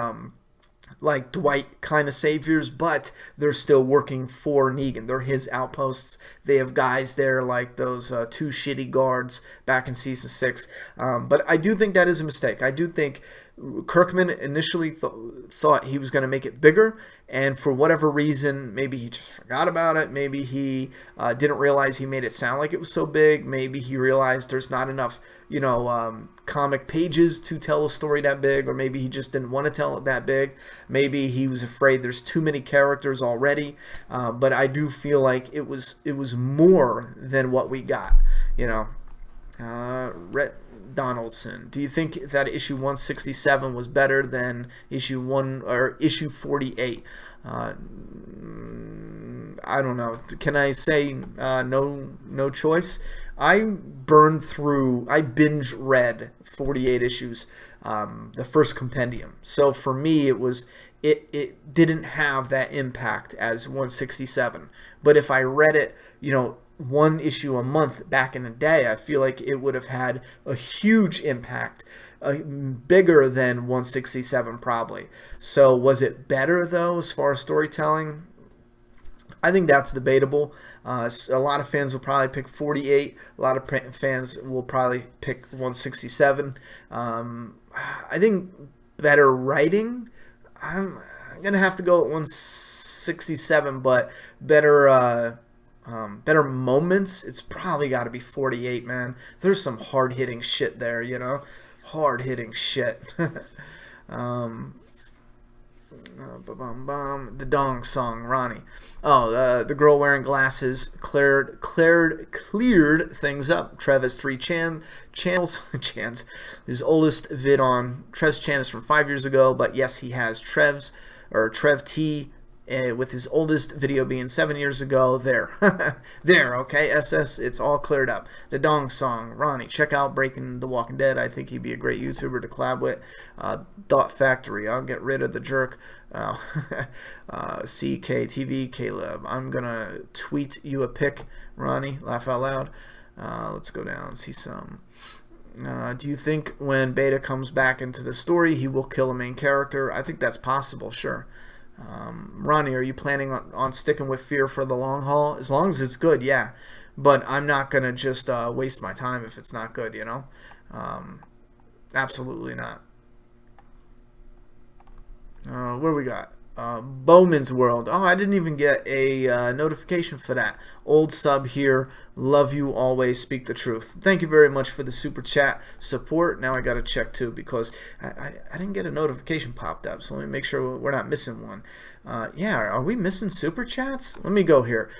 like Dwight kind of saviors, but they're still working for Negan. They're his outposts. They have guys there like those 2 shitty guards back in season 6. But I do think that is a mistake. I do think Kirkman initially thought he was going to make it bigger, and for whatever reason, maybe he just forgot about it. Maybe he didn't realize he made it sound like it was so big. Maybe he realized there's not enough, comic pages to tell a story that big, or maybe he just didn't want to tell it that big. Maybe he was afraid there's too many characters already. But I do feel like it was more than what we got. Rhett Donaldson, do you think that issue 167 was better than issue 48? I don't know. Can I say no choice? I binge read 48 issues, the first compendium. So for me, it didn't have that impact as 167. But if I read it, one issue a month back in the day, I feel like it would have had a huge impact, bigger than 167 probably. So was it better though as far as storytelling? I think that's debatable. A lot of fans will probably pick 48. A lot of fans will probably pick 167. I think better writing, I'm going to have to go at 167, but better moments, it's probably got to be 48, man. There's some hard-hitting shit there, hard-hitting shit. The Dong Song, Ronnie. Oh, the girl wearing glasses cleared things up. Trev has 3 channels. His oldest vid on Trev's channel is from 5 years ago, but yes, he has Trev T. With his oldest video being 7 years ago. There, okay, SS, it's all cleared up. The Dong Song, Ronnie, check out Breaking the Walking Dead. I think he'd be a great YouTuber to collab with. Dot Factory, I'll get rid of the jerk. CKTV, Caleb, I'm gonna tweet you a pic, Ronnie, laugh out loud. Let's go down and see some. Do you think when Beta comes back into the story, he will kill a main character? I think that's possible, sure. Ronnie, are you planning on sticking with Fear for the long haul? As long as it's good, yeah. But I'm not going to just waste my time if it's not good, Absolutely not. What do we got? Bowman's World. Oh, I didn't even get a notification for that. Old sub here. Love you always. Speak the truth. Thank you very much for the super chat support. Now I got to check too because I didn't get a notification popped up. So let me make sure we're not missing one. Yeah, are we missing super chats? Let me go here.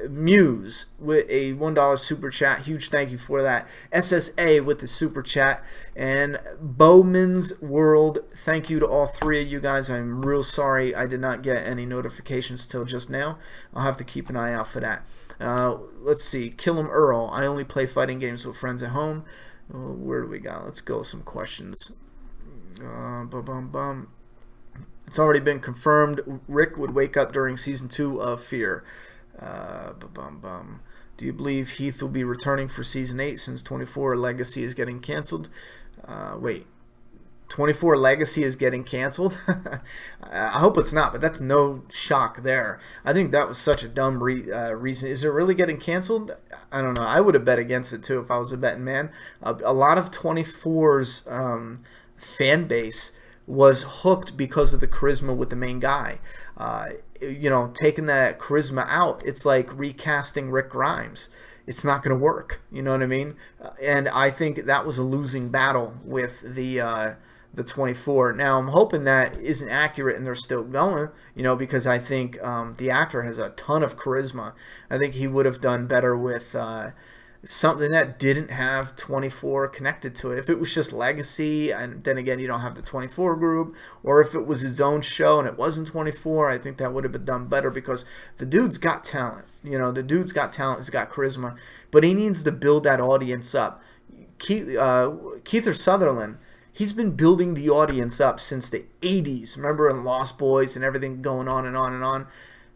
Muse with a $1 super chat. Huge thank you for that. SSA with the super chat. And Bowman's World. Thank you to all 3 of you guys. I'm real sorry I did not get any notifications till just now. I'll have to keep an eye out for that. Let's see. Kill 'em Earl. I only play fighting games with friends at home. Where do we go? Let's go with some questions. It's already been confirmed Rick would wake up during Season 2 of Fear. Do you believe Heath will be returning for Season 8 since 24 Legacy is getting canceled? Wait. 24 Legacy is getting canceled? I hope it's not, but that's no shock there. I think that was such a dumb reason. Is it really getting canceled? I don't know. I would have bet against it too if I was a betting man. A lot of 24's fan base was hooked because of the charisma with the main guy. Taking that charisma out, it's like recasting Rick Grimes. It's not going to work. You know what I mean? And I think that was a losing battle with the 24. Now I'm hoping that isn't accurate and they're still going, because I think the actor has a ton of charisma. I think he would have done better with something that didn't have 24 connected to it. If it was just Legacy, and then again you don't have the 24 group, or if it was his own show and it wasn't 24, I think that would have been done better because the dude's got talent. The dude's got talent, he's got charisma, but he needs to build that audience up. Keith Sutherland, he's been building the audience up since the 80s. Remember in Lost Boys and everything going on and on and on.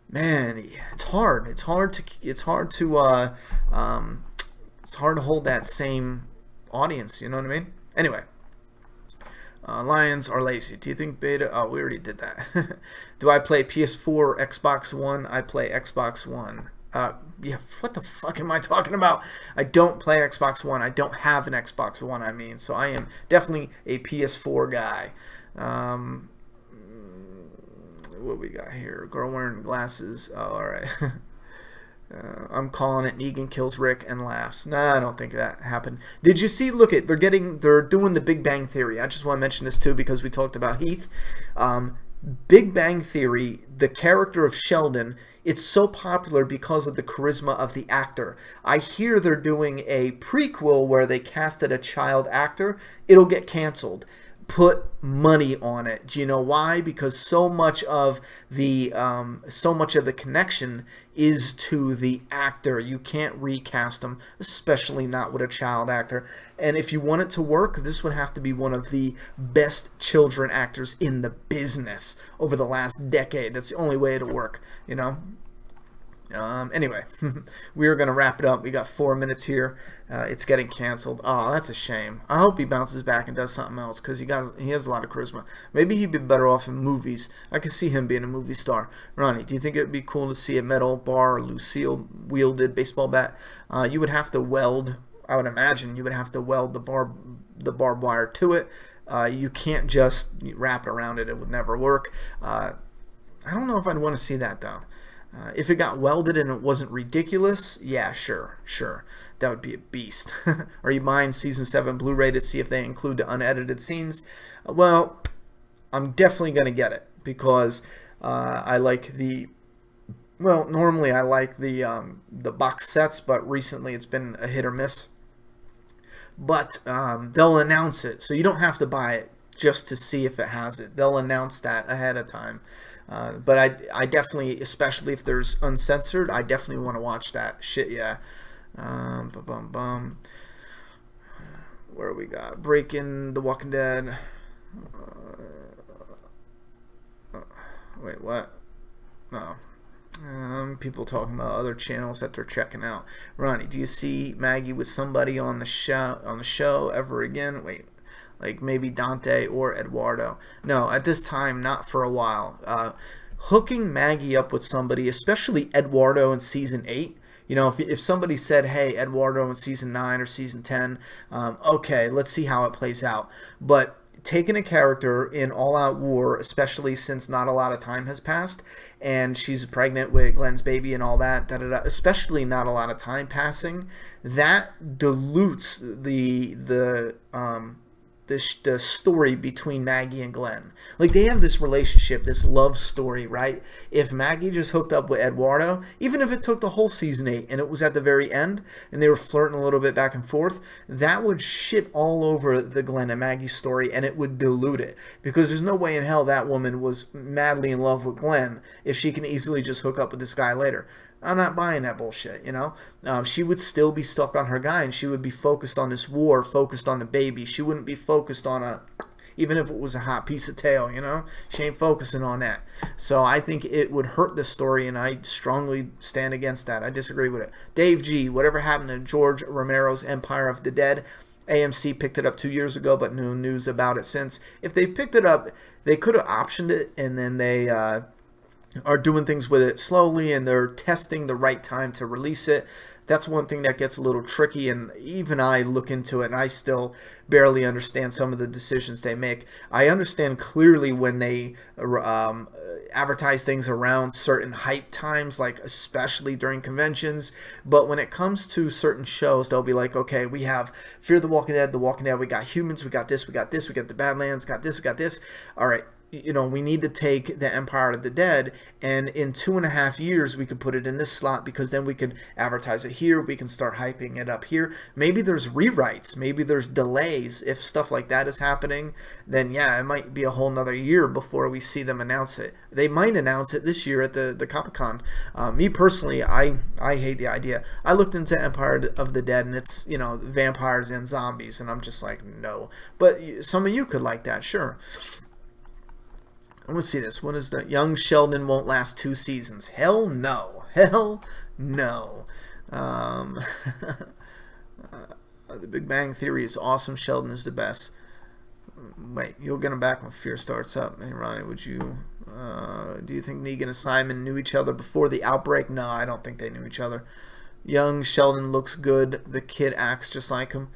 Man, it's hard. It's hard to hold that same audience. You know what I mean? Anyway, Lions are lazy. Do you think Beta? Oh, we already did that. Do I play PS4 or Xbox One? I play Xbox One. Yeah, what the fuck am I talking about? I don't play Xbox One. I don't have an Xbox One, I mean. So I am definitely a PS4 guy. What we got here? Girl wearing glasses. Oh, alright. I'm calling it Negan kills Rick and laughs. Nah, I don't think that happened. Did you see? Look at they're doing the Big Bang Theory. I just want to mention this too because we talked about Heath. Big Bang Theory, the character of Sheldon, it's so popular because of the charisma of the actor. I hear they're doing a prequel where they casted a child actor. It'll get canceled. Put money on it. Do you know why? Because so much of the connection is to the actor. You can't recast them, especially not with a child actor. And if you want it to work, this would have to be one of the best children actors in the business over the last decade. That's the only way it'll work, you know. Anyway, we are going to wrap it up. We got 4 minutes here. It's getting canceled. Oh, that's a shame. I hope he bounces back and does something else because he has a lot of charisma. Maybe he'd be better off in movies. I could see him being a movie star. Ronnie, do you think it would be cool to see a metal bar or Lucille wielded baseball bat? You would have to weld. I would imagine you would have to weld the barbed wire to it. You can't just wrap it around it. It would never work. I don't know if I'd want to see that though. If it got welded and it wasn't ridiculous, yeah, sure. That would be a beast. Are you buying Season 7 Blu-ray to see if they include the unedited scenes? Well, I'm definitely going to get it because I like the... Well, normally I like the box sets, but recently it's been a hit or miss. But they'll announce it, so you don't have to buy it just to see if it has it. They'll announce that ahead of time. But I definitely, especially if there's uncensored, I definitely want to watch that shit. Yeah. Where we got Breaking The Walking Dead. Wait, what? No. People talking about other channels that they're checking out. Ronnie, do you see Maggie with somebody on the show ever again? Wait. Like maybe Dante or Eduardo. No, at this time, not for a while. Hooking Maggie up with somebody, especially Eduardo in Season 8, you know, if somebody said, hey, Eduardo in Season 9 or Season 10, okay, let's see how it plays out. But taking a character in all-out war, especially since not a lot of time has passed, and she's pregnant with Glenn's baby and all that, especially not a lot of time passing, that dilutes the story between Maggie and Glenn. Like, they have this relationship, this love story, right? If Maggie just hooked up with Eduardo, even if it took the whole Season 8 and it was at the very end and they were flirting a little bit back and forth, that would shit all over the Glenn and Maggie story and it would dilute it. Because there's no way in hell that woman was madly in love with Glenn if she can easily just hook up with this guy later. I'm not buying that bullshit, you know? She would still be stuck on her guy, and she would be focused on this war, focused on the baby. She wouldn't be focused on even if it was a hot piece of tail, you know? She ain't focusing on that. So I think it would hurt the story, and I strongly stand against that. I disagree with it. Dave G, whatever happened to George Romero's Empire of the Dead? AMC picked it up 2 years ago, but no news about it since. If they picked it up, they could have optioned it, and then they... are doing things with it slowly and they're testing the right time to release it. That's one thing that gets a little tricky, and even I look into it and I still barely understand some of the decisions they make. I understand clearly when they advertise things around certain hype times, like especially during conventions, but when it comes to certain shows, they'll be like, okay, we have Fear the Walking Dead, we got Humans, we got this, we got the Badlands, got this. All right. You know, we need to take the Empire of the Dead, and in 2.5 years we could put it in this slot because then we could advertise it here. We can start hyping it up here. Maybe there's rewrites. Maybe there's delays. If stuff like that is happening, then yeah, it might be a whole nother year before we see them announce it. They might announce it this year at the Comic-Con. Me personally, I hate the idea. I looked into Empire of the Dead, and it's, you know, vampires and zombies, and I'm just like, no. But some of you could like that, sure. Let's see this. What is the Young Sheldon won't last 2 seasons? Hell no. Hell no. The Big Bang Theory is awesome. Sheldon is the best. Wait, you'll get him back when Fear starts up. Hey, Ronnie, would you Do you think Negan and Simon knew each other before the outbreak? No, I don't think they knew each other. Young Sheldon looks good. The kid acts just like him.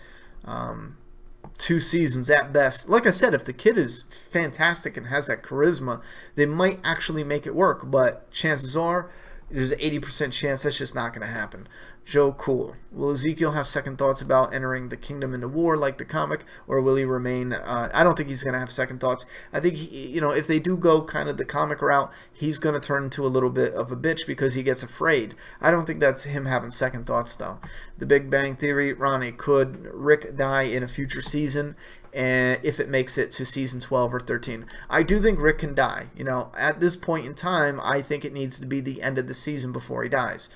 2 seasons at best. Like I said, if the kid is fantastic and has that charisma, they might actually make it work. But chances are, there's an 80% chance that's just not going to happen. Joe Cool. Will Ezekiel have second thoughts about entering the kingdom into war like the comic, or will he remain? I don't think he's going to have second thoughts. I think, if they do go kind of the comic route, he's going to turn into a little bit of a bitch because he gets afraid. I don't think that's him having second thoughts, though. The Big Bang Theory. Ronnie, could Rick die in a future season? And if it makes it to season 12 or 13. I do think Rick can die. At this point in time, I think it needs to be the end of the season before he dies.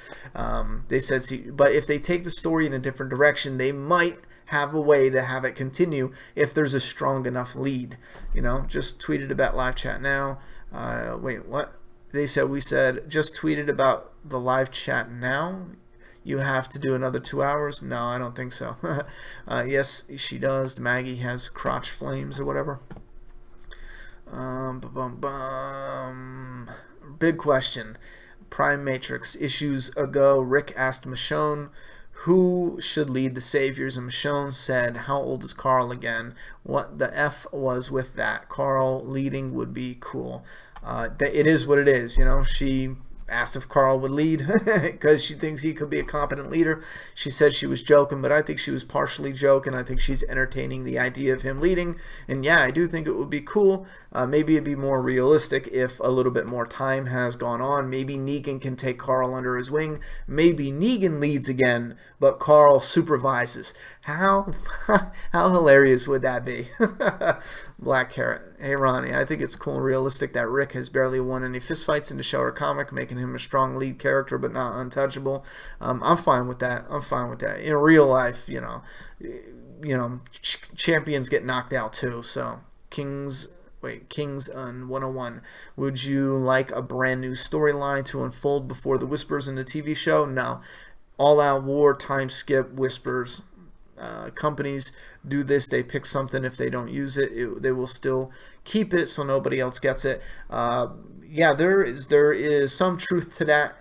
They said, but if they take the story in a different direction, they might have a way to have it continue if there's a strong enough lead. Just tweeted about live chat now. Wait, what? We said, just tweeted about the live chat now. You have to do another 2 hours? No, I don't think so. Yes, she does. Maggie has crotch flames or whatever. Big question. Prime Matrix. Issues ago, Rick asked Michonne who should lead the Saviors, and Michonne said, how old is Carl again? What the F was with that? Carl leading would be cool. It is what it is. She asked if Carl would lead because she thinks he could be a competent leader. She said she was joking, but I think she was partially joking. I think she's entertaining the idea of him leading, and yeah, I do think it would be cool. Maybe it'd be more realistic if a little bit more time has gone on. Maybe Negan can take Carl under his wing. Maybe Negan leads again, but Carl supervises. How hilarious would that be? Black Carrot. Hey Ronnie, I think it's cool and realistic that Rick has barely won any fistfights in the show or comic, making him a strong lead character but not untouchable. I'm fine with that. In real life, champions get knocked out too. So Kings on 101. Would you like a brand new storyline to unfold before the Whispers in the TV show? No. All out war, time skip, Whispers. Companies do this. They pick something. If they don't use it, they will still keep it so nobody else gets it. Yeah, there is some truth to that.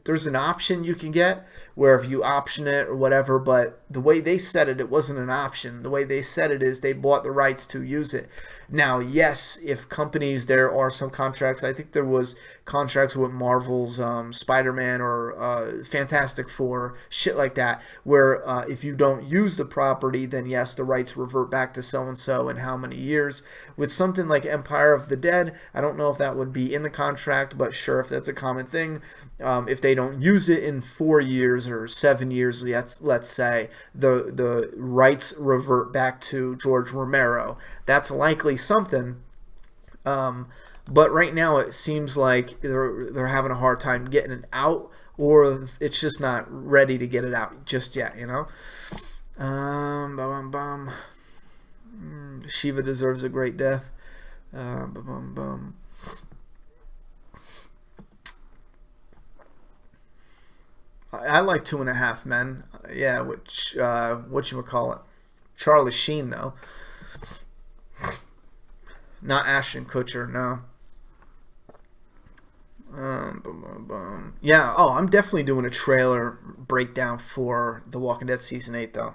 There's an option you can get where if you option it or whatever, but the way they said it wasn't an option. The way they said it is they bought the rights to use it. Now, yes, if companies, there are some contracts. I think there was contracts with Marvel's Spider-Man or Fantastic Four, shit like that, where if you don't use the property, then yes, the rights revert back to so-and-so in how many years. With something like Empire of the Dead, I don't know if that would be in the contract, but sure, if that's a common thing. If they don't use it in 4 years or 7 years, let's say, the rights revert back to George Romero. That's likely something. But right now it seems like they're having a hard time getting it out, or it's just not ready to get it out just yet, Shiva deserves a great death. I like 2.5 Men. Yeah, which whatchamacallit. Charlie Sheen, though. Not Ashton Kutcher, no. Yeah, I'm definitely doing a trailer breakdown for The Walking Dead Season 8, though.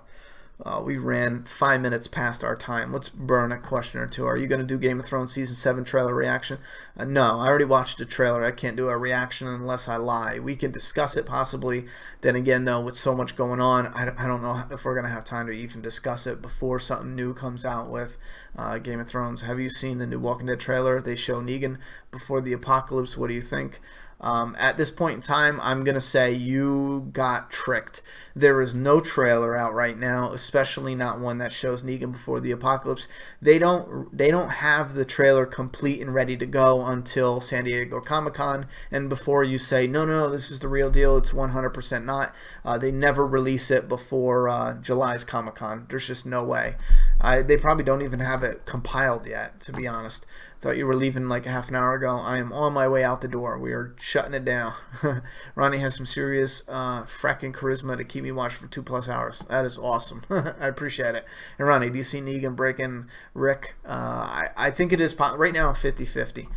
We ran 5 minutes past our time. Let's burn a question or two. Are you going to do Game of Thrones Season 7 trailer reaction? No, I already watched the trailer. I can't do a reaction unless I lie. We can discuss it possibly. Then again, though, with so much going on, I don't know if we're going to have time to even discuss it before something new comes out with Game of Thrones. Have you seen the new Walking Dead trailer? They show Negan before the apocalypse. What do you think? At this point in time, I'm going to say you got tricked. There is no trailer out right now, especially not one that shows Negan before the apocalypse. They don't have the trailer complete and ready to go until San Diego Comic-Con, and before you say, no, this is the real deal, it's 100% not. They never release it before July's Comic-Con. There's just no way. They probably don't even have have it compiled yet, to be honest. Thought you were leaving like a half an hour ago. I am on my way out the door. We are shutting it down. Ronnie has some serious fracking charisma to keep me watching for 2+ hours. That is awesome. I appreciate it. And Ronnie, do you see Negan breaking Rick? I think it is right now 50-50.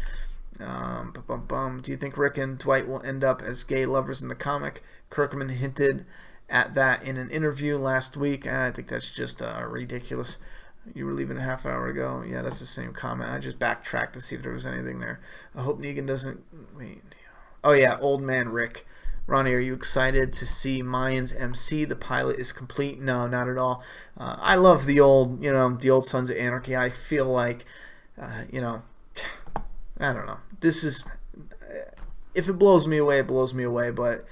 Do you think Rick and Dwight will end up as gay lovers in the comic? Kirkman hinted at that in an interview last week. I think that's just ridiculous. You were leaving a half hour ago. Yeah, that's the same comment. I just backtracked to see if there was anything there. I hope Negan doesn't... Wait. Oh, yeah, Old Man Rick. Ronnie, are you excited to see Mayans MC? The pilot is complete. No, not at all. I love the old Sons of Anarchy. I feel like, I don't know. This is... If it blows me away, it blows me away, but...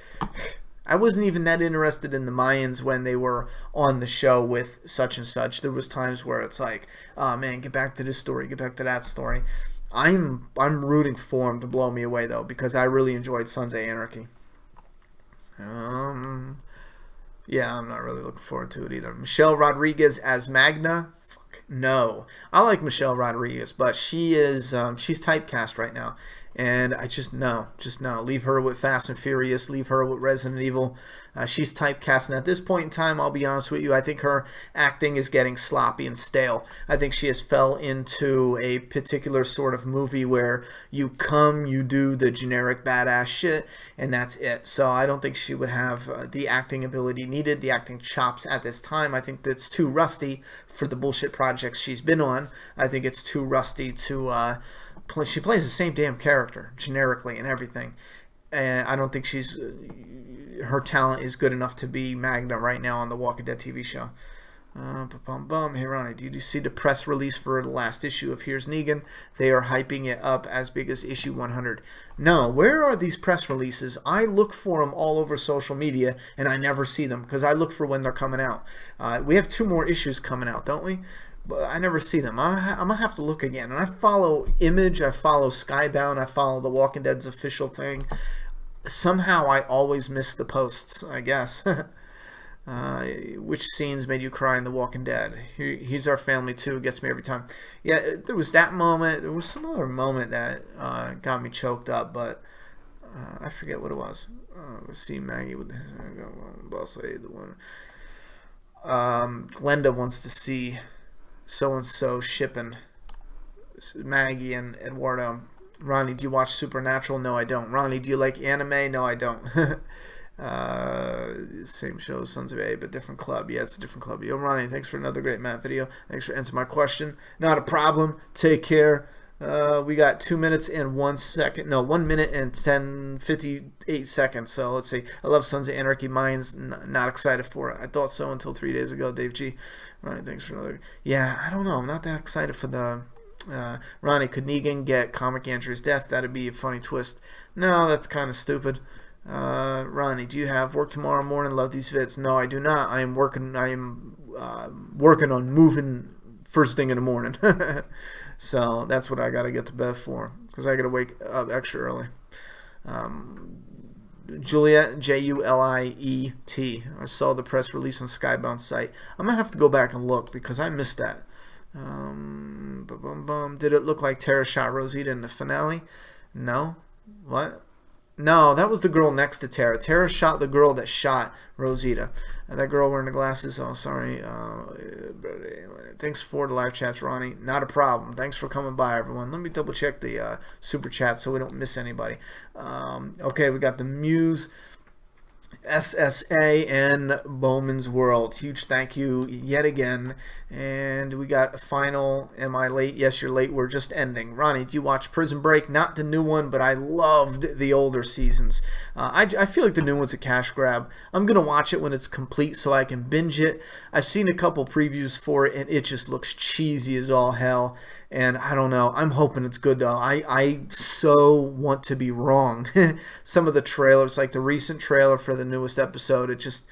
I wasn't even that interested in the Mayans when they were on the show with such and such. There was times where it's like, oh man, get back to this story, get back to that story. I'm rooting for him to blow me away though, because I really enjoyed Sons of Anarchy. Yeah, I'm not really looking forward to it either. Michelle Rodriguez as Magna? Fuck, no. I like Michelle Rodriguez, but she's typecast right now. And I just no. Leave her with Fast and Furious. Leave her with Resident Evil. She's typecast, and at this point in time, I'll be honest with you, I think her acting is getting sloppy and stale. I think she has fell into a particular sort of movie where you do the generic badass shit, and that's it. So I don't think she would have the acting ability needed, the acting chops at this time. I think that's too rusty for the bullshit projects she's been on. I think it's too rusty to... She plays the same damn character generically and everything, and I don't think her talent is good enough to be Magna right now on the Walking Dead TV show. Hey Ronnie, do you see the press release for the last issue of Here's Negan? They are hyping it up as big as issue 100. No, where are these press releases? I look for them all over social media and I never see them because I look for when they're coming out. We have 2 more issues coming out, don't we? But I never see them. I'm going to have to look again. And I follow Image, I follow Skybound, I follow The Walking Dead's official thing. Somehow I always miss the posts, I guess. Which scenes made you cry in The Walking Dead? He's Our Family Too. Gets me every time. Yeah, there was that moment. There was some other moment that got me choked up, but I forget what it was. Let's see, Maggie with boss lady, the one. Glenda wants to see so-and-so shipping Maggie and Eduardo. Ronnie, do you watch Supernatural? No, I don't. Ronnie, do you like anime? No, I don't. Same show, Sons of A, but different club. Yeah, it's a different club. Yo, Ronnie, thanks for another great MAPP video. Thanks for answering my question. Not a problem. Take care. We got 2 minutes and 1 second. No, 1 minute and 58 seconds. So let's see. I love Sons of Anarchy. Mine's not excited for it. I thought so until 3 days ago. Dave G. Ronnie, thanks for another. Yeah, I don't know. I'm not that excited for the. Ronnie, could Negan get Comic Andrew's death? That'd be a funny twist. No, that's kind of stupid. Ronnie, do you have work tomorrow morning? Love these vids. No, I do not. I am working on moving first thing in the morning. So that's what I got to get to bed for, because I got to wake up extra early. Juliet, Juliet. I saw the press release on Skybound's site. I'm going to have to go back and look because I missed that. Did it look like Tara shot Rosita in the finale? No. What? No, that was the girl next to Tara. Tara shot the girl that shot Rosita. That girl wearing the glasses. Oh, sorry. Thanks for the live chats, Ronnie. Not a problem. Thanks for coming by, everyone. Let me double check the super chat so we don't miss anybody. Okay, we got the Muse, SSA, and Bowman's World. Huge thank you yet again. And we got a final. Am I late? Yes, you're late. We're just ending. Ronnie, do you watch Prison Break? Not the new one, but I loved the older seasons. I feel like the new one's a cash grab. I'm going to watch it when it's complete so I can binge it. I've seen a couple previews for it, and it just looks cheesy as all hell. And I don't know. I'm hoping it's good, though. I so want to be wrong. Some of the trailers, like the recent trailer for the newest episode, it just...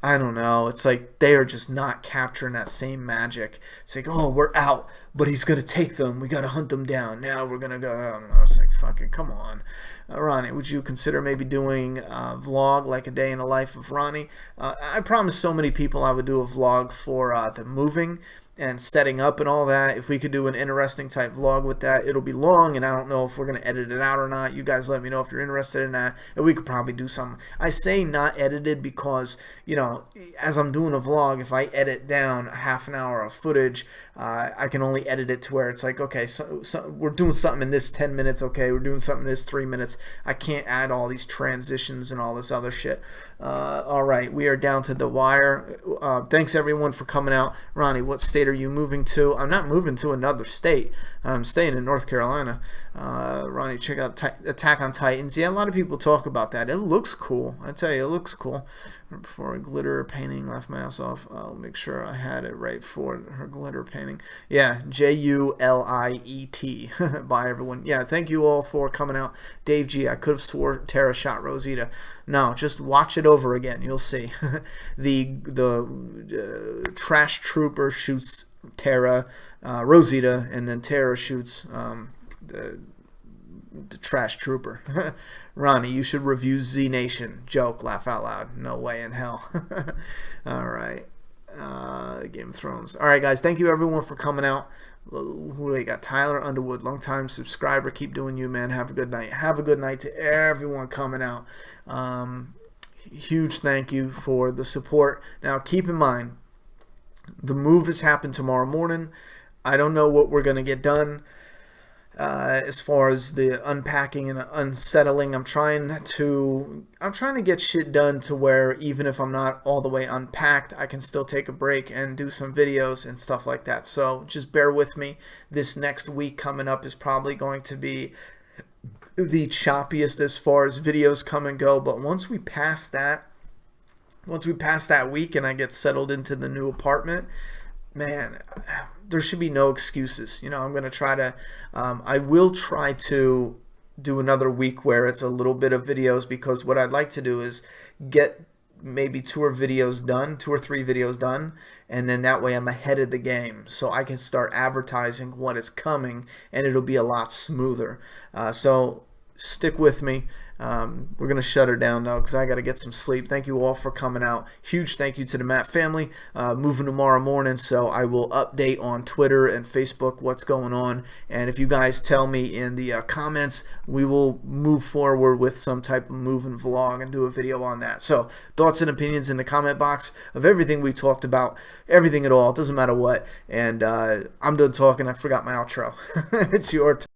I don't know. It's like they are just not capturing that same magic. It's like, oh, we're out, but he's going to take them. We got to hunt them down. Now we're going to go. I don't know. It's like, fucking, come on. Ronnie, would you consider maybe doing a vlog, like a day in the life of Ronnie? I promised so many people I would do a vlog for the moving. and setting up and all that. If we could do an interesting type vlog with that, it'll be long, and I don't know if we're going to edit it out or not. You guys let me know if you're interested in that, and we could probably do something. I say not edited because, you know, as I'm doing a vlog, if I edit down a half an hour of footage, I can only edit it to where it's like, okay, so we're doing something in this 10 minutes, okay, we're doing something in this 3 minutes. I can't add all these transitions and all this other shit. All right, we are down to the wire. Thanks everyone for coming out. Ronnie, what state are you moving to? I'm not moving to another state. I'm staying in North Carolina. Ronnie, check out Attack on Titans. Yeah, a lot of people talk about that. It looks cool. I tell you, it looks cool. Before a glitter painting, laugh my ass off. I'll make sure I had it right for her glitter painting. Yeah, Juliet. Bye everyone. Yeah, thank you all for coming out. Dave G, I could have swore Tara shot Rosita. No, just watch it over again. You'll see. the trash trooper shoots Tara, Rosita, and then Tara shoots the trash trooper. Ronnie, you should review Z Nation. Joke, laugh out loud. No way in hell. All right. Game of Thrones. All right, guys. Thank you, everyone, for coming out. Who do we got? Tyler Underwood, long-time subscriber. Keep doing you, man. Have a good night. Have a good night to everyone coming out. Huge thank you for the support. Now, keep in mind, the move has happened tomorrow morning. I don't know what we're going to get done. As far as the unpacking and unsettling, I'm trying to get shit done to where even if I'm not all the way unpacked, I can still take a break and do some videos and stuff like that. So just bear with me. This next week coming up is probably going to be the choppiest as far as videos come and go. But once we pass that week and I get settled into the new apartment, man, there should be no excuses. You know, I'm going to try to, I will try to do another week where it's a little bit of videos, because what I'd like to do is get maybe 2 or 3 videos done, and then that way I'm ahead of the game, so I can start advertising what is coming, and it'll be a lot smoother. So stick with me. We're going to shut her down now because I got to get some sleep. Thank you all for coming out. Huge thank you to the MAPP family. Moving tomorrow morning, so I will update on Twitter and Facebook what's going on. And if you guys tell me in the comments, we will move forward with some type of moving vlog and do a video on that. So thoughts and opinions in the comment box of everything we talked about, everything at all. It doesn't matter what. And I'm done talking. I forgot my outro. It's your turn.